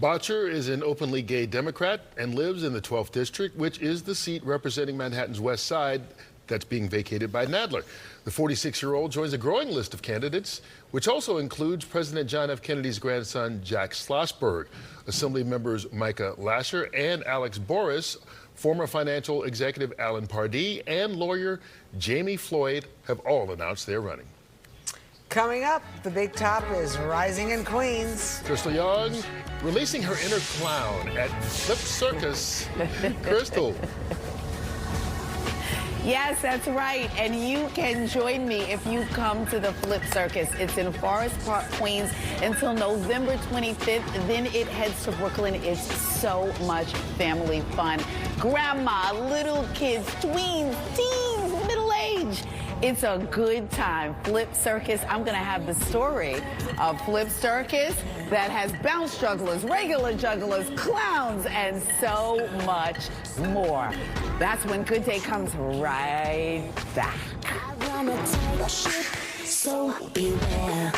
Bottcher is an openly gay Democrat and lives in the 12th District, which is the seat representing Manhattan's West Side that's being vacated by Nadler. The 46-year-old joins a growing list of candidates, which also includes President John F. Kennedy's grandson, Jack Schlossberg, Assembly members Micah Lasher and Alex Boris, former financial executive Alan Pardee, and lawyer Jamie Floyd have all announced they're running. Coming up, the big top is rising in Queens. Crystal Young releasing her inner clown at Flip Circus. Crystal. Yes, that's right. And you can join me if you come to the Flip Circus. It's in Forest Park, Queens until November 25th. Then it heads to Brooklyn. It's so much family fun. Grandma, little kids, tweens, teens, middle age. It's a good time. Flip Circus. I'm going to have the story of Flip Circus that has bounce jugglers, regular jugglers, clowns, and so much more. That's when Good Day comes right back. I run a tight ship, so beware.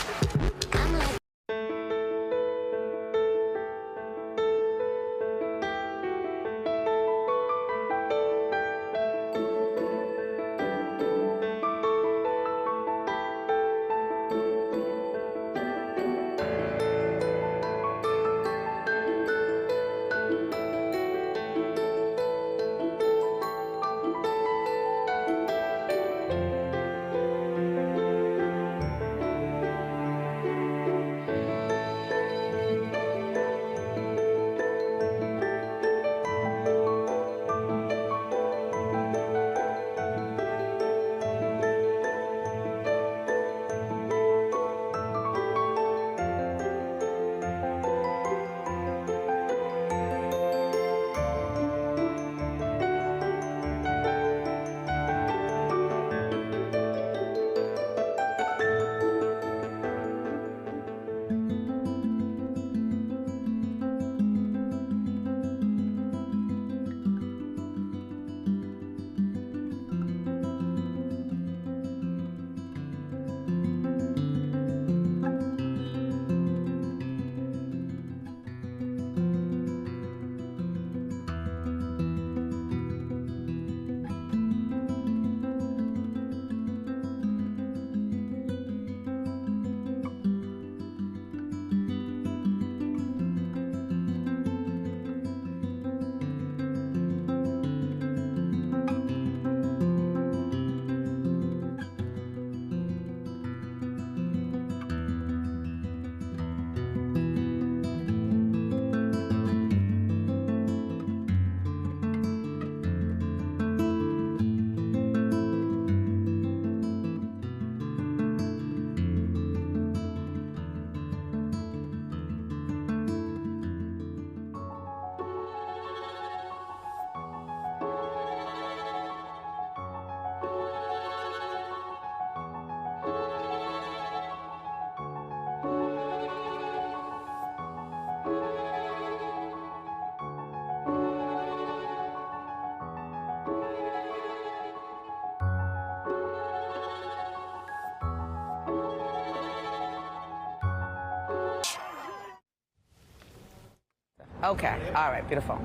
Okay, all right, beautiful.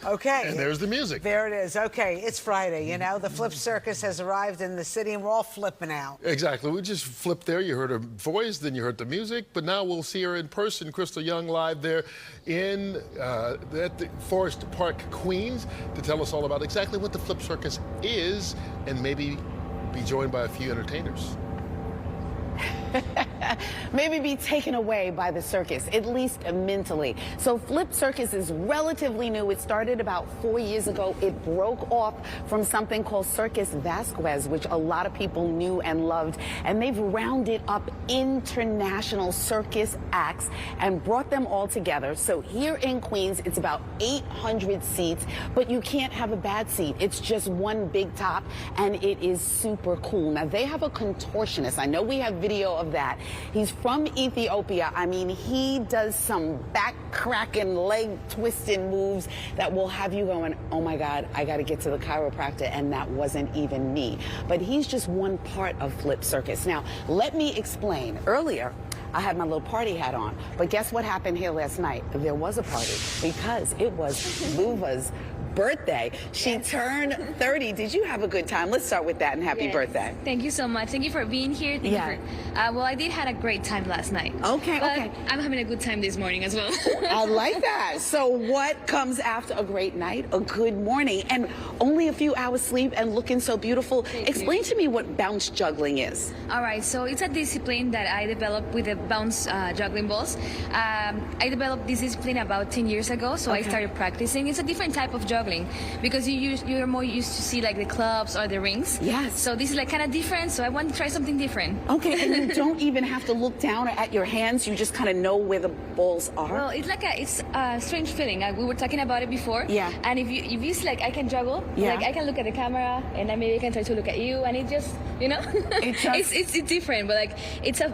Okay. And there's the music. There it is. Okay, it's Friday. You know, the Flip Circus has arrived in the city, and we're all flipping out. Exactly. We just flipped there. You heard her voice, then you heard the music, but now we'll see her in person. Crystal Young live there in at the Forest Park, Queens, to tell us all about exactly what the Flip Circus is and maybe be joined by a few entertainers. Maybe be taken away by the circus, at least mentally. So Flip Circus is relatively new. It started about 4 years ago. It broke off from something called Circus Vasquez, which a lot of people knew and loved. And they've rounded up international circus acts and brought them all together. So here in Queens, it's about 800 seats, but you can't have a bad seat. It's just one big top, and it is super cool. Now, they have a contortionist. I know we have video of that. He's from Ethiopia. I mean, he does some back cracking, leg twisting moves that will have you going, oh my God, I got to get to the chiropractor, and that wasn't even me. But he's just one part of Flip Circus. Now, let me explain. Earlier, I had my little party hat on, but guess what happened here last night? There was a party because it was Luva's birthday. She turned 30. Did you have a good time? Let's start with that, and happy birthday. Thank you so much. Thank you for being here. Thank you for, well, I did had a great time last night. Okay, but okay. I'm having a good time this morning as well. I like that. So what comes after a great night? A good morning, and only a few hours sleep and looking so beautiful. Explain to me what bounce juggling is. All right, so it's a discipline that I developed with the bounce juggling balls. I developed this discipline about 10 years ago, so I started practicing. It's a different type of juggling because you're more used to see like the clubs or the rings. Yes. So this is like kind of different, so I want to try something different. Okay, and you don't even have to look down or at your hands. You just kind of know where the balls are. Well, it's like it's a strange feeling. We were talking about it before. Yeah. And if you see like I can juggle, Yeah. like I can look at the camera and then maybe I can try to look at you, and it just it's different, but like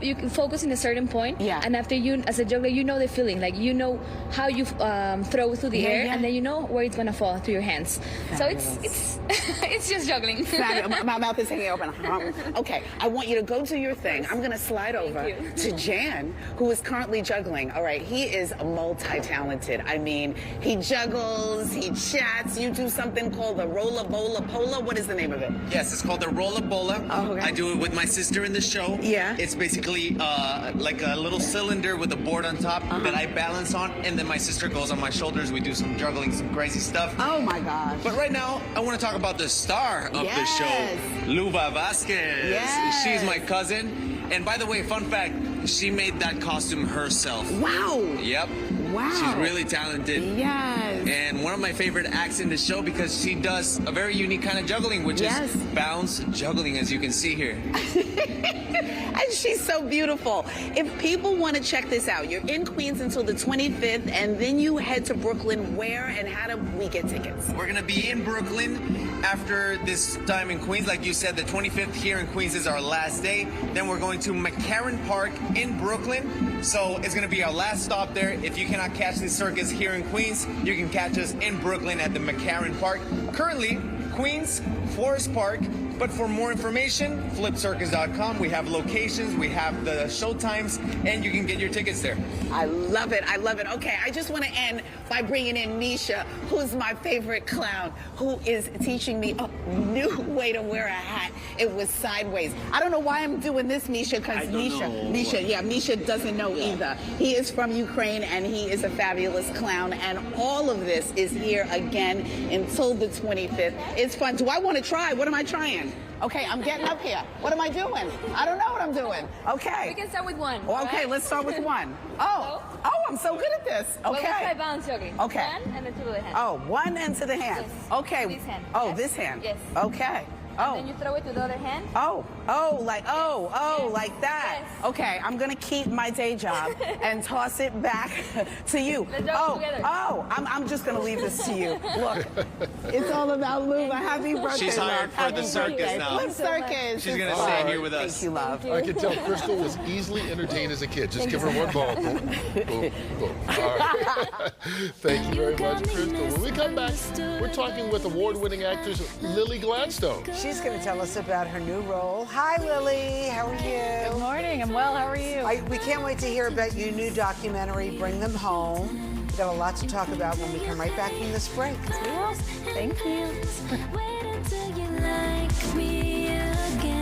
you can focus in a certain point. Yeah. And after you, as a juggler, you know the feeling, like you know how you throw through the air, and then you know where it's gonna fall through your hands. Fabulous. So it's it's just juggling. My mouth is hanging open. Okay, I want you to go do your thing. I'm going to slide over to Jan, who is currently juggling. All right, he is multi-talented. I mean, he juggles, he chats. You do something called the rolla bola pola. What is the name of it? Yes, it's called the rolla bola. Oh, okay. I do it with my sister in the show. Yeah. It's basically like a little cylinder with a board on top that I balance on, and then my sister goes on my shoulders. We do some juggling, some crazy stuff. Oh my gosh. But right now, I want to talk about the star of the show, Luva Vasquez. Yes. She's my cousin. And by the way, fun fact, she made that costume herself. Wow. Yep. Wow. She's really talented. Yes. And one of my favorite acts in the show because she does a very unique kind of juggling, which is bounce juggling, as you can see here. And she's so beautiful. If people want to check this out, you're in Queens until the 25th, and then you head to Brooklyn. Where and how do we get tickets? We're going to be in Brooklyn after this time in Queens. Like you said, the 25th here in Queens is our last day. Then we're going to McCarran Park in Brooklyn. So it's going to be our last stop there. If you cannot catch this circus here in Queens, you can catch us in Brooklyn at the McCarran Park. Currently, Queens, Forest Park. But for more information, flipcircus.com. We have locations, we have the show times, and you can get your tickets there. I love it. I love it. Okay, I just want to end by bringing in Misha, who's my favorite clown, who is teaching me a new way to wear a hat. It was sideways. I don't know why I'm doing this, Misha, because Misha doesn't know either. He is from Ukraine, and he is a fabulous clown, and all of this is here again until the 25th. It's fun. Do I want to try? What am I trying? Okay, I'm getting up here. What am I doing? I don't know what I'm doing. Okay. We can start with one. Okay, let's start with one. Oh, I'm so good at this. Okay. Well, let's try bounce juggling. Okay. One and then to the hand. Oh, one and to the hand. Yes. Okay. This hand. Oh, Yes. this hand. Yes. Okay. Oh. And then you throw it to the other hand. Like that. Yes. Okay, I'm gonna keep my day job and toss it back to you. Let's juggle together. I'm just gonna leave this to you. Look, it's all about Luva. Happy birthday, She's hired love. for the Happy circus birthday. now. Flip circus. She's going to stay here with us. Thank you, love. I can tell Crystal was easily entertained as a kid. Just give her one ball. Boom, boom, boom. All right. Thank you very much, Crystal. When we come back, we're talking with award-winning actress Lily Gladstone. She's going to tell us about her new role. Hi, Lily. How are you? Good morning. I'm well. How are you? We can't wait to hear about your new documentary, Bring Them Home. We've got a lot to talk about when we come right back from this break. Thank you. Wait until you like me again.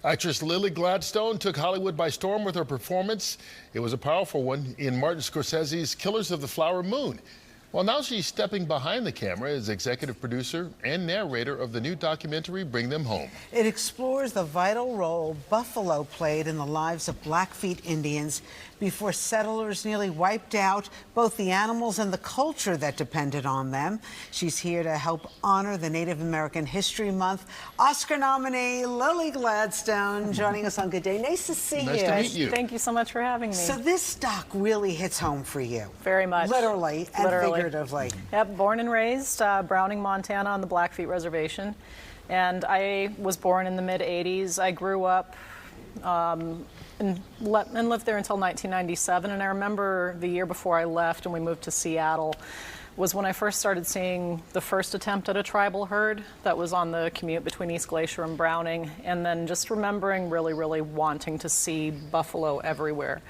Actress Lily Gladstone took Hollywood by storm with her performance. It was a powerful one in Martin Scorsese's Killers of the Flower Moon. Well, now she's stepping behind the camera as executive producer and narrator of the new documentary, Bring Them Home. It explores the vital role buffalo played in the lives of Blackfeet Indians before settlers nearly wiped out both the animals and the culture that depended on them. She's here to help honor the Native American History Month. Oscar nominee Lily Gladstone joining us on Good Day. Nice to see you. Nice to meet you. Thank you so much for having me. So this doc really hits home for you. Very much. Literally and figuratively. Yep, born and raised Browning, Montana on the Blackfeet Reservation. And I was born in the mid-'80s. I grew up and lived there until 1997. And I remember the year before I left and we moved to Seattle was when I first started seeing the first attempt at a tribal herd that was on the commute between East Glacier and Browning. And then just remembering really, really wanting to see buffalo everywhere.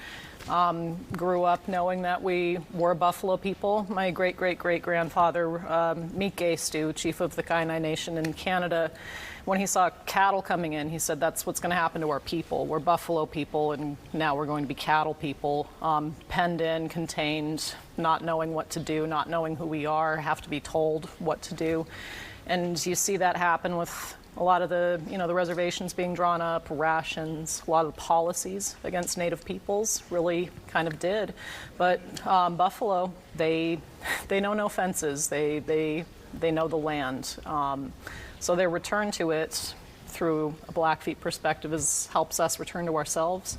Grew up knowing that we were buffalo people. My great-great-great-grandfather, Mi'kmaq Stu, chief of the Kainai Nation in Canada, when he saw cattle coming in, he said, that's what's going to happen to our people. We're buffalo people, and now we're going to be cattle people, penned in, contained, not knowing what to do, not knowing who we are, have to be told what to do. And you see that happen with a lot of the, the reservations being drawn up, rations, a lot of the policies against Native peoples really kind of did. But buffalo, they know no fences. They know the land. So their return to it through a Blackfeet perspective helps us return to ourselves.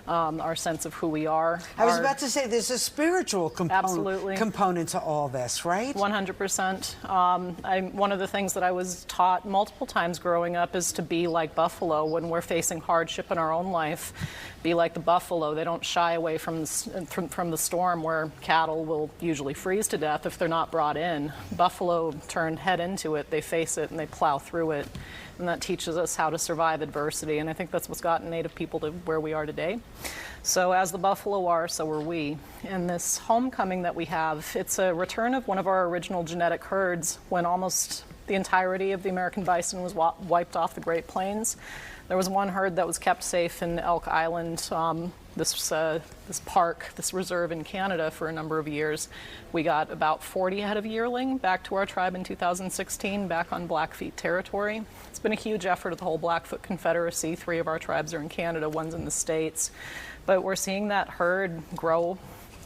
Our sense of who we are. I was about to say there's a spiritual component to all this, right? 100%. One of the things that I was taught multiple times growing up is to be like buffalo when we're facing hardship in our own life. Be like the buffalo. They don't shy away from the storm where cattle will usually freeze to death if they're not brought in. Buffalo turn head into it, they face it, and they plow through it. And that teaches us how to survive adversity. And I think that's what's gotten Native people to where we are today. So as the buffalo are, so are we. And this homecoming that we have, it's a return of one of our original genetic herds when almost the entirety of the American bison was wiped off the Great Plains. There was one herd that was kept safe in Elk Island, this park, this reserve in Canada for a number of years. We got about 40 head of yearling back to our tribe in 2016, back on Blackfeet territory. It's been a huge effort of the whole Blackfoot Confederacy. 3 of our tribes are in Canada, 1's in the States. But we're seeing that herd grow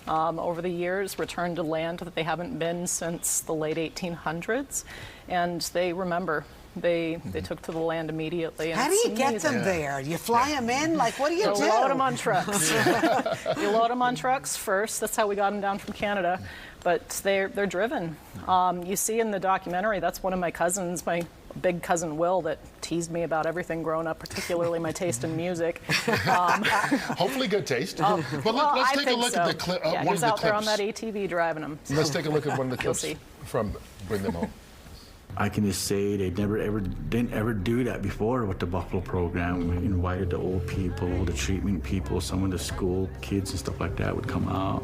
over the years, return to land that they haven't been since the late 1800s. And they remember. They took to the land immediately. And how do you get them there? You fly them in? Like, what do you do? You load them on trucks. You load them on trucks first. That's how we got them down from Canada. But they're driven. You see in the documentary, that's one of my cousins, my big cousin Will, that teased me about everything growing up, particularly my taste in music. Hopefully good taste. Well, let's take a look at the clip. Yeah, he was out there on that ATV driving them. So. Let's take a look at one of the clips from Bring Them Home. I can just say they didn't ever do that before with the Buffalo program. We invited the old people, the treatment people, some of the school kids and stuff like that would come out.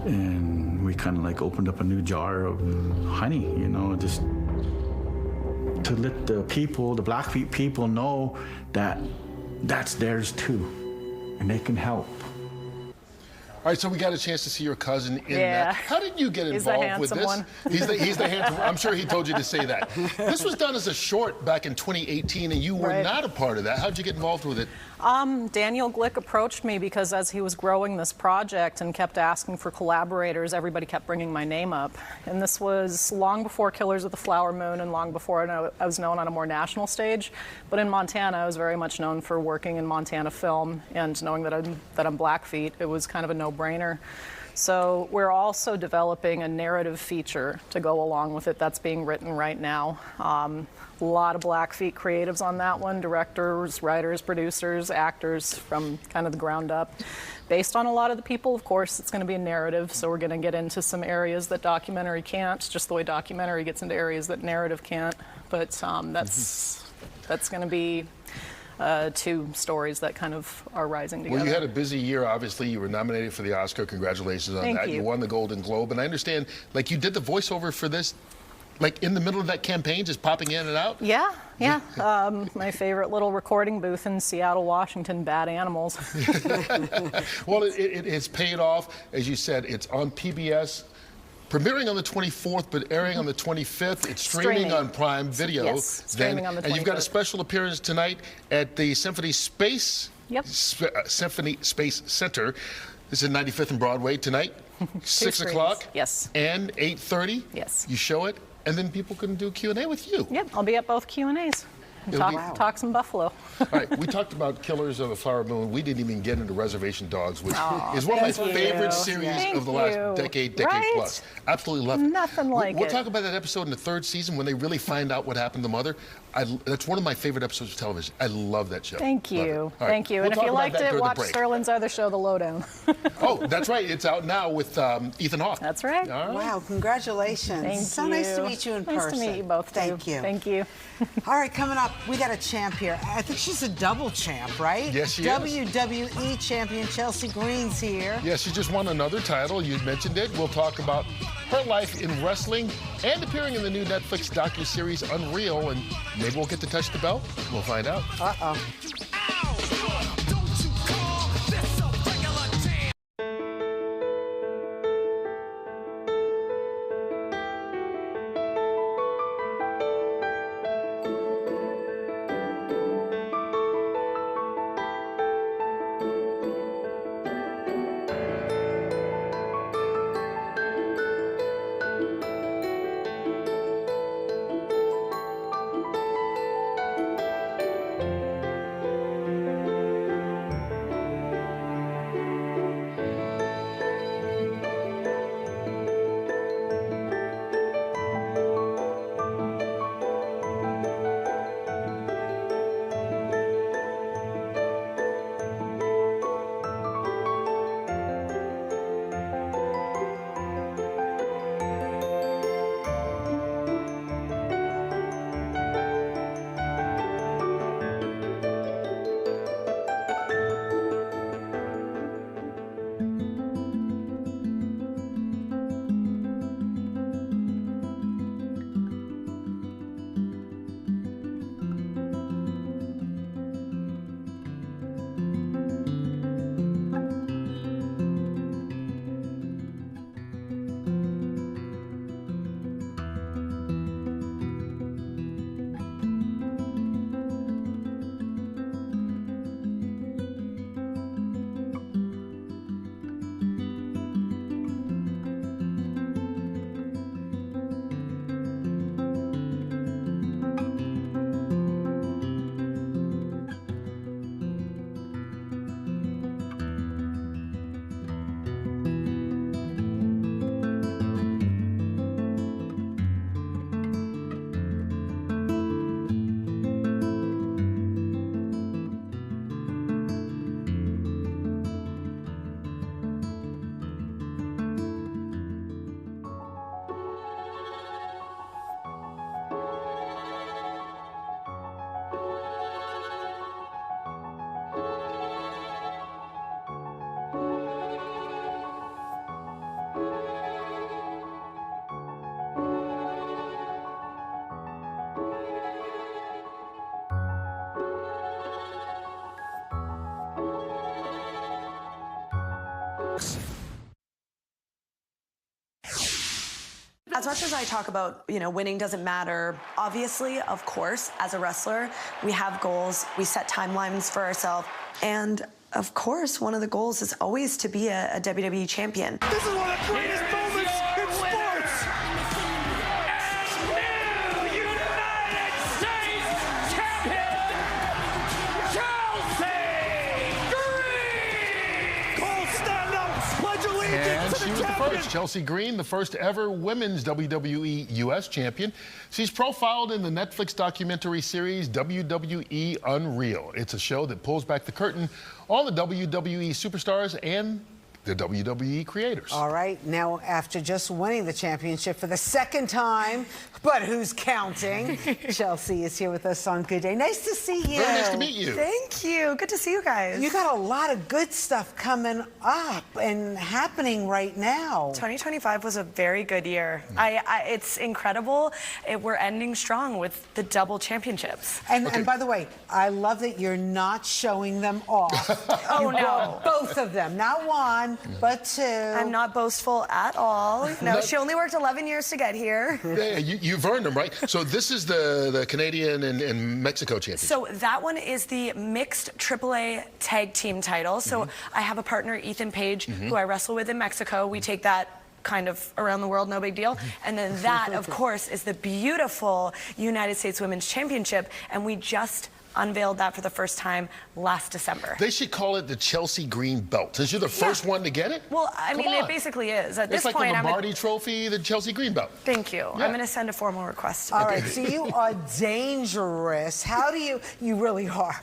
And we kind of like opened up a new jar of honey, just to let the people, the Blackfeet people, know that that's theirs too, and they can help. All right, so we got a chance to see your cousin in that. How did you get involved with this? He's the handsome one. I'm sure he told you to say that. This was done as a short back in 2018, and you were not a part of that. How did you get involved with it? Daniel Glick approached me because as he was growing this project and kept asking for collaborators, everybody kept bringing my name up. And this was long before Killers of the Flower Moon and long before I was known on a more national stage. But in Montana, I was very much known for working in Montana film, and knowing that I'm Blackfeet, it was kind of a no-brainer. So we're also developing a narrative feature to go along with it that's being written right now. A lot of Blackfeet creatives on that one, directors, writers, producers, actors from kind of the ground up. Based on a lot of the people, of course, it's going to be a narrative, so we're going to get into some areas that documentary can't, just the way documentary gets into areas that narrative can't. But that's going to be 2 stories that kind of are rising together. Well, you had a busy year, obviously. You were nominated for the Oscar. Congratulations on that. Thank you. You won the Golden Globe. And I understand, like, you did the voiceover for this like in the middle of that campaign, just popping in and out? Yeah. My favorite little recording booth in Seattle, Washington, Bad Animals. Well, it has paid off. As you said, it's on PBS. Premiering on the 24th, but airing on the 25th. It's streaming on Prime Video. Yes, streaming on the 25th. And you've got a special appearance tonight at the Symphony Space Symphony Space Center. This is 95th and Broadway tonight. 6 o'clock. Yes. And 8:30. Yes. You show it, and then people can do Q&A with you. Yep, I'll be at both Q&As. Talk some Buffalo. All right, we talked about Killers of the Flower Moon. We didn't even get into Reservation Dogs, which is one of my favorite series of the last decade plus. Absolutely love it. Nothing like We'll talk about that episode in the 3rd season when they really find out what happened to Mother. That's one of my favorite episodes of television. I love that show. Thank you. Right, Thank you. We'll And if you talk about liked that it, during the watch break. Sterling's other show, The Lowdown. Oh, that's right. It's out now with Ethan Hawke. That's right. All right. Wow, congratulations. Thank so you. nice to meet you in person. Nice to meet you both, too. Thank you. Thank you. All right, coming up, we got a champ here. I think she's a double champ, right? Yes, she is. WWE champion Chelsea Green's here. Yes, she just won another title. You mentioned it. We'll talk about her life in wrestling and appearing in the new Netflix docuseries Unreal. And maybe we'll get to touch the belt. We'll find out. Uh-oh. As much as I talk about, winning doesn't matter, obviously, of course, as a wrestler, we have goals, we set timelines for ourselves, and of course, one of the goals is always to be a WWE champion. This is one of the greatest moments in sports! And new United States champion, Chelsea Green! Cole, stand up, pledge allegiance And to she the was the champion! first. Chelsea Green, the first ever women's WWE US champion. She's profiled in the Netflix documentary series WWE Unreal. It's a show that pulls back the curtain on the WWE superstars and the WWE creators. All right, now after just winning the championship for the second time, but who's counting? Chelsea is here with us on Good Day. Nice to see you. Very nice to meet you. Thank you. Good to see you guys. You got a lot of good stuff coming up and happening right now. 2025 was a very good year. It's incredible. We're ending strong with the double championships. And by the way, I love that you're not showing them off. Oh, You no. brought both of them, not one, but two. I'm not boastful at all. No, she only worked 11 years to get here. Yeah, you've earned them, right? So this is the Canadian and Mexico championship. So that one is the mixed AAA tag team title. So I have a partner, Ethan Page, who I wrestle with in Mexico. We take that kind of around the world, no big deal. And then that, of course, is the beautiful United States Women's Championship. And we just unveiled that for the first time last December. They should call it the Chelsea Green Belt, since you're the first one to get it. Well, I mean, it basically is. At this it's like point, the I'm Lombardi Trophy, the Chelsea Green Belt. Thank you. Yeah. I'm going to send a formal request. All right, so you are dangerous. How do you really are.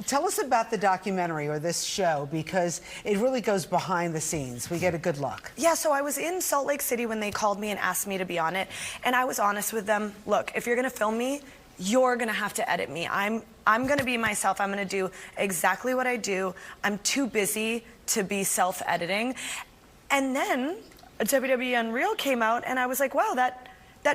Tell us about the documentary or this show, because it really goes behind the scenes. We get a good look. Yeah, so I was in Salt Lake City when they called me and asked me to be on it, and I was honest with them. Look, if you're going to film me, you're going to have to edit me. I'm going to be myself. I'm going to do exactly what I do. I'm too busy to be self-editing. And then WWE Unreal came out, and I was like, wow, that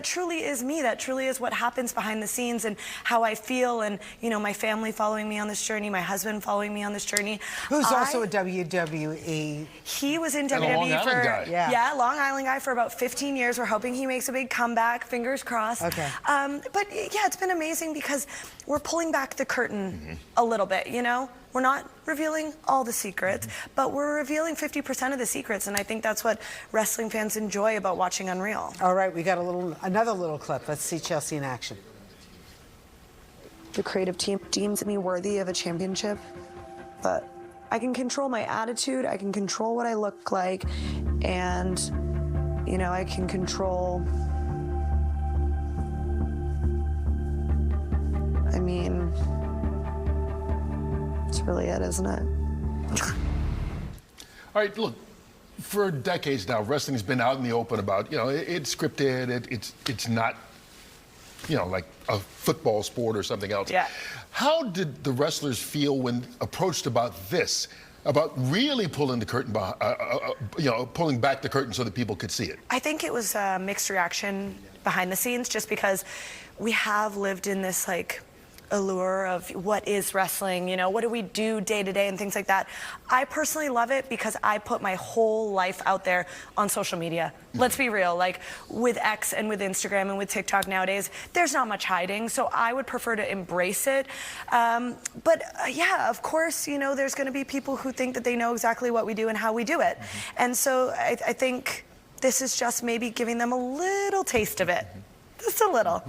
truly is me. That truly is what happens behind the scenes and how I feel, and, you know, my family following me on this journey, my husband following me on this journey. Who's also a WWE. He was in And a Long WWE Island for, guy. Yeah. Long Island guy for about 15 years. We're hoping he makes a big comeback, fingers crossed. Okay. But yeah, it's been amazing because we're pulling back the curtain a little bit, you know? We're not revealing all the secrets, but we're revealing 50% of the secrets, and I think that's what wrestling fans enjoy about watching Unreal. All right, we got another little clip. Let's see Chelsea in action. The creative team deems me worthy of a championship, but I can control my attitude, I can control what I look like, and, you know, I can control, I mean, that's really it, isn't it? All right, look, for decades now, wrestling's been out in the open about, you know, it's scripted, it's not, you know, like a football sport or something else. Yeah. How did the wrestlers feel when approached about this, about really pulling the curtain, you know, pulling back the curtain so that people could see it? I think it was a mixed reaction behind the scenes, just because we have lived in this, like, allure of what is wrestling, you know, what do we do day to day and things like that. I personally love it because I put my whole life out there on social media. Let's be real, like with X and with Instagram and with TikTok nowadays, there's not much hiding, so I would prefer to embrace it. Yeah, of course, you know, there's going to be people who think that they know exactly what we do and how we do it. And so I think this is just maybe giving them a little taste of it. Just a little.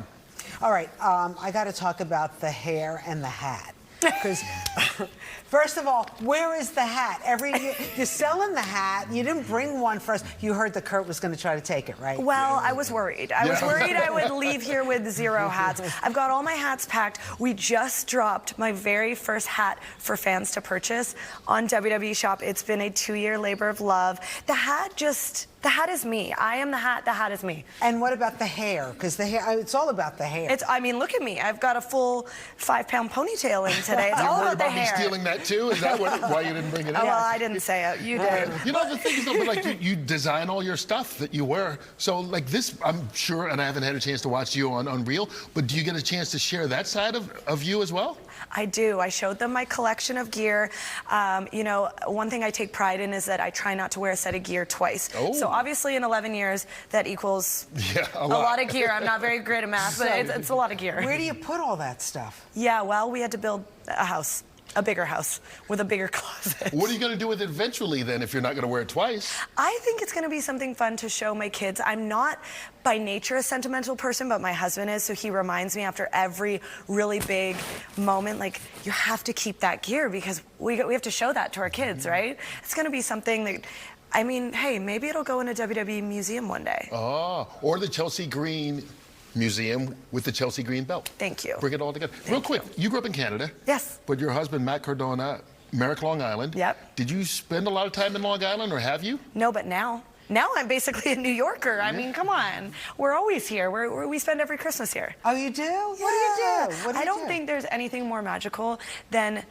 All right, I got to talk about the hair and the hat. Because, first of all, where is the hat? You're selling the hat. You didn't bring one for us. You heard that Curt was going to try to take it, right? Well, I was worried. I was worried I would leave here with 0 hats. I've got all my hats packed. We just dropped my very first hat for fans to purchase on WWE Shop. It's been a 2-year labor of love. The hat is me. I am the hat is me. And what about the hair? Because the hair, it's all about the hair. I mean, look at me. I've got a full 5-pound ponytail in today. It's all about the hair. Me stealing that too? Is that why you didn't bring it in? Oh, well, I didn't say it. You did. You know, the thing is, though, but like you design all your stuff that you wear. So like this, I'm sure, and I haven't had a chance to watch you on Unreal, but do you get a chance to share that side of you as well? I do. I showed them my collection of gear. You know, one thing I take pride in is that I try not to wear a set of gear twice. Oh. So obviously in 11 years, that equals a lot of gear. I'm not very great at math, but it's a lot of gear. Where do you put all that stuff? Yeah, well, we had to build a house. A bigger house with a bigger closet. What are you going to do with it eventually then if you're not going to wear it twice? I think it's going to be something fun to show my kids. I'm not by nature a sentimental person, but my husband is, so he reminds me after every really big moment, like, you have to keep that gear because we have to show that to our kids, right? It's going to be something that, I mean, hey, maybe it'll go in a WWE museum one day. Oh, or the Chelsea Green Museum with the Chelsea Green belt. Thank you. Bring it all together. Real quick, you grew up in Canada. Yes. But your husband, Matt Cardona, Merrick, Long Island. Yep. Did you spend a lot of time in Long Island, or have you? No, but now I'm basically a New Yorker. I mean, come on. We're always here. We spend every Christmas here. Oh, you do? Yeah. What do you do? What do I you don't do? think there's anything more magical than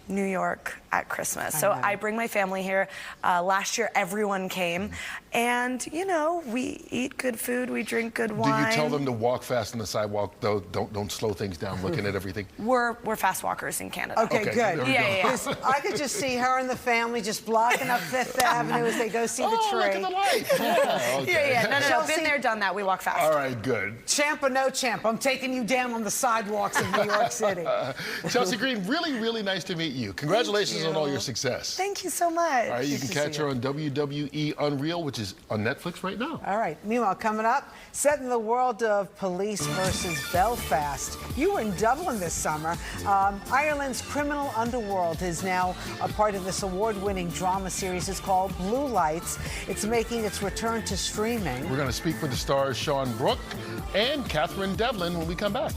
New York at Christmas. So I bring my family here. Last year, everyone came. And, you know, we eat good food, we drink good wine. Do you tell them to walk fast on the sidewalk, though? Don't slow things down looking at everything? We're fast walkers in Canada. Okay, good. there we go. Yeah. I could just see her and the family just blocking up Fifth Avenue as they go see the tree. Look at the light. Yeah, okay. No. Chelsea, Been there, done that. We walk fast. All right, good. Champ or no champ, I'm taking you down on the sidewalks of New York City. Chelsea Green, really, really nice to meet you. Congratulations on all your success. Thank you so much. All right, you can catch her on WWE Unreal, which is on Netflix right now. All right. Meanwhile, coming up, set in the world of Police versus Belfast. You were in Dublin this summer. Ireland's criminal underworld is now a part of this award-winning drama series. It's called Blue Lights. It's making its return to streaming. We're going to speak with the stars Sean Brooke and Catherine Devlin when we come back.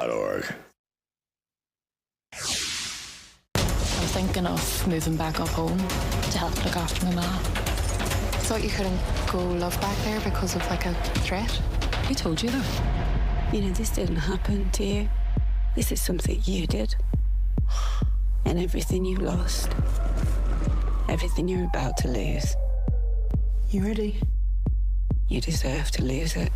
.org. I'm thinking of moving back up home to help look after my mom. Thought you couldn't go live back there because of like a threat? Who told you that? You know, this didn't happen to you. This is something you did. And everything you lost, everything you're about to lose. You ready? You deserve to lose it.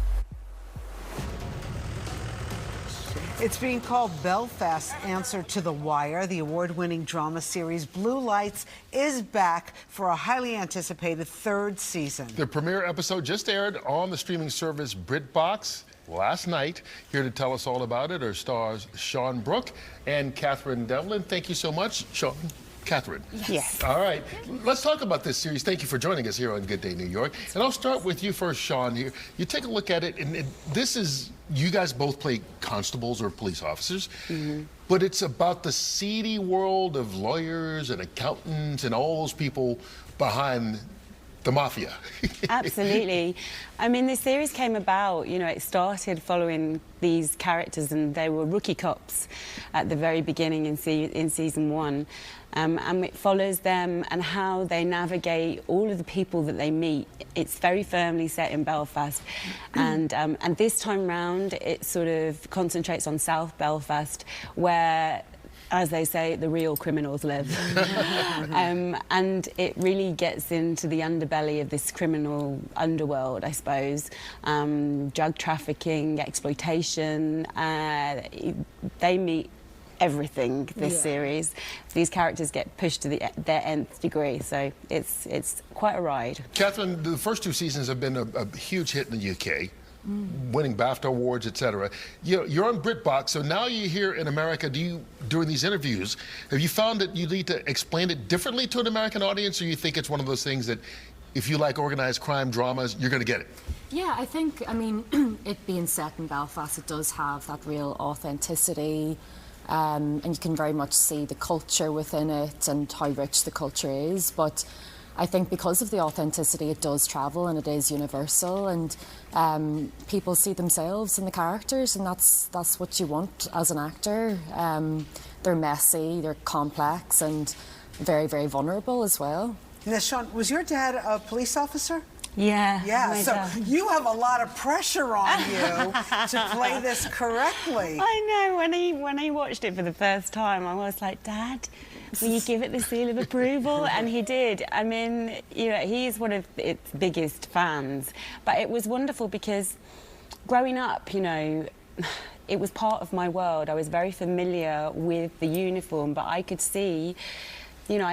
It's being called Belfast's answer to The Wire. The award-winning drama series Blue Lights is back for a highly anticipated third season. The premiere episode just aired on the streaming service BritBox last night. Here to tell us all about it are stars Sean Brooke and Catherine Devlin. Thank you so much, Sean. Catherine. Yes. All right. Let's talk about this series. Thank you for joining us here on Good Day New York. And I'll start with you first, Sean. Here, you take a look at it, and this is, you guys both play constables or police officers, but it's about the seedy world of lawyers and accountants and all those people behind the mafia. Absolutely. I mean, this series came about, you know, it started following these characters, and they were rookie cops at the very beginning in season 1. And it follows them and how they navigate all of the people that they meet. It's very firmly set in Belfast, and this time round it sort of concentrates on South Belfast, where, as they say, the real criminals live. And it really gets into the underbelly of this criminal underworld, I suppose. Drug trafficking, exploitation. They meet everything this series. These characters get pushed to their nth degree, so it's quite a ride. Catherine, the first 2 seasons have been a huge hit in the UK. Winning BAFTA awards, etc. You're on BritBox, so now you're here in America. During these interviews, have you found that you need to explain it differently to an American audience, or you think it's one of those things that if you like organized crime dramas, you're going to get it? Yeah, I think, I mean, it being set in Belfast, it does have that real authenticity, and you can very much see the culture within it and how rich the culture is. But I think because of the authenticity, it does travel and it is universal, and people see themselves in the characters, and that's what you want as an actor. They're messy, they're complex, and very, very vulnerable as well. Now, Sean, was your dad a police officer? Yeah. Yeah, so you have a lot of pressure on you to play this correctly. I know, when he watched it for the first time, I was like, Dad, will you give it the seal of approval? And he did. I mean, you know, he's one of its biggest fans. But it was wonderful because growing up, you know, it was part of my world. I was very familiar with the uniform, but I could see, you know,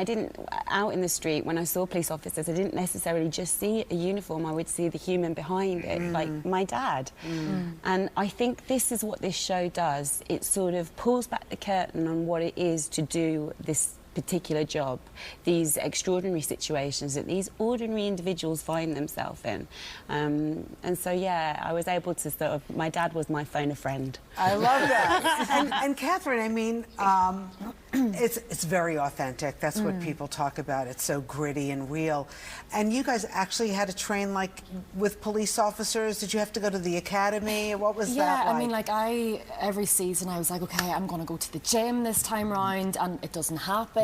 out in the street, when I saw police officers, I didn't necessarily just see a uniform, I would see the human behind it, like my dad. And I think this is what this show does. It sort of pulls back the curtain on what it is to do this particular job, these extraordinary situations that these ordinary individuals find themselves in. And so, yeah, I was able to sort of, my dad was my phone a friend. I love that. and Catherine, I mean, it's very authentic. That's what people talk about. It's so gritty and real. And you guys actually had to train, like, with police officers? Did you have to go to the academy? What was that like? Yeah, I mean, like, every season I was like, okay, I'm going to go to the gym this time round, and it doesn't happen.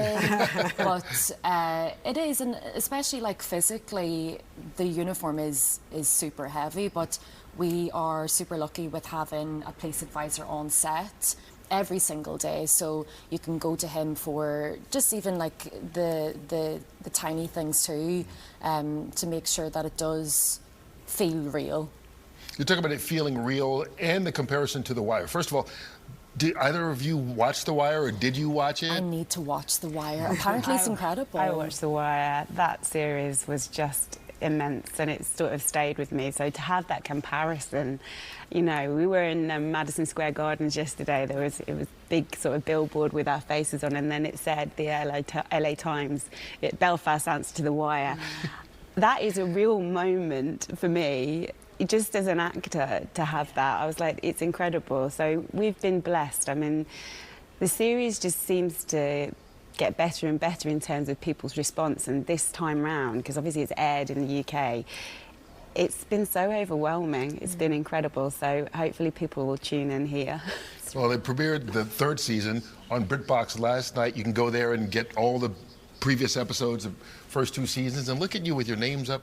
But it is, and especially, like, physically, the uniform is super heavy, but we are super lucky with having a police advisor on set every single day, so you can go to him for just even like the tiny things too, to make sure that it does feel real. You talk about it feeling real and the comparison to The Wire. First of all, did either of you watch The Wire, or did you watch it? I need to watch The Wire. Apparently it's incredible. I watched The Wire. That series was just immense, and it sort of stayed with me. So to have that comparison, you know, we were in Madison Square Gardens yesterday. It was big sort of billboard with our faces on, and then it said the LA Times, Belfast answer to The Wire. That is a real moment for me, just as an actor, to have that. I was like, it's incredible. So we've been blessed. I mean, the series just seems to get better and better in terms of people's response, and this time round, because obviously it's aired in the UK, it's been so overwhelming. It's been incredible, so hopefully people will tune in here. Well, they premiered the 3rd season on BritBox last night. You can go there and get all the previous episodes of first 2 seasons, and look at you with your names up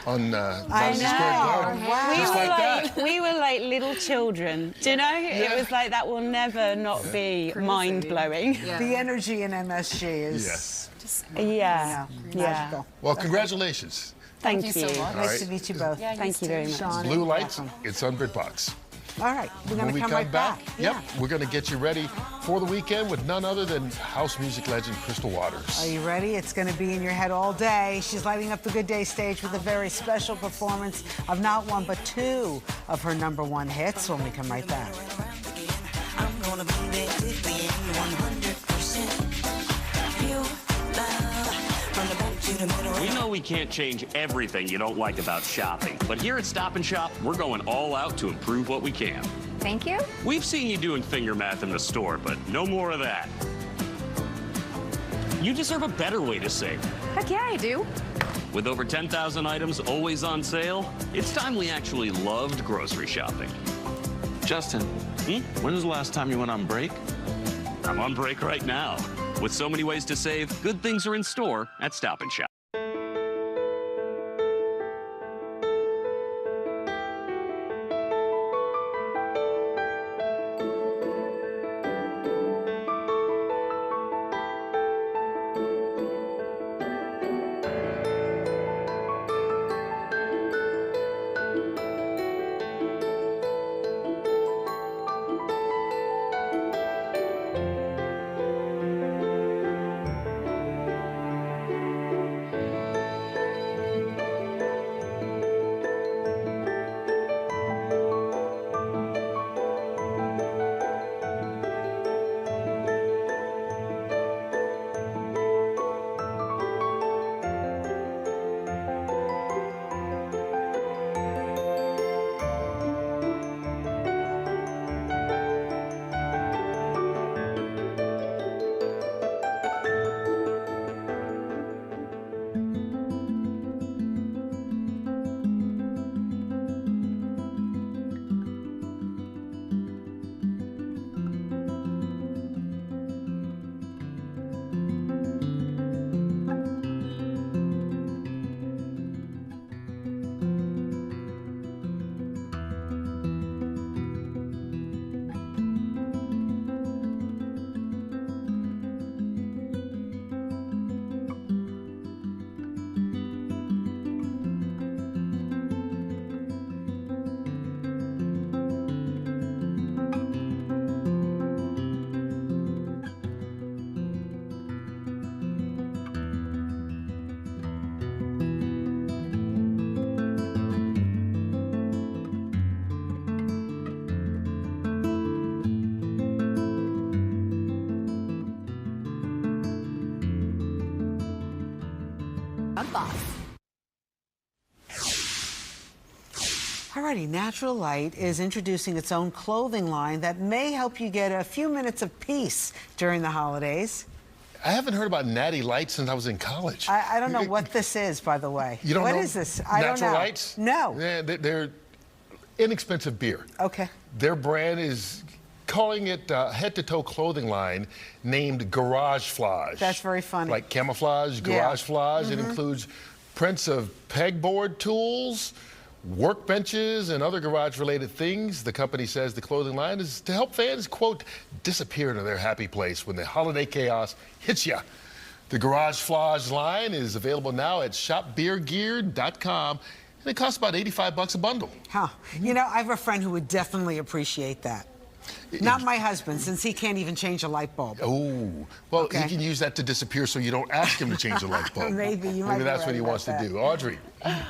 on Madison Square Garden. Wow. Just like that. We were like little children, do you know? It was like, that will never not be mind-blowing. The energy in MSG is just magical. Well, congratulations. Thank you. So much. All Nice right. to meet you both. Thank you very much. Sean Blue and Lights, Catherine. it's on BritBox. All right, we're going When to we come come right back, back. we're going to get you ready for the weekend with none other than house music legend Crystal Waters. Are you ready? It's going to be in your head all day. She's lighting up the Good Day stage with a very special performance of not one but 2 of her #1 hits when we come right back. I'm gonna be there with the 100%. You love from the back to the middle. We know we can't change everything you don't like about shopping, but here at Stop & Shop, we're going all out to improve what we can. Thank you. We've seen you doing finger math in the store, but no more of that. You deserve a better way to save. Heck yeah, I do. With over 10,000 items always on sale, it's time we actually loved grocery shopping. Justin, when was the last time you went on break? I'm on break right now. With so many ways to save, good things are in store at Stop and Shop. Alrighty, Natural Light is introducing its own clothing line that may help you get a few minutes of peace during the holidays. I haven't heard about Natty Light since I was in college. I don't know what this is, by the way. You don't know? What is this? I don't know. Natural Lights? No. They're inexpensive beer. Okay. Their brand is calling it head-to-toe clothing line named Garage Flage. That's very funny. Like camouflage, Garage Flage. It includes prints of pegboard tools, workbenches, and other garage-related things. The company says the clothing line is to help fans, quote, disappear to their happy place when the holiday chaos hits ya. The Garage Flage line is available now at shopbeergear.com, and it costs about $85 a bundle. Huh. You know, I have a friend who would definitely appreciate that. Not my husband, since he can't even change a light bulb. Oh, well, he can use that to disappear so you don't ask him to change the light bulb. Maybe you might be that's right what he about wants that. to do. Audrey.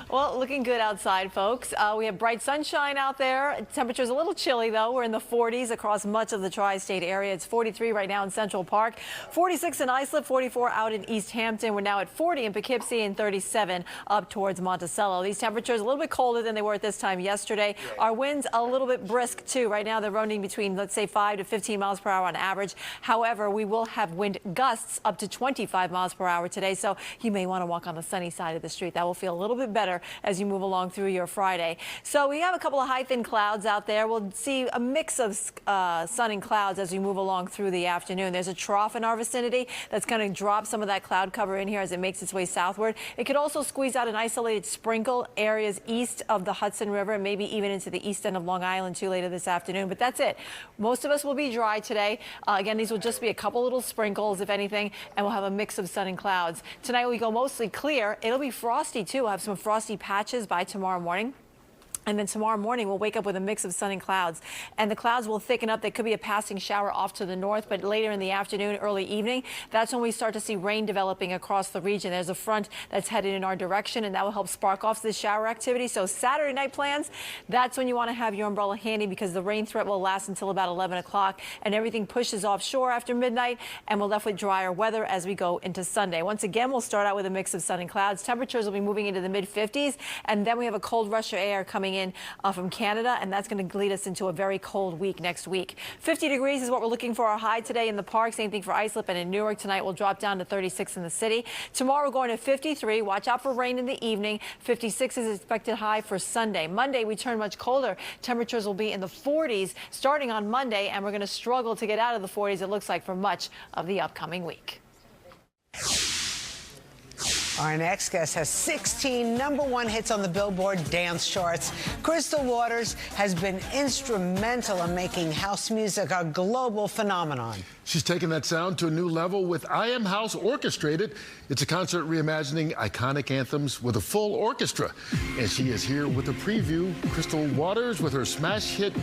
Well, looking good outside, folks. We have bright sunshine out there. Temperature's a little chilly, though. We're in the 40s across much of the tri-state area. It's 43 right now in Central Park, 46 in Islip, 44 out in East Hampton. We're now at 40 in Poughkeepsie and 37 up towards Monticello. These temperatures a little bit colder than they were at this time yesterday. Our winds a little bit brisk, too. Right now, they're running between, let's say, 5 to 15 miles per hour on average. However, we will have wind gusts up to 25 miles per hour today, so you may want to walk on the sunny side of the street. That will feel a little bit better as you move along through your Friday. So we have a couple of high thin clouds out there. We'll see a mix of sun and clouds as we move along through the afternoon. There's a trough in our vicinity that's going to drop some of that cloud cover in here as it makes its way southward. It could also squeeze out an isolated sprinkle areas east of the Hudson River, and maybe even into the east end of Long Island too later this afternoon. But that's it. Most of us will be dry today. Again, these will just be a couple little sprinkles, if anything, and we'll have a mix of sun and clouds. Tonight we go mostly clear. It'll be frosty too. We'll have some frosty patches by tomorrow morning. And then tomorrow morning, we'll wake up with a mix of sun and clouds. And the clouds will thicken up. There could be a passing shower off to the north, but later in the afternoon, early evening, that's when we start to see rain developing across the region. There's a front that's headed in our direction, and that will help spark off this shower activity. So Saturday night plans, that's when you want to have your umbrella handy, because the rain threat will last until about 11 o'clock, and everything pushes offshore after midnight, and we're left with drier weather as we go into Sunday. Once again, we'll start out with a mix of sun and clouds. Temperatures will be moving into the mid-50s, and then we have a cold rush of air coming coming in from Canada, and that's going to lead us into a very cold week next week. 50 degrees is what we're looking for our high today in the park. Same thing for Islip, and in Newark tonight we'll drop down to 36 in the city. Tomorrow we're going to 53. Watch out for rain in the evening. 56 is expected high for Sunday. Monday we turn much colder. Temperatures will be in the 40s starting on Monday, and we're going to struggle to get out of the 40s, it looks like, for much of the upcoming week. Our next guest has 16 #1 hits on the Billboard dance charts. Crystal Waters has been instrumental in making house music a global phenomenon. She's taken that sound to a new level with I Am House Orchestrated. It's a concert reimagining iconic anthems with a full orchestra. And she is here with a preview. Crystal Waters with her smash hit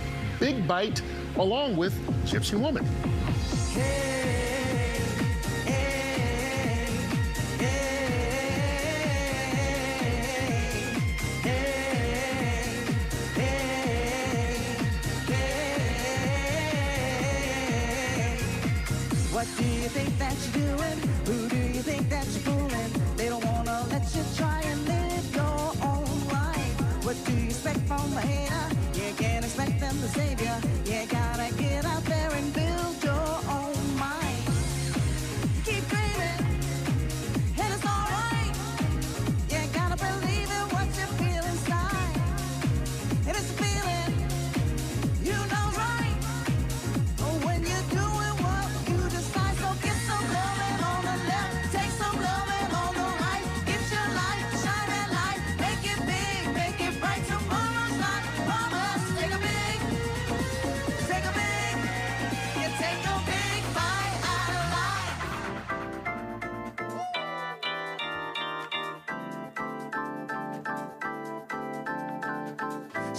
Big Bite, along with Gypsy Woman. What do you think that you're doing? Who do you think that you're fooling? They don't wanna let you try and live your own life. What do you expect from a hater? You can't expect them to save you. You gotta get out there and build your own mind. Keep dreaming, and it's alright. You gotta believe in what you feel inside. And it's a feeling, you know right. Oh, when you're doing what you decide, so get some loving on the left, take some loving on the right. Get your light, shine that light, make it big, make it bright. Tomorrow's not promised. Take a big, you take a big bite out of life.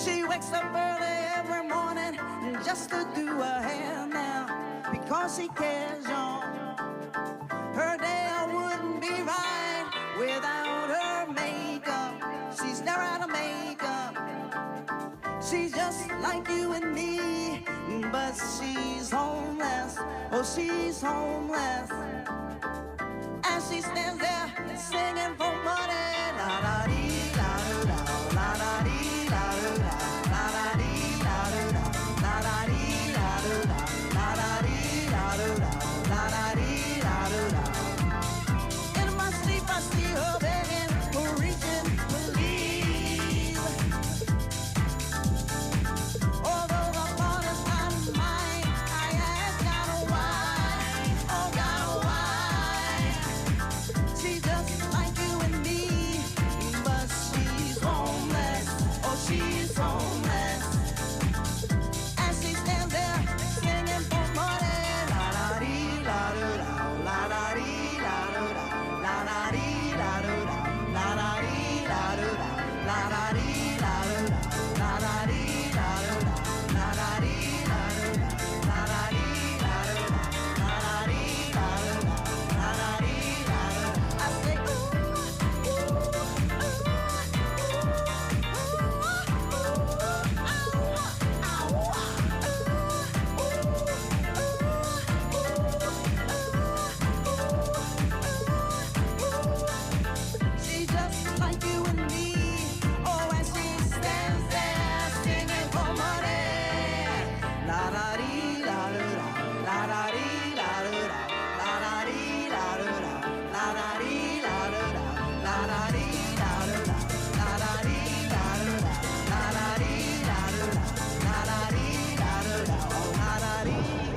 She wakes up early every morning just to do her hair now, because she cares, y'all. Her day wouldn't be right without her makeup. She's never out of makeup. She's just like you and me, but she's homeless. Oh, she's homeless. And she stands there singing for money. La la dee la do da, la la dee la do da, la la dee la do da, la la dee la do da, la la dee la do da, la la dee la do da. In my sleep I see her begging for reaching to leave. Although the fault is not mine, I ask God why, oh God why. She's just like you and me, but she's homeless, oh she's homeless. And she stands there singing for money. La la dee la do da, la la dee la do da, la la dee la do da, la la dee la do da, la la dee la do da, la la dee la do da, la la dee la do da, la la dee la do da, la la dee la do da, la la dee la do da. I say ooh, ooh, she's just like you and me. Oh, and she stands there singing for money. La la dee la do da, la la dee la do da, la la dee la do da, la la dee la do da, la la dee la do da, la la dee la do da, la la dee la do da, la la dee la do da, oh la la dee.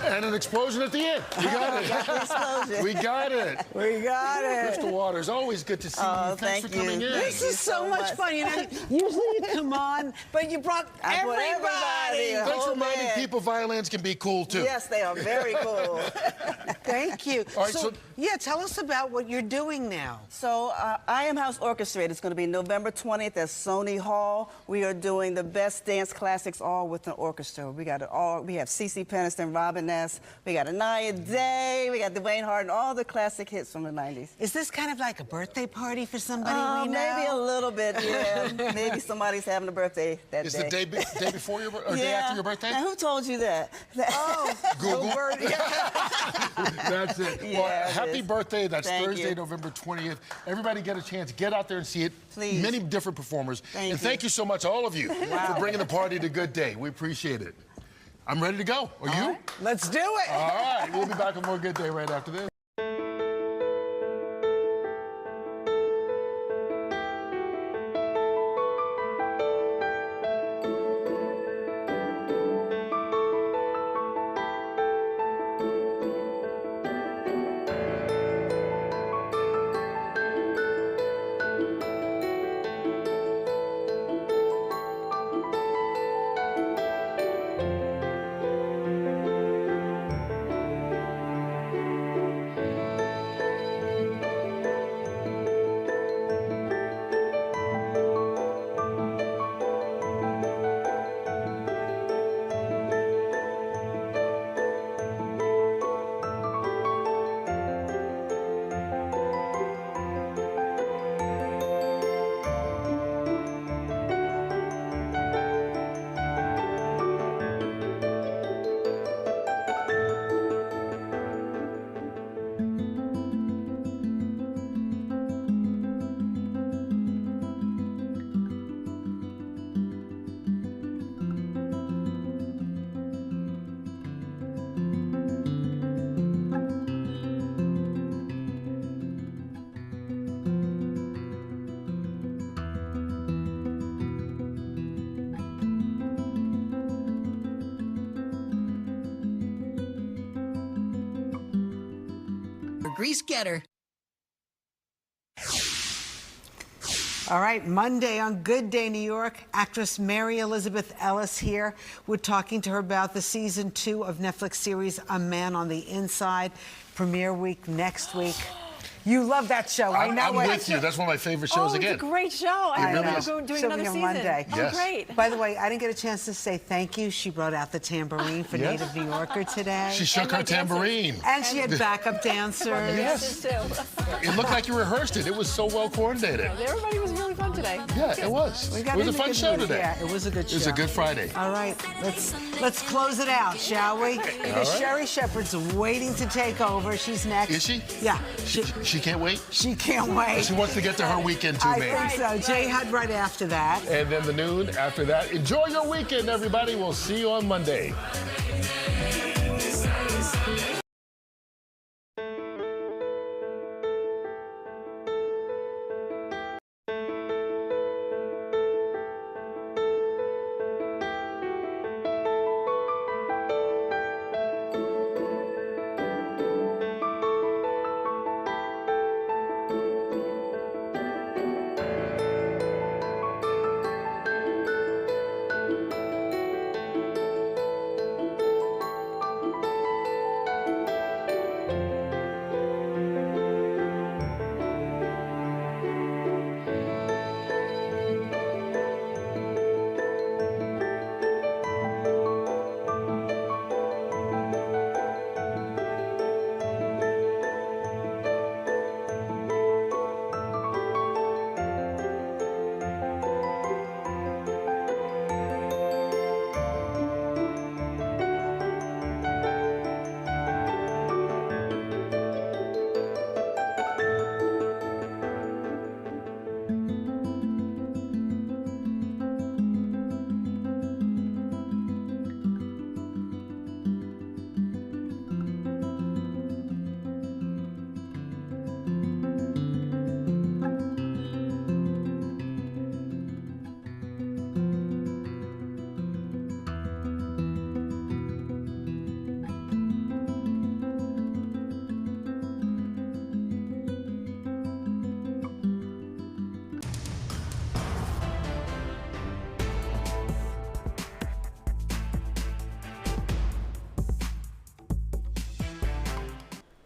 And an explosion at the end. We got it. We got it. We got it. Crystal Waters, always good to see you. Thanks for coming in. This is so much fun. You know, usually you come on, but you brought everybody. Thanks for reminding people violins can be cool too. Yes, they are very cool. Thank you. All right, so, yeah, tell us about what you're doing now. So, I Am House Orchestrated. It's going to be November 20th at Sony Hall. We are doing the best dance classics all with an orchestra. We got it all. We have CeCe Peniston, Robin Nash, dance. We got Anaya Day. We got Dwayne Hart and all the classic hits from the 90s. Is this kind of like a birthday party for somebody we know? Maybe a little bit, yeah. Maybe somebody's having a birthday that day. Is the day before your or day after your birthday? Now, who told you that? Oh, Google. That's it. Yeah, Well, it happy is. birthday. That's Thank Thursday, you. November 20th. Everybody get a chance. Get out there and see it. Please. Many different performers. Thank and you. thank you so much, all of you, for bringing the party to Good Day. We appreciate it. I'm ready to go. Are you? Right. Let's do it. All right. We'll be back with more Good Day right after this. Grease getter. All right, Monday on Good Day New York, actress Mary Elizabeth Ellis here. We're talking to her about the season 2 of Netflix series A Man on the Inside, premiere week next week. You love that show. I know I'm it. with you. That's one of my favorite shows again. It's a great show. I really know is. we're doing She'll another be on season. Monday. Oh, Yes. great. By the way, I didn't get a chance to say thank you. She brought out the tambourine for Yes. Native New Yorker today. She shook her tambourine. And she had backup dancers. Yes. Too. It looked like you rehearsed it. It was so well coordinated. Everybody was really fun today. Yeah, it was. We It got was a into fun good show mood. today. Yeah, it was a good show. It was a good Friday. All right, let's close it out, shall we? Because right. Sherry Shepherd's waiting to take over. She's next. Is she? Yeah. She can't wait? She can't wait. She wants to get to her weekend too, I maybe. think so. Jay Hudd right after that. And then the noon after that. Enjoy your weekend, everybody. We'll see you on Monday.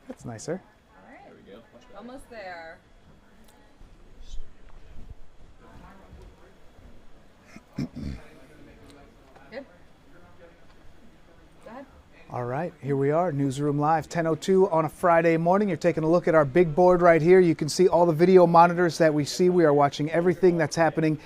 That's nicer. There we go. Almost there. Good. Go ahead. All right, here we are, Newsroom Live, 10:02 on a Friday morning. You're taking a look at our big board right here. You can see all the video monitors that we see. We are watching everything that's happening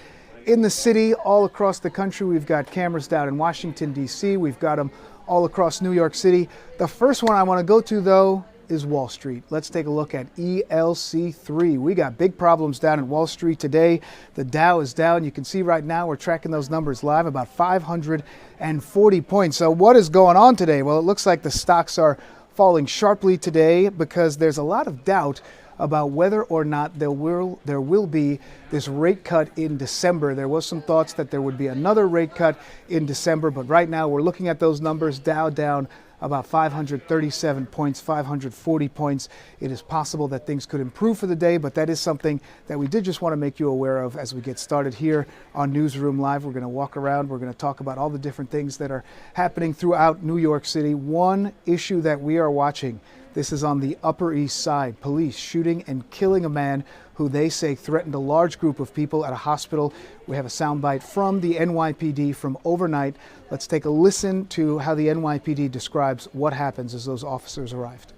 in the city, all across the country. We've got cameras down in Washington, D.C. We've got them all across New York City. The first one I want to go to, though, is Wall Street. Let's take a look at ELC3. We got big problems down at Wall Street today. The Dow is down. You can see right now we're tracking those numbers live, about 540 points. So what is going on today? Well, it looks like the stocks are falling sharply today because there's a lot of doubt about whether or not there will be this rate cut in December. There was some thoughts that there would be another rate cut in December, but right now we're looking at those numbers. Dow down about 537 points, 540 points. It is possible that things could improve for the day, but that is something that we did just want to make you aware of as we get started here on Newsroom Live. We're going to walk around. We're going to talk about all the different things that are happening throughout New York City. One issue that we are watching, this is on the Upper East Side. Police shooting and killing a man who they say threatened a large group of people at a hospital. We have a soundbite from the NYPD from overnight. Let's take a listen to how the NYPD describes what happens as those officers arrived.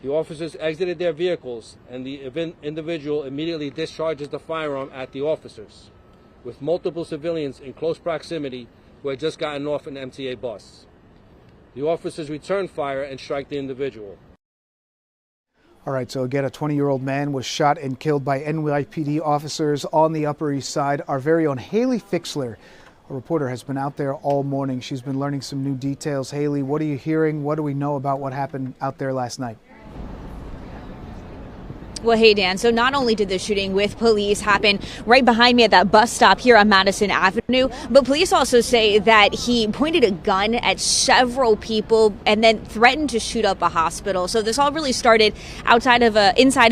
The officers exited their vehicles and the individual immediately discharges the firearm at the officers, with multiple civilians in close proximity who had just gotten off an MTA bus. The officers return fire and strike the individual. All right, so again, a 20-year-old man was shot and killed by NYPD officers on the Upper East Side. Our very own Haley Fixler, a reporter, has been out there all morning. She's been learning some new details. Haley, what are you hearing? What do we know about what happened out there last night? Well, hey, Dan, so not only did the shooting with police happen right behind me at that bus stop here on Madison Avenue, but police also say that he pointed a gun at several people and then threatened to shoot up a hospital. So this all really started inside of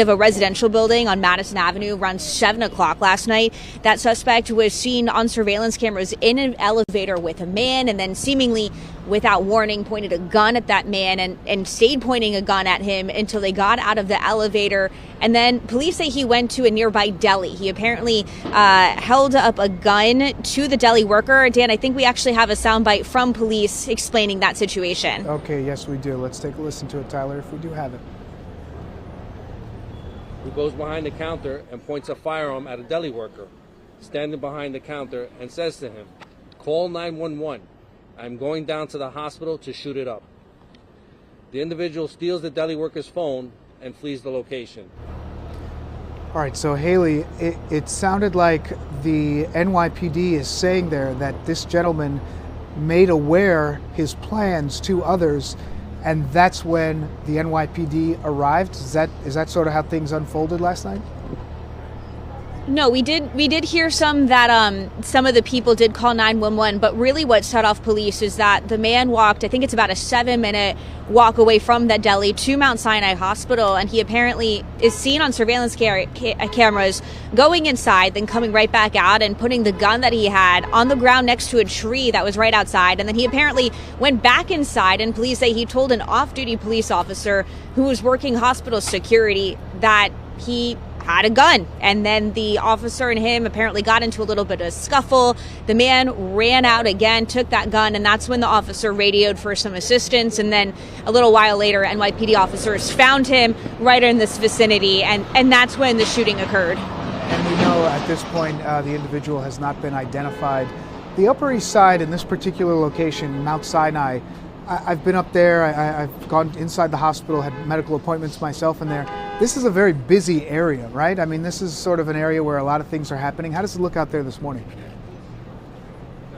a residential building on Madison Avenue around 7 o'clock last night. That suspect was seen on surveillance cameras in an elevator with a man and then seemingly without warning pointed a gun at that man and stayed pointing a gun at him until they got out of the elevator. And then police say he went to a nearby deli. He apparently held up a gun to the deli worker. Dan, I think we actually have a soundbite from police explaining that situation. Okay, yes, we do. Let's take a listen to it, Tyler, if we do have it. He goes behind the counter and points a firearm at a deli worker standing behind the counter and says to him, "Call 911. I'm going down to the hospital to shoot it up." The individual steals the deli worker's phone and flees the location. All right, so Haley, it sounded like the NYPD is saying there that this gentleman made aware his plans to others, and that's when the NYPD arrived. Is that sort of how things unfolded last night? No, we did hear some that some of the people did call 911, but really what set off police is that the man walked, I think it's about a 7-minute walk away from that deli to Mount Sinai Hospital, and he apparently is seen on surveillance cameras going inside, then coming right back out and putting the gun that he had on the ground next to a tree that was right outside. And then he apparently went back inside, and police say he told an off-duty police officer who was working hospital security that he had a gun, and then the officer and him apparently got into a little bit of a scuffle. The man ran out again, took that gun, and that's when the officer radioed for some assistance. And then a little while later, NYPD officers found him right in this vicinity, and that's when the shooting occurred. And we know at this point the individual has not been identified. The Upper East Side in this particular location, Mount Sinai, I've been up there, I've gone inside the hospital, had medical appointments myself in there. This is a very busy area, right? I mean, this is sort of an area where a lot of things are happening. How does it look out there this morning?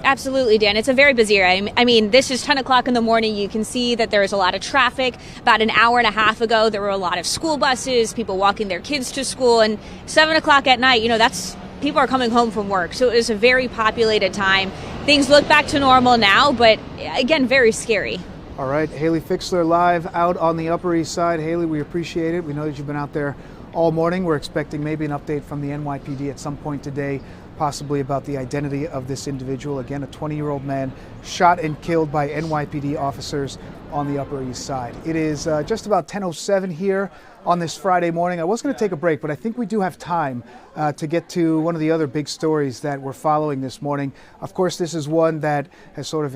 Absolutely, Dan. It's a very busy area. I mean, this is 10 o'clock in the morning. You can see that there is a lot of traffic. About an hour and a half ago, there were a lot of school buses, people walking their kids to school. And 7 o'clock at night, that's people are coming home from work. So it was a very populated time. Things look back to normal now, but again, very scary. All right, Haley Fixler live out on the Upper East Side. Haley, we appreciate it. We know that you've been out there all morning. We're expecting maybe an update from the NYPD at some point today, possibly about the identity of this individual. Again, a 20-year-old man shot and killed by NYPD officers on the Upper East Side. It is just about 10:07 here on this Friday morning. I was going to take a break, but I think we do have time to get to one of the other big stories that we're following this morning. Of course, this is one that has sort of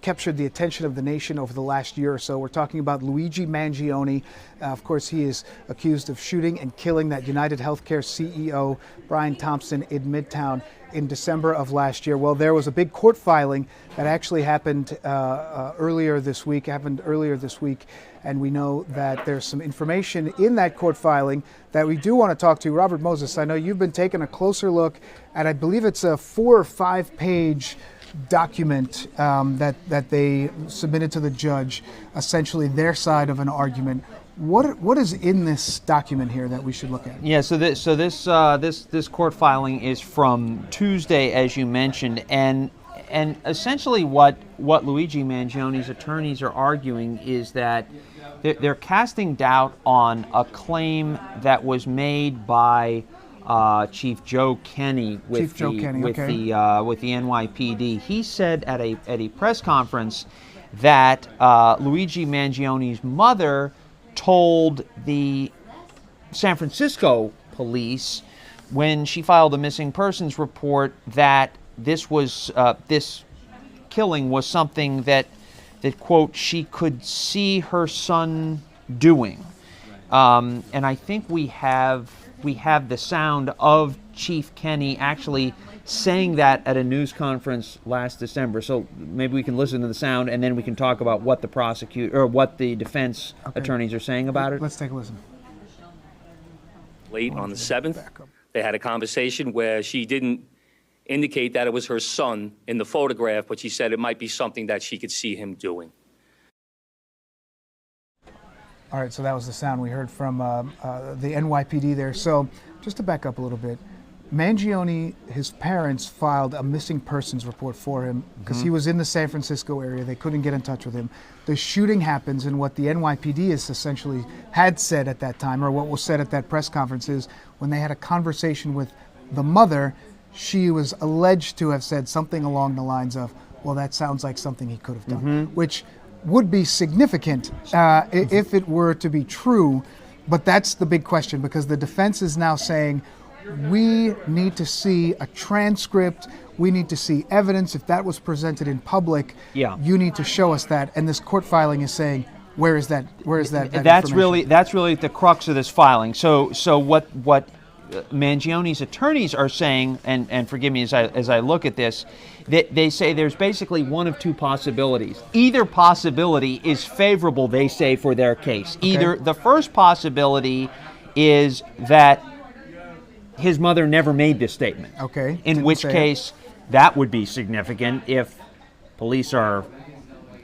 captured the attention of the nation over the last year or so. We're talking about Luigi Mangione. Of course, he is accused of shooting and killing that United Healthcare CEO, Brian Thompson, in Midtown in December of last year. Well, there was a big court filing that actually happened earlier this week, and we know that there's some information in that court filing that we do want to talk to. Robert Moses, I know you've been taking a closer look at, I believe it's a 4 or 5 page document that they submitted to the judge, essentially their side of an argument. What is in this document here that we should look at? Yeah, so this court filing is from Tuesday, as you mentioned, and essentially what Luigi Mangione's attorneys are arguing is that they're casting doubt on a claim that was made by Chief Joe Kenny with the NYPD. He said at a press conference that Luigi Mangione's mother told the San Francisco police when she filed a missing persons report that this killing was something that quote, she could see her son doing. And I think we have the sound of Chief Kenny actually saying that at a news conference last December. So maybe we can listen to the sound and then we can talk about what the defense attorneys are saying about it. Let's take a listen. Late on the 7th, they had a conversation where she didn't indicate that it was her son in the photograph, but she said it might be something that she could see him doing. All right, so that was the sound we heard from the NYPD there. So just to back up a little bit, Mangione, his parents filed a missing persons report for him because he was in the San Francisco area. They couldn't get in touch with him. The shooting happens, and what the NYPD is essentially had said at that time, or what was said at that press conference, is when they had a conversation with the mother, she was alleged to have said something along the lines of, well, that sounds like something he could have done, which would be significant if it were to be true. But that's the big question, because the defense is now saying, we need to see a transcript, we need to see evidence. If that was presented in public, you need to show us that. And this court filing is saying, where is that That's really the crux of this filing. So what Mangione's attorneys are saying, and forgive me as I look at this, they say there's basically one of two possibilities. Either possibility is favorable, they say, for their case. Either the first possibility is that his mother never made this statement. In which case, that would be significant if police are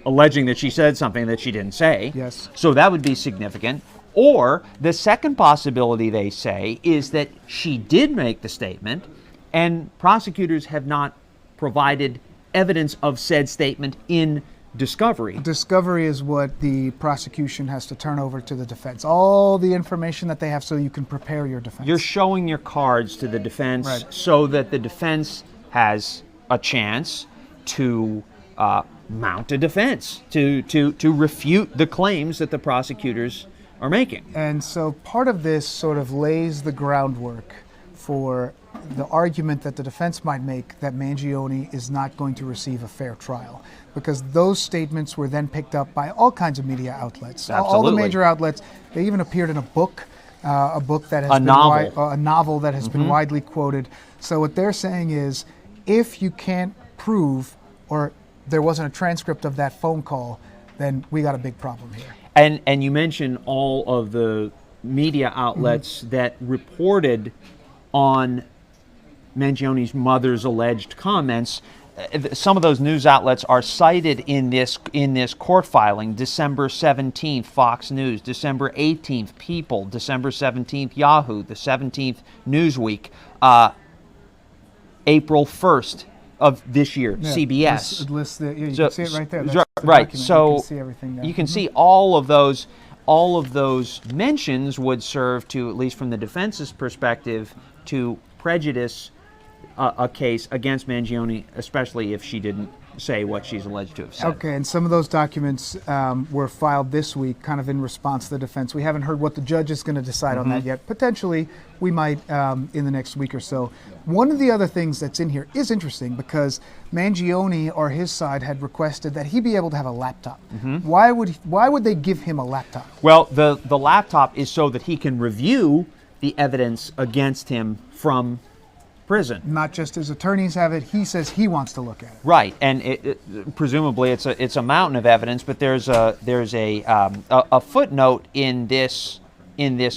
alleging that she said something that she didn't say. Yes. So that would be significant. Or the second possibility, they say, is that she did make the statement and prosecutors have not provided evidence of said statement in discovery. Discovery is what the prosecution has to turn over to the defense. All the information that they have so you can prepare your defense. You're showing your cards to the defense so that the defense has a chance to mount a defense, to refute the claims that the prosecutors are making. And so part of this sort of lays the groundwork for the argument that the defense might make that Mangione is not going to receive a fair trial, because those statements were then picked up by all kinds of media outlets. All the major outlets. They even appeared in a book that has a novel that has been widely quoted. So what they're saying is, if you can't prove, or there wasn't a transcript of that phone call, then we got a big problem here. And you mentioned all of the media outlets that reported on Mangione's mother's alleged comments. Some of those news outlets are cited in this court filing. December 17th, Fox News. December 18th, People. December 17th, Yahoo. The 17th, Newsweek. April 1st of this year, CBS. You can see it right there. That's right. The So you can see everything there. You can see all of those mentions would serve to, at least from the defense's perspective, to prejudice a case against Mangione, especially if she didn't say what she's alleged to have said. Okay, and some of those documents were filed this week, kind of in response to the defense. We haven't heard what the judge is going to decide on that yet. Potentially, we might in the next week or so. One of the other things that's in here is interesting because Mangione or his side had requested that he be able to have a laptop. Why would they give him a laptop? Well, the laptop is so that he can review the evidence against him from prison. Not just his attorneys have it. He says he wants to look at it. Right, and presumably it's a mountain of evidence. But there's a footnote in this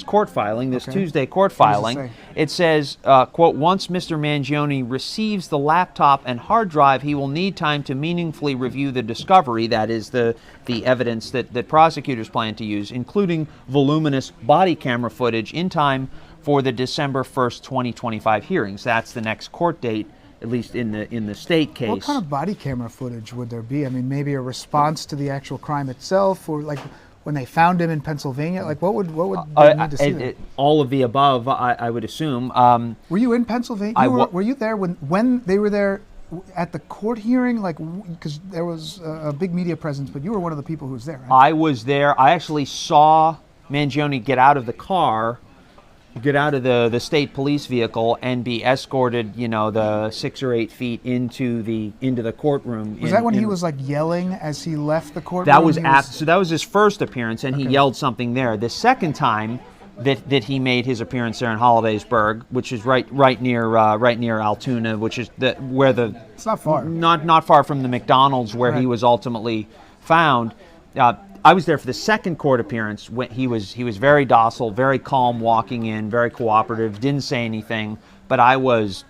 court filing, this Tuesday court filing. It says, quote, once Mr. Mangione receives the laptop and hard drive, he will need time to meaningfully review the discovery, that is the evidence that prosecutors plan to use, including voluminous body camera footage, in time for the December 1st, 2025 hearings. That's the next court date, at least in the state case. What kind of body camera footage would there be? I mean, maybe a response to the actual crime itself, or like when they found him in Pennsylvania? Like, what would they need to see there? All of the above, I would assume. Were you in Pennsylvania? Were you there when they were there at the court hearing? Like, because there was a big media presence, but you were one of the people who was there, right? I was there. I actually saw Mangione get out of the car, get out of the state police vehicle, and be escorted, the 6 or 8 feet into the courtroom. Was that when he was like yelling as he left the courtroom? That was so that was his first appearance, and he yelled something there. The second time that he made his appearance there in Hollidaysburg, which is right near Altoona, which is where it's not far. Not far from the McDonald's where he was ultimately found. I was there for the second court appearance. When he was very docile, very calm, walking in, very cooperative, didn't say anything. But I was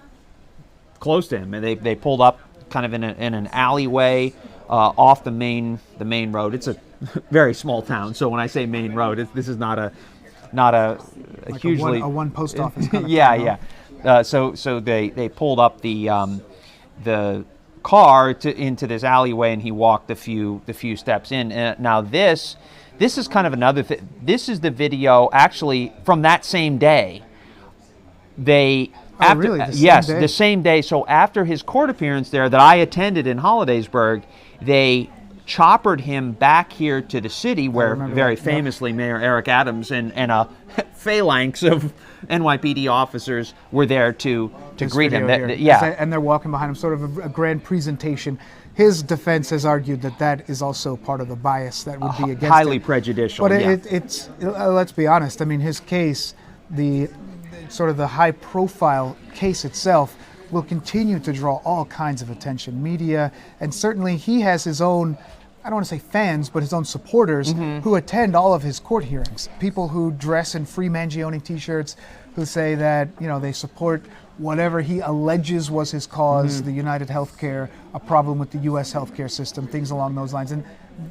close to him, and they pulled up kind of in an alleyway off the main road. It's a very small town, so when I say main road, this is not a like hugely a one post office kind of yeah. So they pulled up the car into this alleyway, and he walked the few steps in. Now this is kind of another thing. This is the video actually from that same day. The same day. So after his court appearance there that I attended in Hollidaysburg, they choppered him back here to the city, where very famously Mayor Eric Adams and a phalanx of NYPD officers were there to greet him. And they're walking behind him, sort of a grand presentation. His defense has argued that is also part of the bias that would be against highly it. prejudicial. But it's let's be honest. I mean, his case, the sort of the high-profile case itself, will continue to draw all kinds of attention, media, and certainly he has his own, I don't want to say fans, but his own supporters who attend all of his court hearings. People who dress in Free Mangione t-shirts, who say that they support whatever he alleges was his cause, the United Healthcare, a problem with the U.S. healthcare system, things along those lines, and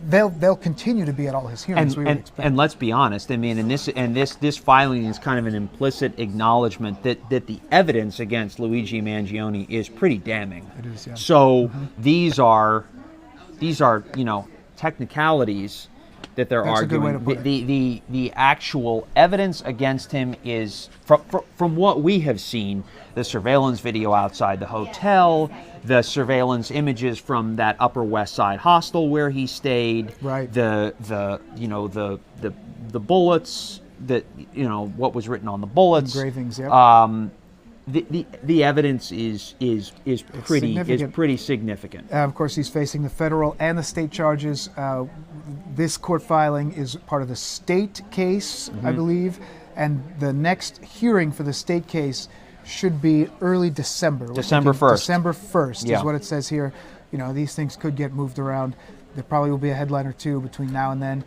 they'll continue to be at all his hearings. And let's be honest. I mean, this filing is kind of an implicit acknowledgement that the evidence against Luigi Mangione is pretty damning. It is, yeah. So these are technicalities that they're That's arguing. a good way to put it. The actual evidence against him is, from what we have seen, the surveillance video outside the hotel, the surveillance images from that Upper West Side hostel where he stayed, right? The bullets, that what was written on the bullets, engravings, yeah. The evidence is pretty significant. Of course, he's facing the federal and the state charges. This court filing is part of the state case, I believe, and the next hearing for the state case should be early December. December 1st. December 1st Yeah. is what it says here. These things could get moved around. There probably will be a headline or two between now and then.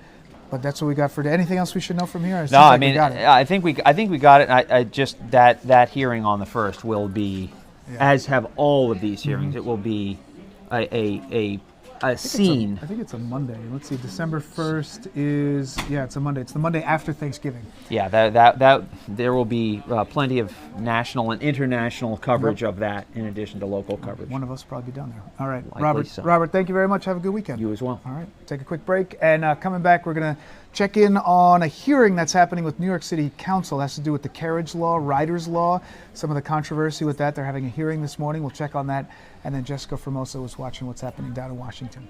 But that's what we got for today. Anything else we should know from here? No, I mean, I think we got it. I just that hearing on the 1st will be, as have all of these hearings. It will be a scene. I think it's a Monday. Let's see. December 1st is it's a Monday. It's the Monday after Thanksgiving. Yeah, that there will be plenty of national and international coverage of that in addition to local coverage. One of us will probably be down there. All right, Likely so. Robert, thank you very much. Have a good weekend. You as well. All right, take a quick break, and coming back, we're going to check in on a hearing that's happening with New York City Council. It has to do with the carriage law, riders law, some of the controversy with that. They're having a hearing this morning. We'll check on that. And then Jessica Formosa was watching what's happening down in Washington.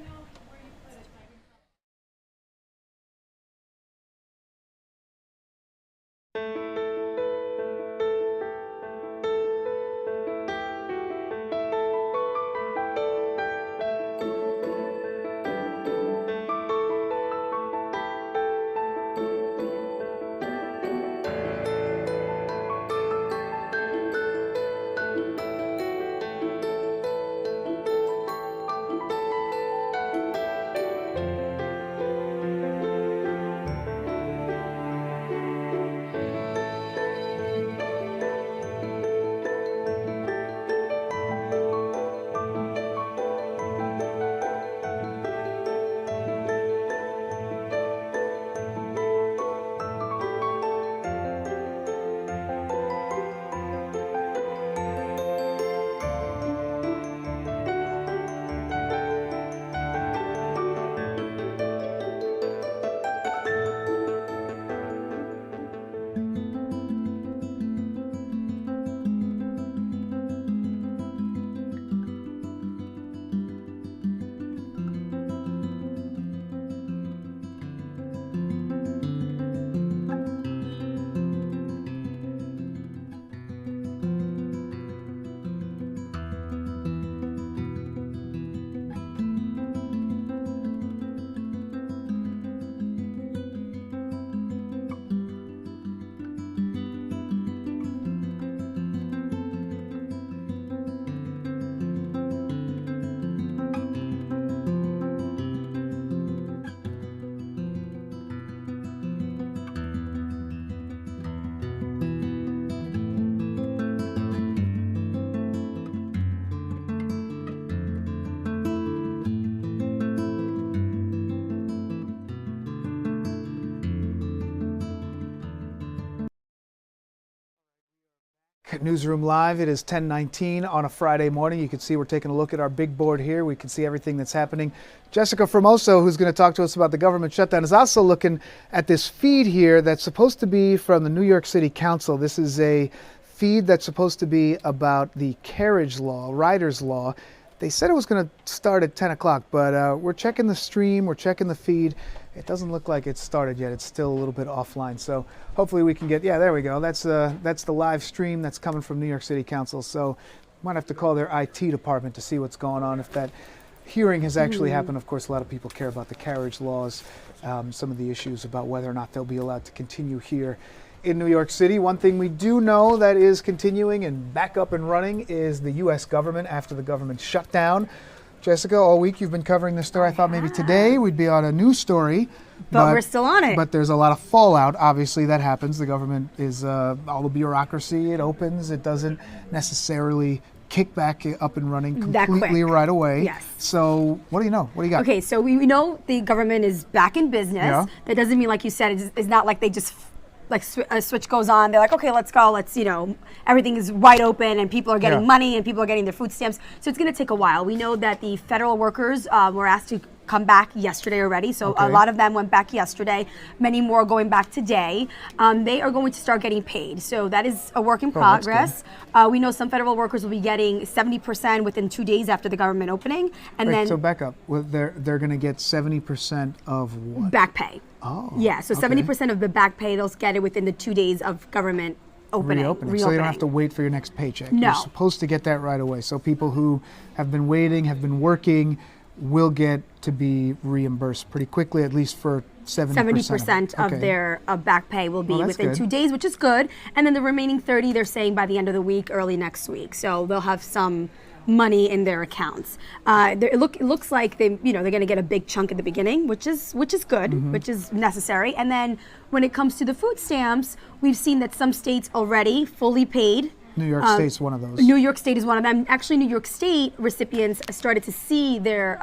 Newsroom Live. It is 10:19 on a Friday morning. You can see we're taking a look at our big board here. We can see everything that's happening. Jessica Formosa, who's going to talk to us about the government shutdown, is also looking at this feed here that's supposed to be from the New York City Council. This is a feed that's supposed to be about the carriage law, riders law. They said it was going to start at 10 o'clock, but we're checking the stream, we're checking the feed. It doesn't look like it's started yet. It's still a little bit offline. So hopefully we can get, there we go. That's the live stream that's coming from New York City Council. So might have to call their IT department to see what's going on, if that hearing has actually happened. Of course, a lot of people care about the carriage laws, some of the issues about whether or not they'll be allowed to continue here in New York City. One thing we do know that is continuing and back up and running is the U.S. government after the government shutdown. Jessica, all week you've been covering this story. I thought maybe today we'd be on a news story. But we're still on it. But there's a lot of fallout, obviously, that happens. The government is all the bureaucracy. It opens. It doesn't necessarily kick back up and running completely right away. Yes. So what do you know? What do you got? Okay, so we know the government is back in business. Yeah. That doesn't mean, like you said, it's not like they just like a switch goes on, they're like, okay, let's go, let's, everything is wide open and people are getting money and people are getting their food stamps. So it's going to take a while. We know that the federal workers were asked to come back yesterday already. So a lot of them went back yesterday. Many more are going back today. They are going to start getting paid. So that is a work in progress. We know some federal workers will be getting 70% within 2 days after the government opening. And then so back up. Well, they're going to get 70% of what? Back pay. Oh. Yeah, so 70% of the back pay, they'll get it within the 2 days of government reopening. So you don't have to wait for your next paycheck. No. You're supposed to get that right away. So people who have been waiting, have been working, will get to be reimbursed pretty quickly, at least for 70% of their back pay will be within good. 2 days, which is good. And then the remaining 30, they're saying by the end of the week, early next week. So they'll have some money in their accounts. It looks like they're going to get a big chunk at the beginning, which is good, which is necessary. And then when it comes to the food stamps, we've seen that some states already fully paid. New York State's one of those. New York State is one of them. Actually, New York State recipients started to see their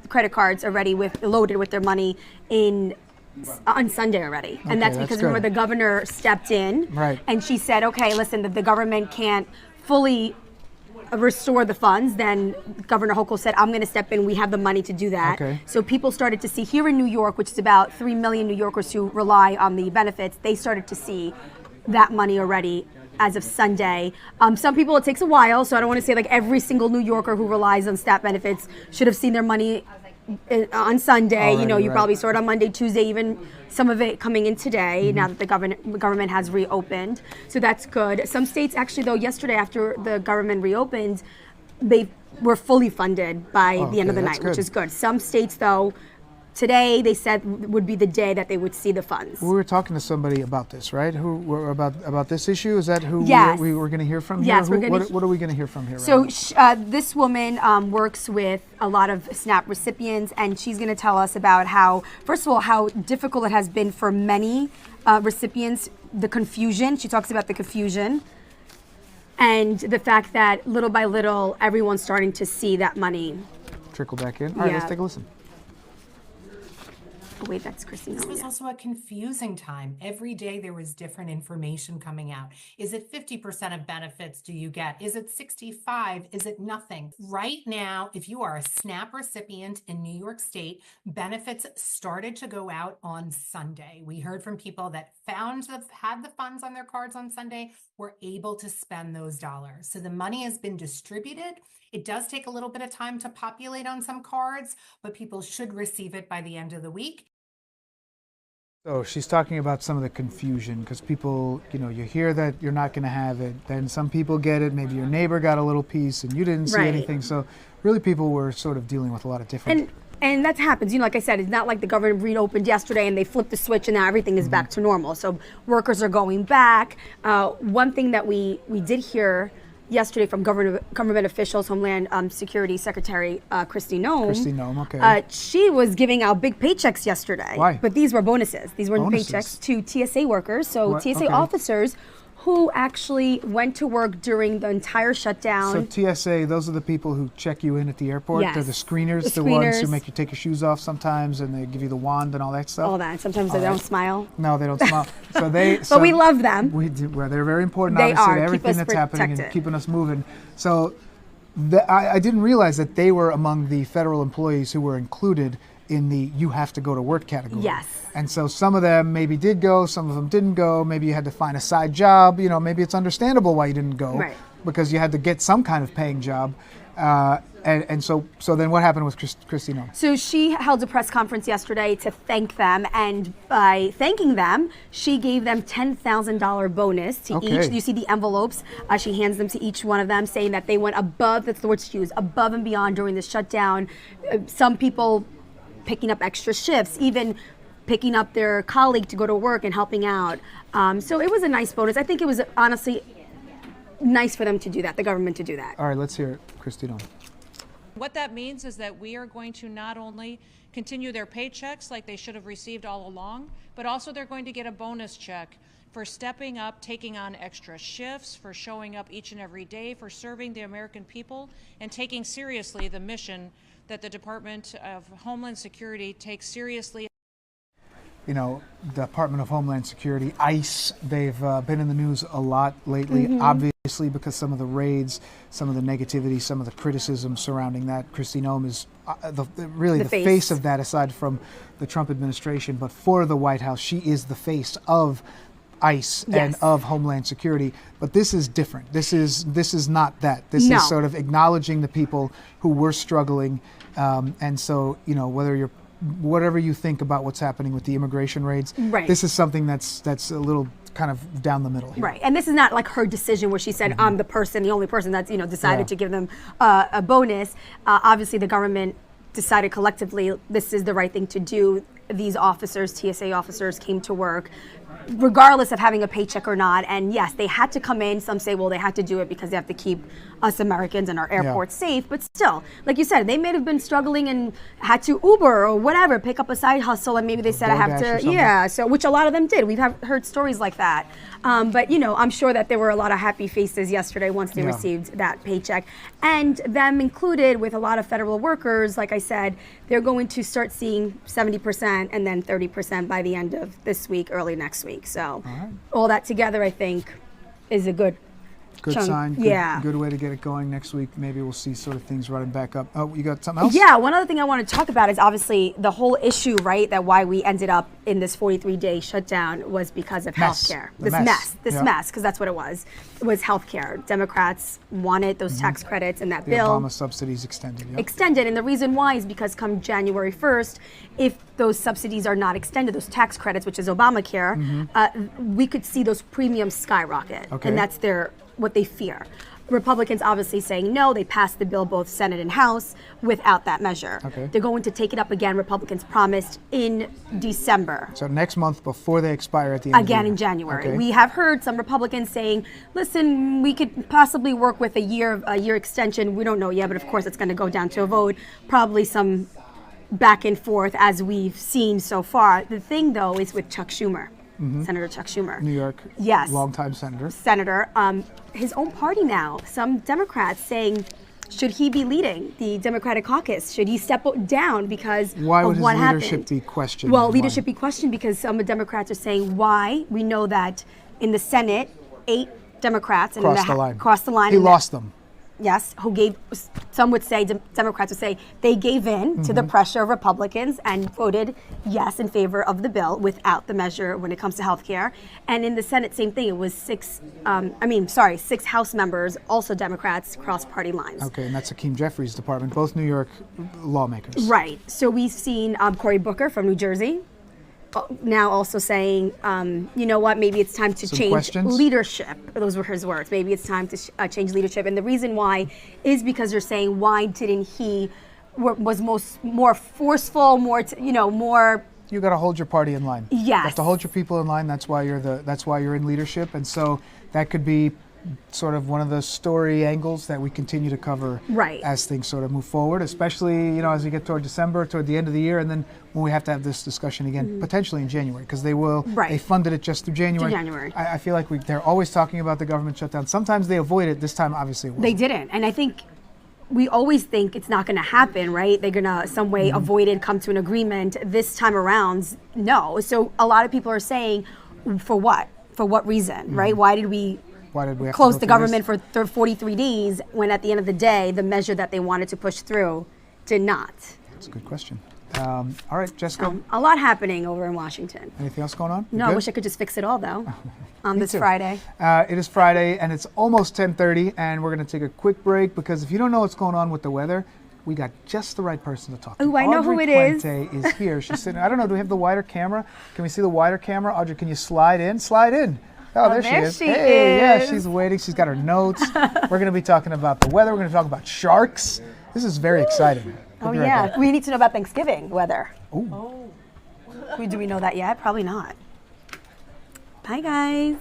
credit cards already loaded with their money on Sunday already. Okay, And that's because remember the governor stepped in and she said, okay, listen, the government can't fully restore the funds. Then Governor Hochul said, I'm going to step in. We have the money to do that. Okay. So people started to see here in New York, which is about 3 million New Yorkers who rely on the benefits, they started to see that money already as of Sunday. Some people, it takes a while, so I don't want to say like every single New Yorker who relies on SNAP benefits should have seen their money on Sunday. Already, you know, you right. probably saw it on Monday, Tuesday, even some of it coming in today, now that the government has reopened. So that's good. Some states actually, though, yesterday after the government reopened, they were fully funded by the end of the night, which is good. Some states, though, today they said would be the day that they would see the funds. We were talking to somebody about this, right? About this issue? Is that who Yes. we were going to hear from Yes, here? we're gonna What are we going to hear from here? So right now? this woman works with a lot of SNAP recipients, and she's going to tell us about how, first of all, how difficult it has been for many recipients, the confusion. She talks about the confusion and the fact that little by little, everyone's starting to see that money Trickle back in. All right, let's take a listen. Oh, wait, that's Christina. This was also a confusing time. Every day there was different information coming out. Is it 50% of benefits do you get? Is it 65? Is it nothing? Right now, if you are a SNAP recipient in New York State, benefits started to go out on Sunday. We heard from people that had the funds on their cards on Sunday, were able to spend those dollars. So the money has been distributed. It does take a little bit of time to populate on some cards, but people should receive it by the end of the week. So she's talking about some of the confusion because people, you hear that you're not going to have it. Then some people get it. Maybe your neighbor got a little piece and you didn't see anything. So really people were sort of dealing with a lot of different... And that happens, like I said, it's not like the government reopened yesterday and they flipped the switch and now everything is back to normal. So workers are going back. One thing that we did hear yesterday from government officials, Homeland Security Secretary Kristi Noem. Okay. She was giving out big paychecks yesterday. Why? But these were bonuses. These weren't Bonuses? paychecks to TSA workers. So What? TSA Okay. officers who actually went to work during the entire shutdown. So TSA, those are the people who check you in at the airport? Yes. They're the screeners, the ones who make you take your shoes off sometimes and they give you the wand and all that stuff? All that. Sometimes they don't smile. No, they don't smile. So they. But we love them. We do. Well, they're very important, They obviously, are. to Keep everything us that's happening and protected. keeping us moving. So I didn't realize that they were among the federal employees who were included in the you have to go to work category. Yes. And so some of them maybe did go, some of them didn't go. Maybe you had to find a side job. Maybe it's understandable why you didn't go. Right. Because you had to get some kind of paying job. And so then what happened with Kristi Noem? So she held a press conference yesterday to thank them, and by thanking them, she gave them $10,000 bonus to each. You see the envelopes. She hands them to each one of them, saying that they went above, that's the word she used, above and beyond during the shutdown. Some people picking up extra shifts, even picking up their colleague to go to work and helping out. So it was a nice bonus. I think it was honestly nice for them to do that, the government to do that. All right, let's hear it, Kristi Noem. What that means is that we are going to not only continue their paychecks like they should have received all along, but also they're going to get a bonus check for stepping up, taking on extra shifts, for showing up each and every day, for serving the American people, and taking seriously the mission that the Department of Homeland Security takes seriously. Department of Homeland Security, ICE, they've been in the news a lot lately, obviously because some of the raids, some of the negativity, some of the criticism surrounding that. Kristi Noem is really the face of that, aside from the Trump administration. But for the White House, she is the face of ICE and of Homeland Security. But this is different. This is not that. This is sort of acknowledging the people who were struggling. And so, whatever you think about what's happening with the immigration raids, this is something that's a little kind of down the middle here. Right, and this is not like her decision where she said, I'm the only person that's decided to give them a bonus. Obviously, the government decided collectively this is the right thing to do. These officers, TSA officers, came to work. regardless of having a paycheck or not. And yes, they had to come in. Some say, well, they had to do it because they have to keep us Americans and our airports safe. But still, like you said, they may have been struggling and had to Uber or whatever, pick up a side hustle, and maybe they said, I have to, so which a lot of them did. We've heard stories like that. But, you know, I'm sure that there were a lot of happy faces yesterday once they received that paycheck. And them included with a lot of federal workers, like I said, they're going to start seeing 70% and then 30% by the end of this week, early next week. So all that together, I think, is a good chunk. Sign. Good way to get it going next week. Maybe we'll see sort of things running back up. Oh, you got something else? Yeah, one other thing I want to talk about is obviously the whole issue, right, that why we ended up in this 43-day shutdown was because of healthcare. This mess, because that's what it was. It was healthcare. Democrats wanted those tax credits and that bill. Obama subsidies extended. Extended, and the reason why is because come January 1st, if those subsidies are not extended, those tax credits, which is Obamacare, we could see those premiums skyrocket, and that's what they fear. Republicans obviously saying no. They passed the bill, both Senate and House, without that measure. They're going to take it up again, Republicans promised, in December. So next month before they expire at the end again in January. We have heard some Republicans saying, listen, we could possibly work with a year extension. We don't know yet, but of course it's going to go down to a vote. Probably some back and forth as we've seen so far. The thing, though, is with Chuck Schumer. Senator Chuck Schumer. New York. Yes. Longtime senator. His own party now. Some Democrats saying, should he be leading the Democratic caucus? Should he step down because of what happened? Why would his leadership be questioned? Well, leadership be questioned because some Democrats are saying why. We know that in the Senate, 8 Democrats crossed the line. He lost them. Yes, some would say, Democrats would say, they gave in to the pressure of Republicans and voted yes in favor of the bill without the measure when it comes to health care. And in the Senate, same thing. It was 6 House members, also Democrats, crossed party lines. Okay, and that's Hakeem Jeffries' department, both New York lawmakers. Right. So we've seen Cory Booker from New Jersey now also saying, you know what, maybe it's time to change leadership. Those were his words. Maybe it's time to change leadership. And the reason why is because they're saying, why didn't he was more forceful, more. You got to hold your party in line. Yes. You have to hold your people in line. That's why you're in leadership. And so that could be sort of one of the story angles that we continue to cover as things sort of move forward, especially, as we get toward December, toward the end of the year, and then when we have to have this discussion again, potentially in January, because they funded it just through January. I feel like they're always talking about the government shutdown. Sometimes they avoid it. This time, obviously, it wasn't. They didn't. And I think we always think it's not going to happen, right? They're going to some way avoid it, come to an agreement. This time around, no. So a lot of people are saying, for what? For what reason, right? Why did we have close the government for 43 days when at the end of the day, the measure that they wanted to push through did not? That's a good question. All right, Jessica. A lot happening over in Washington. Anything else going on? No, I wish I could just fix it all, though, on this Friday. It is Friday, and it's almost 10:30, and we're going to take a quick break because if you don't know what's going on with the weather, we got just the right person to talk to. Oh, I know who it is. Audrey Puente is here. She's sitting. I don't know. Do we have the wider camera? Can we see the wider camera? Audrey, can you slide in? Slide in. Oh, there she is. Hey, yeah, she's waiting. She's got her notes. We're going to be talking about the weather. We're going to talk about sharks. This is very exciting. Oh, yeah. We need to know about Thanksgiving weather. Oh. Do we know that yet? Probably not. Bye, guys.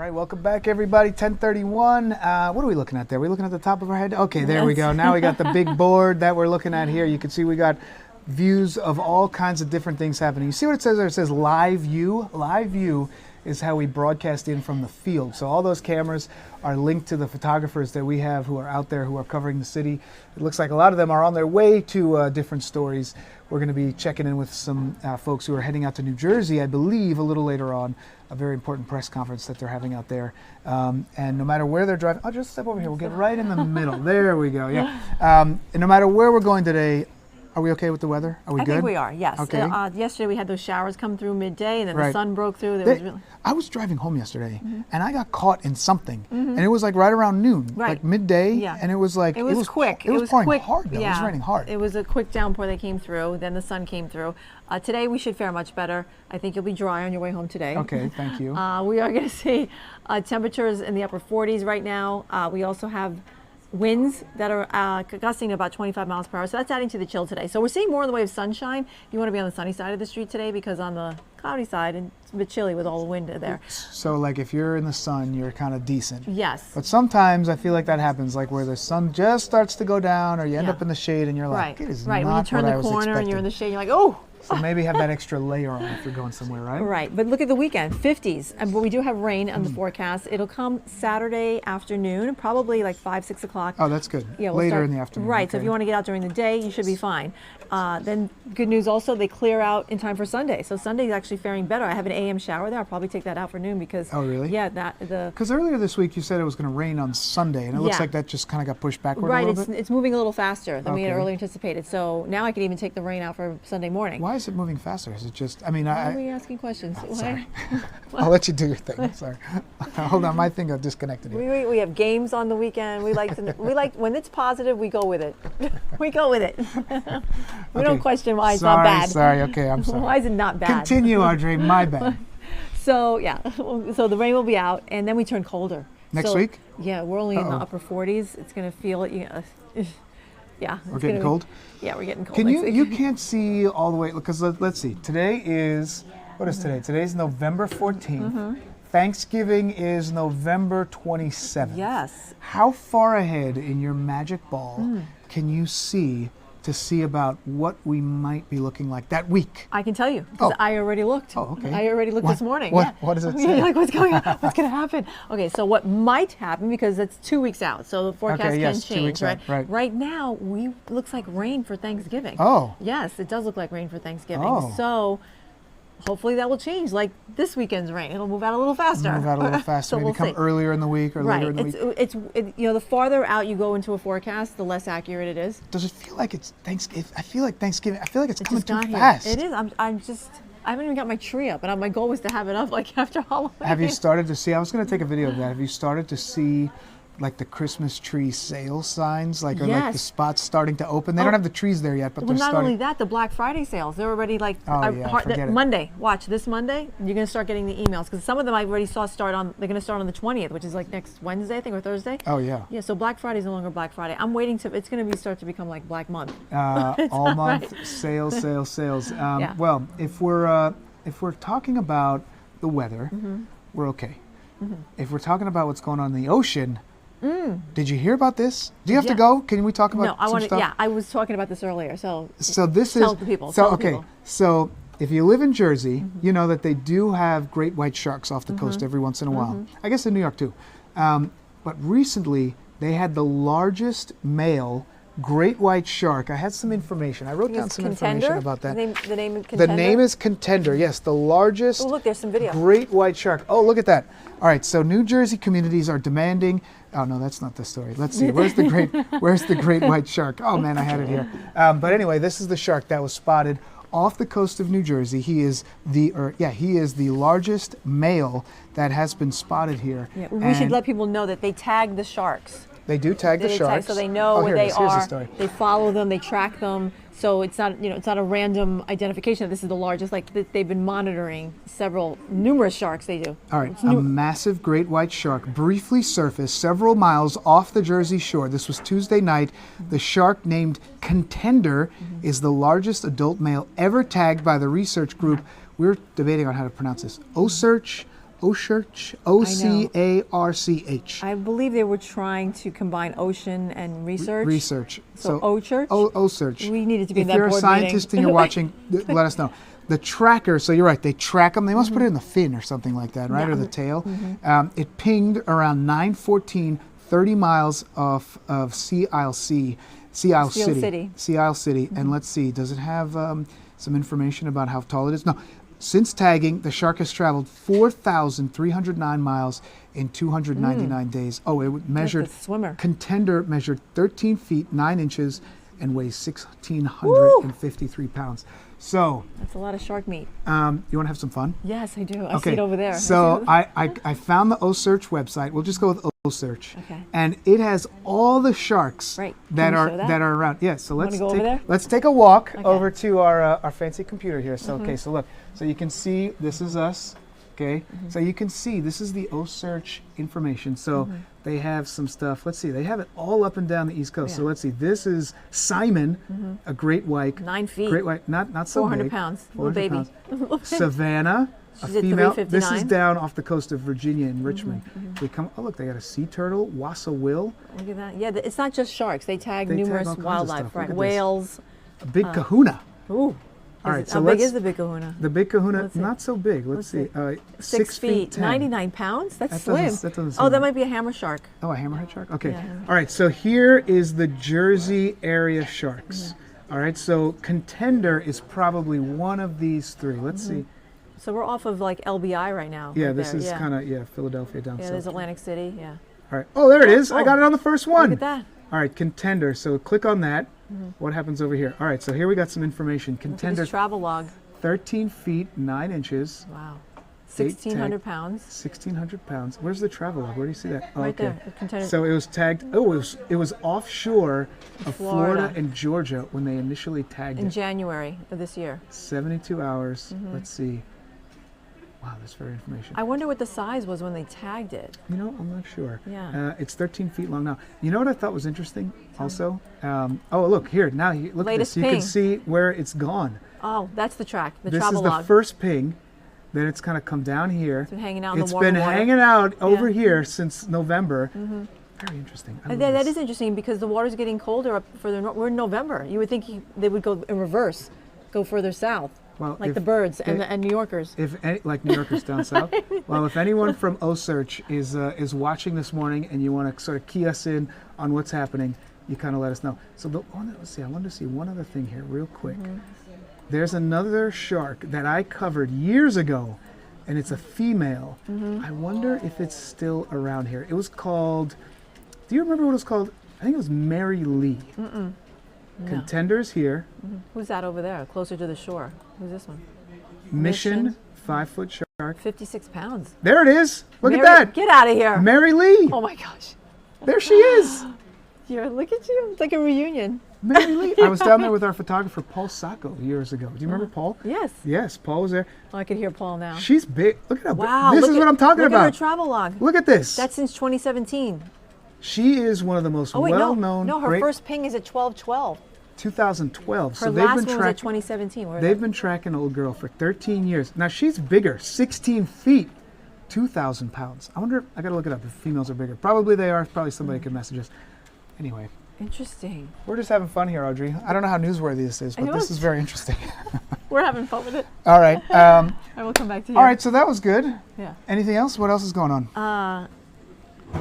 right, welcome back, everybody. 10:31. What are we looking at there? Are we looking at the top of our head? Okay, there we go. Now we got the big board that we're looking at here. You can see we got views of all kinds of different things happening. You see what it says there? It says live view. Live view is how we broadcast in from the field. So all those cameras are linked to the photographers that we have who are out there who are covering the city. It looks like a lot of them are on their way to different stories. We're going to be checking in with some folks who are heading out to New Jersey, I believe, a little later on. A very important press conference that they're having out there. And no matter where they're driving, I'll just step over here. We'll get right in the middle. There we go. Yeah. And no matter where we're going today, are we okay with the weather? Are we good? I think we are, yes. Okay. Yesterday we had those showers come through midday, and then Right. the sun broke through. I was driving home yesterday, and I got caught in something, and it was like right around noon, like midday, and it was like it was quick. It was pouring quick. hard though. It was raining hard. It was a quick downpour that came through. Then the sun came through. Today we should fare much better. I think you'll be dry on your way home today. Okay, thank you. We are going to see temperatures in the upper 40s right now. We also have winds that are gusting about 25 miles per hour. So that's adding to the chill today. So we're seeing more in the way of sunshine. You want to be on the sunny side of the street today because on the cloudy side, it's a bit chilly with all the wind there. So like if you're in the sun, you're kind of decent. Yes. But sometimes I feel like that happens, like where the sun just starts to go down, or you end up in the shade, and you're like, it is right. not When you turn what I the was corner and you're in expecting. the shade, you're like, oh. So maybe have that extra layer on if you're going somewhere, right? Right, but look at the weekend, 50s. But we do have rain on the forecast. It'll come Saturday afternoon, probably like 5, 6 o'clock. Oh, that's good. Yeah, Later in the afternoon. Right, so if okay. you want to get out during the day, you should be fine. Then good news also, they clear out in time for Sunday. So Sunday is actually faring better. I have an AM shower there. I'll probably take that out for noon because. Oh, really? Yeah, Because earlier this week you said it was going to rain on Sunday, and it looks like that just kind of got pushed backward right, a little bit. It's moving a little faster than we had Okay. earlier anticipated. So now I could even take the rain out for Sunday morning. Why is it moving faster? Is it just, I mean, Why are we asking questions? sorry. I'll let you do your thing. Sorry. Hold on, my thing got disconnected here. We have games on the weekend. We like when it's positive, we go with it. We go with it. We don't question why it's not bad. Sorry, okay, I'm sorry. Why is it not bad? Continue, Audrey, my bad. So yeah, so the rain will be out, and then we turn colder. Next week? Yeah, we're only in the upper 40s. It's going to feel, yeah. We're getting cold? Yeah, we're getting cold. Can next week. you can't see all the way, because let's see. Today is, what is today? Today's November 14th. Thanksgiving is November 27th. Yes. How far ahead in your magic ball can you see to see about what we might be looking like that week? I can tell you, because I already looked. Oh, okay. I already looked this morning. What, yeah. what does it You're say? like, what's going on? What's going to happen? Okay, so what might happen, because it's 2 weeks out, so the forecast Okay, yes, can 2 change, weeks right? out, right. Right now, looks like rain for Thanksgiving. Oh. Yes, it does look like rain for Thanksgiving. Oh. So hopefully that will change, like this weekend's rain. It'll move out a little faster. Move out a little faster. So Maybe we'll come see. earlier in the week or later in the week. The farther out you go into a forecast, the less accurate it is. Does it feel like it's Thanksgiving? I feel like Thanksgiving. I feel like it's coming just too got here. fast. It is. I haven't even got my tree up, and my goal was to have it up like after Halloween. Have you started to see? I was going to take a video of that. Have you started to see, like the Christmas tree sale signs, like or like the Yes. spots starting to open? They don't have the trees there yet, but Well, they're not starting. only that, the Black Friday sales, they're already like Oh, yeah, forget it. Monday. Watch this Monday. You're going to start getting the emails because some of them I already saw start on. They're going to start on the 20th, which is like next Wednesday, I think, or Thursday. Oh yeah. Yeah. So Black Friday is no longer Black Friday. I'm waiting to. It's going to start to become like Black Month. All month sales. Yeah. Well, if we're talking about the weather, we're okay. If we're talking about what's going on in the ocean. Did you hear about this? Do you have to go? Can we talk about No, I some want to. stuff? Yeah, I was talking about this earlier. So this tell is the people. So tell the okay. people. So if you live in Jersey, you know that they do have great white sharks off the coast every once in a while. I guess in New York too. But recently they had the largest male great white shark. I had some information. I wrote down some information about that. The name is Contender? The name is Contender. Yes, the largest. Oh, look, there's some video. Great white shark. Oh, look at that. All right, so New Jersey communities are demanding. Oh no, that's not the story. Let's see. Where's the great white shark? Oh man, I had it here. But anyway, this is the shark that was spotted off the coast of New Jersey. He is the largest male that has been spotted here. Yeah, we should let people know that they tag the sharks. They do tag the sharks, so they know where here it they is. Here's the are. story. They follow them. They track them. So it's not, it's not a random identification. This is the largest. Like they've been monitoring numerous sharks. They do. All right, a massive great white shark briefly surfaced several miles off the Jersey shore. This was Tuesday night. The shark, named Contender, is the largest adult male ever tagged by the research group. We're debating on how to pronounce this. OSearch Ocarch, O-C-A-R-C-H. I believe they were trying to combine ocean and research. Research. So O-Church? O-Search. We needed to be in If that you're a board scientist meeting. and you're watching, let us know. The tracker, so you're right, they track them. They must put it in the fin or something like that, right? Yeah. Or the tail. Mhm. It pinged around 9:14, 30 miles off of Sea Isle City. Sea Isle City. And let's see, does it have some information about how tall it is? No. Since tagging, the shark has traveled 4,309 miles in 299 days. Oh, it measured. Swimmer. Contender measured 13 feet 9 inches and weighs 1,653 pounds. So That's a lot of shark meat. you want to have some fun? Yes, I do. I see it over there. So I found the O-Search website. We'll just go with O-Search. Okay. And it has all the sharks Right. that Can you are show that? around. Yeah. So Wanna let's go over there? let's take a walk Okay. over to our fancy computer here. So okay. Mhm. So look. So you can see this is us. Okay. So you can see this is the O-Search information. So they have some stuff. Let's see. They have it all up and down the East Coast. So Yeah. let's see. This is Simon, a great white. 9 feet. Great white. Not so 400 big. pounds. Little baby. pounds. Little baby. Savannah, a She's at female. This is 359. down off the coast of Virginia in Richmond. They come. Oh look, they got a sea turtle, wassa will, Look at that. Yeah, it's not just sharks. They tag They tag numerous all kinds of wildlife, stuff. Look right? at this. Whales. a big kahuna. Ooh. All right, so how big let's- is the big kahuna? The big kahuna, Let's see. not so big. Let's see. 6 feet, 10. 99 pounds? That's That slim. doesn't- that doesn't Oh, seem that right. might be a hammer shark. Oh, a hammerhead shark? Okay. Yeah. All right, so here is the Jersey area sharks. All right, so Contender is probably one of these three. Let's see. So we're off of like LBI right now. Yeah, right this there, is yeah. kind of, Philadelphia down Yeah, south. there's Atlantic City, yeah. All right. Oh, there it is. I got it on the first one. Look at that. All right, Contender. So click on that. What happens over here? All right, so here we got some information. Look at Contender, this travel log. 13 feet 9 inches. Wow. Date 1,600 tag, pounds. 1,600 pounds. Where's the travel log? Where do you see that? Oh, Right okay. there, the Contender. So it was tagged. Oh, it was offshore of Florida Florida. and Georgia when they initially tagged In it. January of this year. 72 hours. Let's see. Wow, that's very information. I wonder what the size was when they tagged it. You know, I'm not sure. Yeah. It's 13 feet long now. You know what I thought was interesting also? Oh, look here. Now, look at Latest this. You can ping. see where it's gone. Oh, that's the track, the This travel is the log. first ping. Then it's kind of come down here. It's been hanging out in It's the warm been water. hanging out over Yeah. here since November. Very interesting. I love That this. is interesting because the water's getting colder up further north. We're in November. You would think they would go in reverse, go further south, Well, like if the birds and, it- and New Yorkers. If any, like New Yorkers down south. Well, if anyone from O-Search is watching this morning and you want to sort of key us in on what's happening, you kind of let us know. So let's see. I wanted to see one other thing here, real quick. There's another shark that I covered years ago, and it's a female. I wonder if it's still around here. It was called. Do you remember what it was called? I think it was Mary Lee. No. Contenders here. Who's that over there, closer to the shore? Who's this one? Mission 5-foot shark. 56 pounds. There it is. Look Mary, at that. Get out of here. Mary Lee. Oh my gosh. There she is. Look at you. It's like a reunion. Mary Lee. I was down there with our photographer Paul Sacco years ago. Do you remember Paul? Yes. Yes, Paul was there. Oh, I could hear Paul now. She's big. Look at her. Wow. This look is at- what I'm talking look about. At her travel log. Look at this. That's since 2017. She is one of the most Oh wait, well-known. no, her great- first ping is at 1212. 2012. Her So they've last been one was at tracking. 2017. Where They've been tracking old girl for 13 years. Now she's bigger, 16 feet, 2,000 pounds. I wonder. I gotta look it up. If females are bigger, probably they are. Probably somebody could message us. Anyway. Interesting. We're just having fun here, Audrey. I don't know how newsworthy this is, I but know this it's- is very interesting. We're having fun with it. All right. I will come back to you. All right, so that was good. Yeah. Anything else? What else is going on?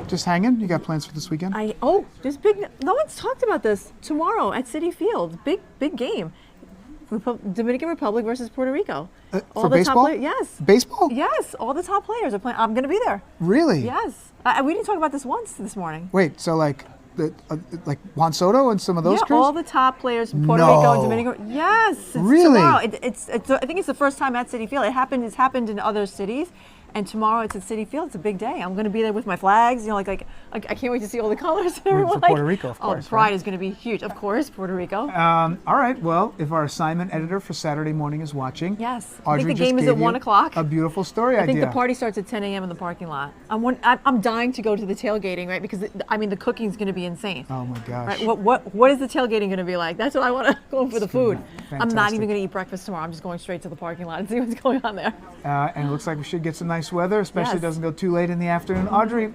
Just hanging? You got plans for this weekend? There's big. No one's talked about this tomorrow at Citi Field. Big game. Dominican Republic versus Puerto Rico. For baseball? Yes. Baseball? Yes. All the top players are playing. I'm going to be there. Really? Yes. We didn't talk about this once this morning. Wait, so like Juan Soto and some of those Yeah, crews? all the top players from Puerto No. Rico and Dominican. Yes. It's Really? Tomorrow. It's I think it's the first time at Citi Field. It's happened in other cities. And tomorrow it's at Citi Field. It's a big day. I'm going to be there with my flags. You know, like I can't wait to see all the colors. For Puerto Rico, of course. Oh, pride is going to be huge. Of course, Puerto Rico. All right. Well, if our assignment editor for Saturday morning is watching, Yes. Audrey I think the just game is gave at 1 you o'clock. A beautiful story I idea. think the party starts at 10 a.m. in the parking lot. I'm dying to go to the tailgating, right? Because the cooking's going to be insane. Oh my gosh. Right? What is the tailgating going to be like? That's what I want to go for the food. I'm not fantastic. even going to eat breakfast tomorrow. I'm just going straight to the parking lot and see what's going on there. And it looks like we should get some nice nice weather, especially Yes. doesn't go too late in the afternoon. Audrey,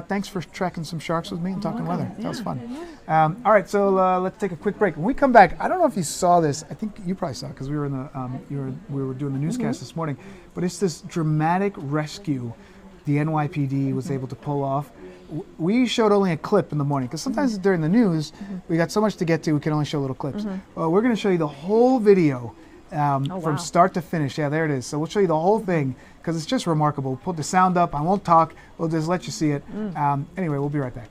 thanks for tracking some sharks with me and talking weather. That was fun. All right, so let's take a quick break. When we come back, I don't know if you saw this. I think you probably saw it because we were in the we were doing the newscast this morning. But it's this dramatic rescue the NYPD was able to pull off. We showed only a clip in the morning because sometimes during the news we got so much to get to we can only show little clips. We're going to show you the whole video from start to finish. Yeah, there it is. So we'll show you the whole thing because it's just remarkable. We'll put the sound up. I won't talk. We'll just let you see it. Anyway, we'll be right back.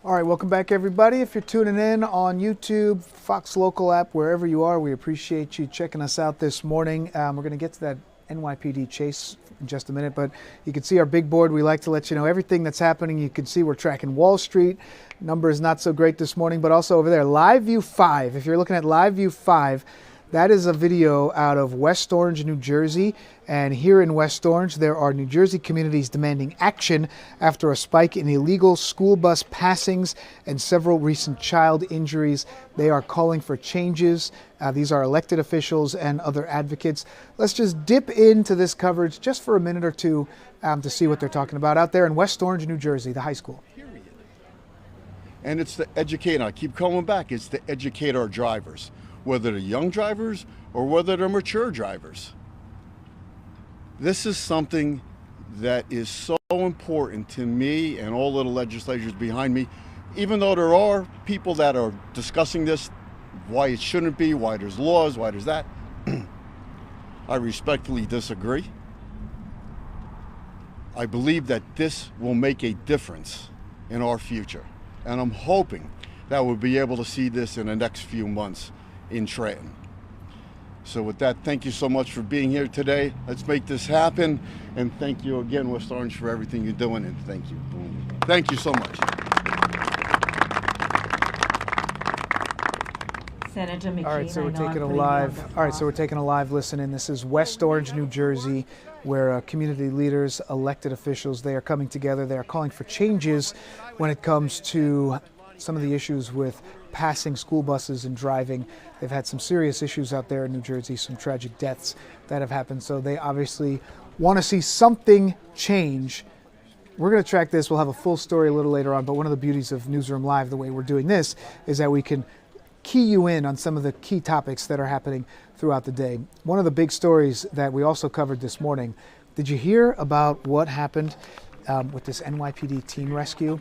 All right, welcome back, everybody. If you're tuning in on YouTube, Fox Local app, wherever you are, we appreciate you checking us out this morning. We're going to get to that NYPD chase in just a minute, but you can see our big board. We like to let you know everything that's happening. You can see we're tracking Wall Street. Number is not so great this morning, but also over there, Live View 5. If you're looking at Live View 5, that is a video out of West Orange, New Jersey. And here in West Orange, there are New Jersey communities demanding action after a spike in illegal school bus passings and several recent child injuries. They are calling for changes. These are elected officials and other advocates. Let's just dip into this coverage just for a minute or two to see what they're talking about out there in West Orange, New Jersey, the high school. And it's to educate, I keep coming back, it's to educate our drivers, whether they're young drivers or whether they're mature drivers. This is something that is so important to me and all of the legislators behind me, even though there are people that are discussing this, why it shouldn't be, why there's laws, why there's that. I respectfully disagree. I believe that this will make a difference in our future. And I'm hoping that we'll be able to see this in the next few months in Trenton. So with that, thank you so much for being here today. Let's make this happen. And thank you again, West Orange, for everything you're doing. And thank you. Thank you so much. Senator McCain, All right, so we're I know taking I'm a putting you on live. the All right, so we're taking a live listen in. This is West Orange, New Jersey, where community leaders, elected officials, they are coming together. They are calling for changes when it comes to some of the issues with passing school buses and driving. They've had some serious issues out there in New Jersey, some tragic deaths that have happened. So they obviously want to see something change. We're going to track this. We'll have a full story a little later on. But one of the beauties of Newsroom Live, the way we're doing this, is that we can key you in on some of the key topics that are happening throughout the day. One of the big stories that we also covered this morning, did you hear about what happened with this NYPD teen rescue?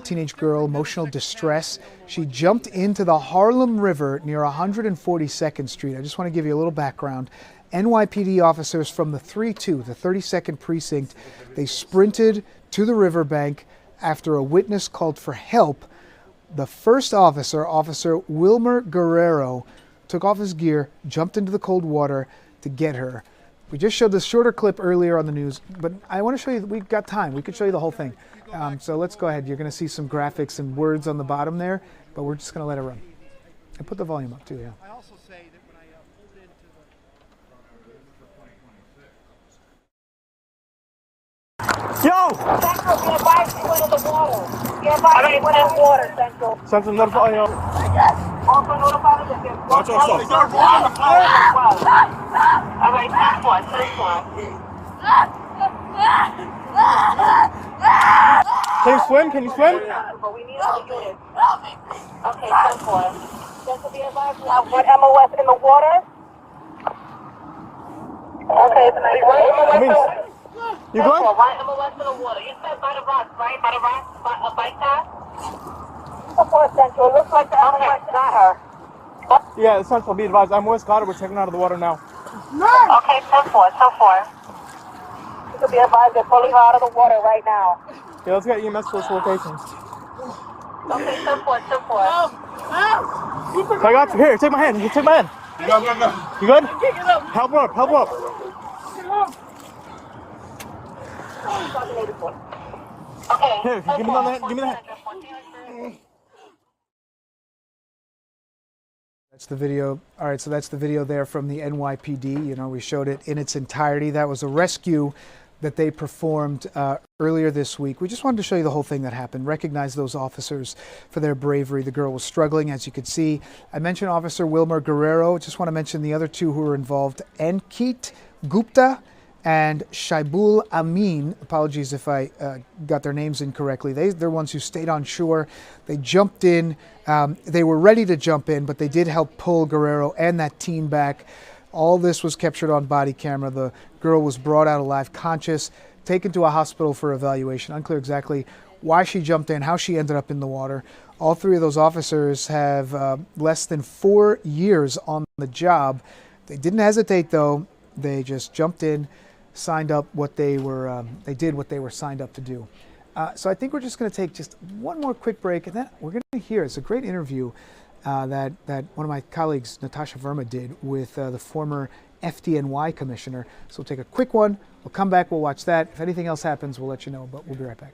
teenage girl, emotional distress. She jumped into the Harlem River near 142nd Street. I just want to give you a little background. NYPD officers from the 3-2, the 32nd Precinct, they sprinted to the riverbank after a witness called for help. The first officer, Officer Wilmer Guerrero, took off his gear, jumped into the cold water to get her. We just showed this shorter clip earlier on the news, but I want to show you, we've got time. We could show you the whole thing. So let's go ahead. You're going to see some graphics and words on the bottom there, but we're just going to let it run. And put the volume up too, yeah. I also say that when I pulled into Yo! Central, be advised to go to the water. Be advised to go to the water, Central. Central, notify you. Also notify them that Watch yourself. All right, 10-4. Can you swim? Can you swim? But we need all the units. Okay, 10-4. Central, be advised to have one MOS in the water. Okay, you good? One MOS in the water. You said by the rocks, right? By the rocks? By a bike path? 10-4 Central. It looks like the MOS got her. Yeah, it's Central. Be advised. I'm West Goddard. We're taking her out of the water now. Okay, 10-4. You could be advised they're pulling her out of the water right now. Yeah, let's get EMS to this location. Okay, 10-4. I got you. Here, take my hand. Take my hand. You good? Help her up. Help her up. Okay. Here, give me the hand. Give me the hand. That's the video. All right, so that's the video there from the NYPD. You know, we showed it in its entirety. That was a rescue that they performed earlier this week. We just wanted to show you the whole thing that happened, recognize those officers for their bravery. The girl was struggling, as you could see. I mentioned Officer Wilmer Guerrero. Just want to mention the other two who were involved, Ankit Gupta and Shaibul Amin. Apologies if I got their names incorrectly. They're ones who stayed on shore. They jumped in. They were ready to jump in, but they did help pull Guerrero and that teen back. All this was captured on body camera. The girl was brought out alive, conscious, taken to a hospital for evaluation. Unclear exactly why she jumped in, how she ended up in the water. All three of those officers have less than 4 years on the job. They didn't hesitate, though. They just jumped in, signed up what they were, they did what they were signed up to do. So I think we're just going to take just one more quick break, and then we're going to hear, it's a great interview that one of my colleagues, Natasha Verma, did with the former FDNY commissioner. So we'll take a quick one. We'll come back. We'll watch that. If anything else happens, we'll let you know, but we'll be right back.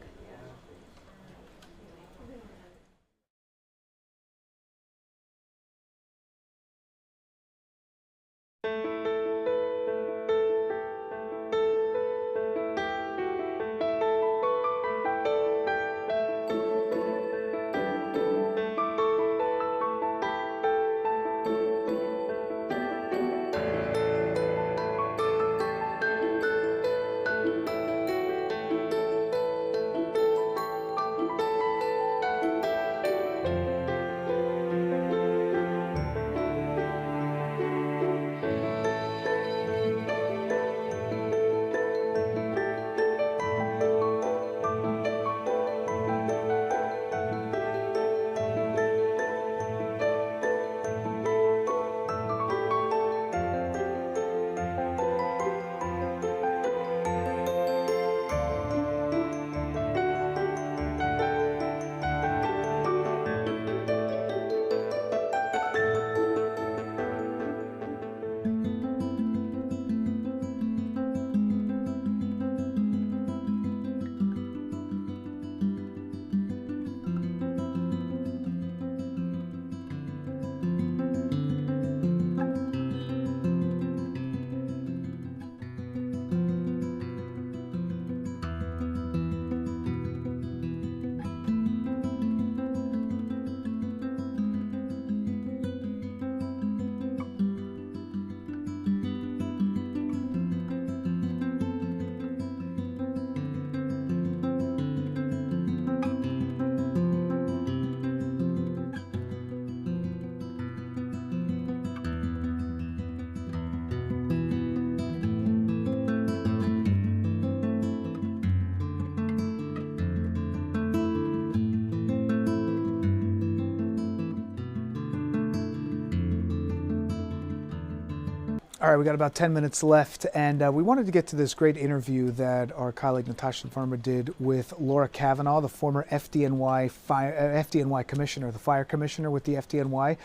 All right, we got about 10 minutes left, and we wanted to get to this great interview that our colleague Natasha Farmer did with Laura Kavanaugh, the former FDNY commissioner, the fire commissioner with the FDNY.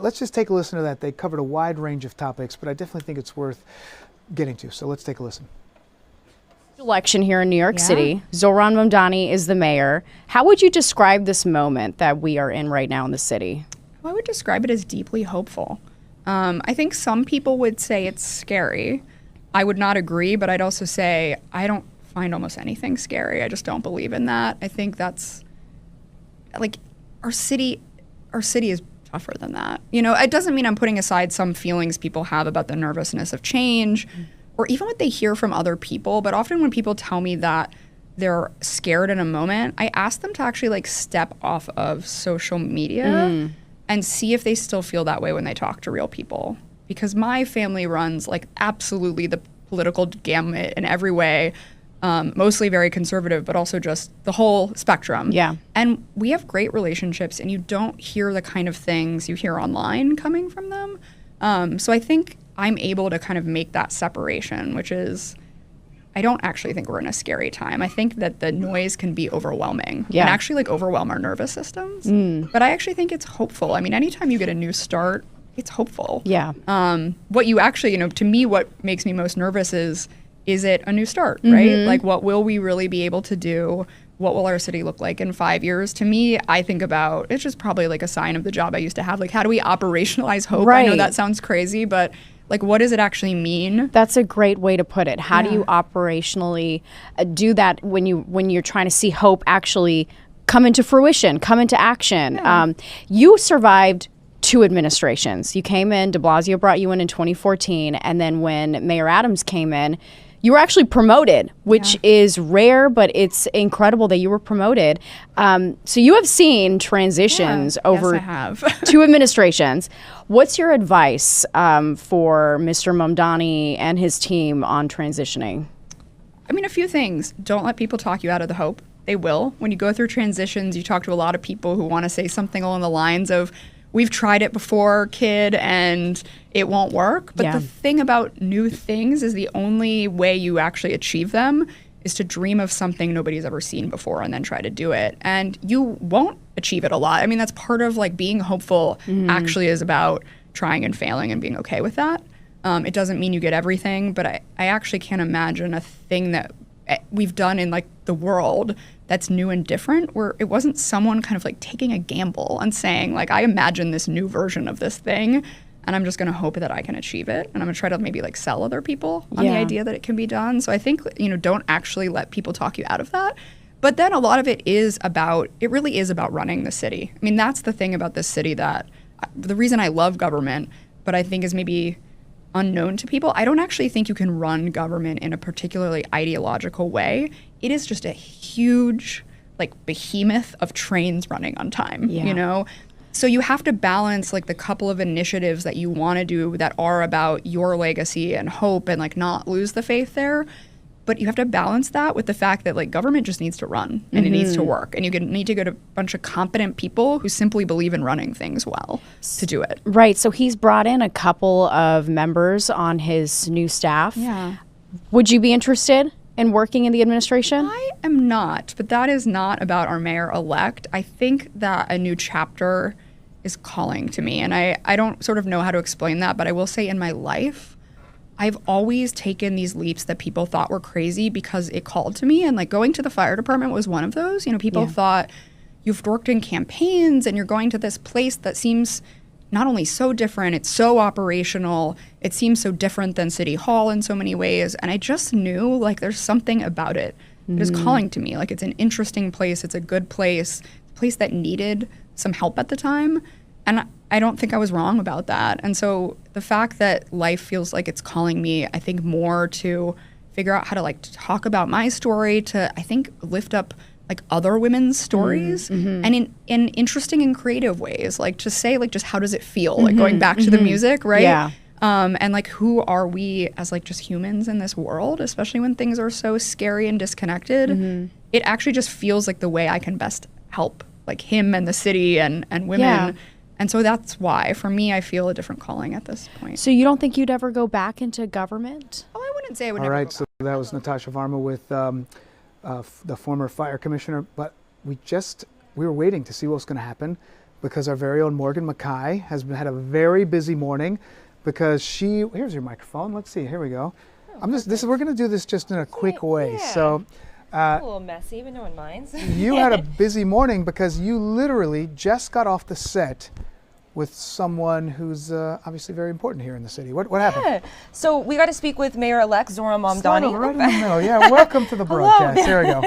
Let's just take a listen to that. They covered a wide range of topics, but I definitely think it's worth getting to. So let's take a listen. Election here in New York City. Zohran Mamdani is the mayor. How would you describe this moment that we are in right now in the city? I would describe it as deeply hopeful. I think some people would say it's scary. I would not agree, but I'd also say I don't find almost anything scary. I just don't believe in that. I think that's like our city is tougher than that. You know, it doesn't mean I'm putting aside some feelings people have about the nervousness of change or even what they hear from other people. But often when people tell me that they're scared in a moment, I ask them to actually like step off of social media and see if they still feel that way when they talk to real people. Because my family runs like absolutely the political gamut in every way, mostly very conservative, but also just the whole spectrum. Yeah. And we have great relationships, and you don't hear the kind of things you hear online coming from them. So I think I'm able to kind of make that separation, which is, I don't actually think we're in a scary time. I think that the noise can be overwhelming and actually like overwhelm our nervous systems. But I actually think it's hopeful. I mean, anytime you get a new start, it's hopeful. Yeah. What you actually, you know, to me, what makes me most nervous is it a new start, right? Like, what will we really be able to do? What will our city look like in 5 years? To me, I think about, it's just probably like a sign of the job I used to have. Like, how do we operationalize hope? Right. I know that sounds crazy, but like, what does it actually mean? That's a great way to put it. How do you operationally do that when you're trying to see hope actually come into fruition, come into action? You survived 2 administrations. You came in, de Blasio brought you in 2014, and then when Mayor Adams came in, you were actually promoted, which is rare, but it's incredible that you were promoted. So you have seen transitions over Yes, I have. 2 administrations. What's your advice for Mr. Mamdani and his team on transitioning? I mean, a few things. Don't let people talk you out of the hope. They will. When you go through transitions, you talk to a lot of people who want to say something along the lines of, we've tried it before, kid, and it won't work. But the thing about new things is the only way you actually achieve them is to dream of something nobody's ever seen before and then try to do it. And you won't achieve it a lot. I mean, that's part of like being hopeful actually is about trying and failing and being okay with that. It doesn't mean you get everything, but I actually can't imagine a thing that we've done in like the world that's new and different, where it wasn't someone kind of like taking a gamble and saying like, I imagine this new version of this thing and I'm just going to hope that I can achieve it. And I'm going to try to maybe like sell other people on the idea that it can be done. So I think, you know, don't actually let people talk you out of that. But then a lot of it really is about running the city. I mean, that's the thing about this city that the reason I love government, but I think is maybe unknown to people. I don't actually think you can run government in a particularly ideological way. It is just a huge like behemoth of trains running on time, you know? So you have to balance like the couple of initiatives that you want to do that are about your legacy and hope and like not lose the faith there. But you have to balance that with the fact that like government just needs to run and it needs to work. And you need to get a bunch of competent people who simply believe in running things well to do it. Right. So he's brought in a couple of members on his new staff. Yeah. Would you be interested in working in the administration? I am not, but that is not about our mayor-elect. I think that a new chapter is calling to me. And I don't sort of know how to explain that, but I will say in my life, I've always taken these leaps that people thought were crazy because it called to me. And like going to the fire department was one of those. You know, people thought you've worked in campaigns and you're going to this place that seems not only so different, it's so operational, it seems so different than City Hall in so many ways. And I just knew like there's something about it that is calling to me. Like it's an interesting place, it's a good place, a place that needed some help at the time. And I don't think I was wrong about that. And so the fact that life feels like it's calling me, I think more to figure out how to like talk about my story, to I think lift up like other women's stories and in interesting and creative ways, like to say like just how does it feel, like going back to the music, right? Yeah. And like who are we as like just humans in this world, especially when things are so scary and disconnected. It actually just feels like the way I can best help like him and the city and women. And so that's why, for me, I feel a different calling at this point. So you don't think you'd ever go back into government? Oh, I wouldn't say I would All never right, go so that was Natasha Varma with the former fire commissioner. But we were waiting to see what was going to happen because our very own Morgan Mackay has had a very busy morning because here's your microphone. Let's see. Here we go. We're going to do this just in a quick way. Yeah. So. A little messy, but no one minds. You had a busy morning because you literally just got off the set with someone who's obviously very important here in the city. What happened? So we got to speak with Mayor-elect Zohran Mamdani. Right in the middle. Yeah, welcome to the broadcast. There we go.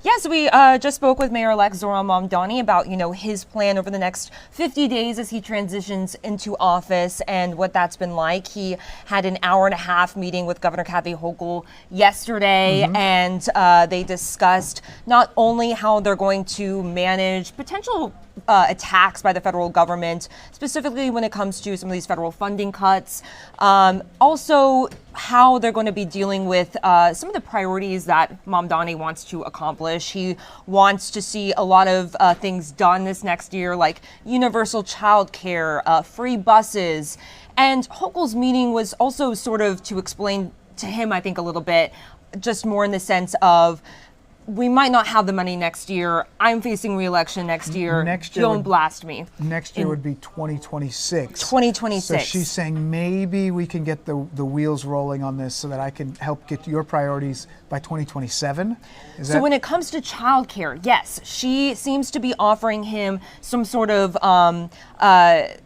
Yes, we just spoke with Mayor-elect Zohran Mamdani about, his plan over the next 50 days as he transitions into office and what that's been like. He had an hour-and-a-half meeting with Governor Kathy Hochul yesterday, and they discussed not only how they're going to manage potential attacks by the federal government, specifically when it comes to some of these federal funding cuts. Also, how they're going to be dealing with some of the priorities that Mamdani wants to accomplish. He wants to see a lot of things done this next year, like universal child care, free buses. And Hochul's meeting was also sort of to explain to him, I think, a little bit, just more in the sense of, we might not have the money next year. I'm facing re-election next year. Don't blast me. Next year would be 2026. 2026. So she's saying maybe we can get the wheels rolling on this so that I can help get your priorities by 2027. So when it comes to childcare, yes, she seems to be offering him some sort of a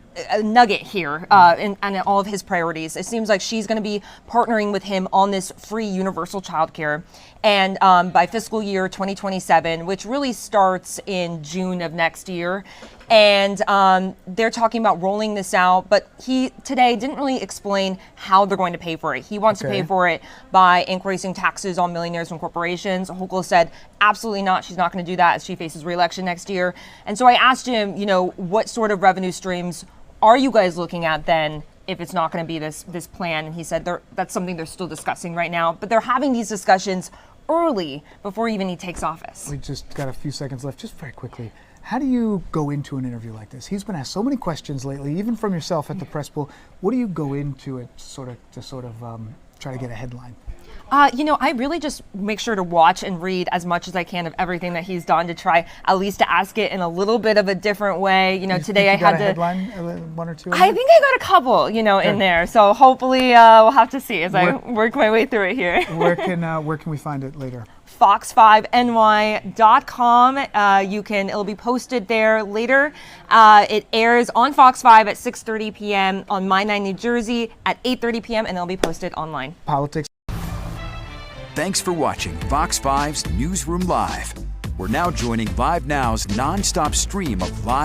nugget here in all of his priorities. It seems like she's going to be partnering with him on this free universal childcare, and by fiscal year 2027, which really starts in June of next year. And they're talking about rolling this out, but he today didn't really explain how they're going to pay for it. He wants to pay for it by increasing taxes on millionaires and corporations. Hochul said absolutely not. She's not going to do that as she faces re-election next year. And so I asked him, what sort of revenue streams are you guys looking at then if it's not going to be this plan? And he said that's something they're still discussing right now, but they're having these discussions early before even he takes office. We just got a few seconds left. Just very quickly, how do you go into an interview like this? He's been asked so many questions lately, even from yourself at the press pool. What do you go into it to try to get a headline? I really just make sure to watch and read as much as I can of everything that he's done to try at least to ask it in a little bit of a different way. Today I had a headline, one or two. I think I got a couple, in there. So hopefully we'll have to see as I work my way through it here. Where can we find it later? Fox5ny.com. It'll be posted there later. It airs on Fox 5 at 6:30 p.m. on My 9 New Jersey at 8:30 p.m. and it'll be posted online. Politics. Thanks for watching Fox 5's Newsroom Live. We're now joining Live Now's non-stop stream of live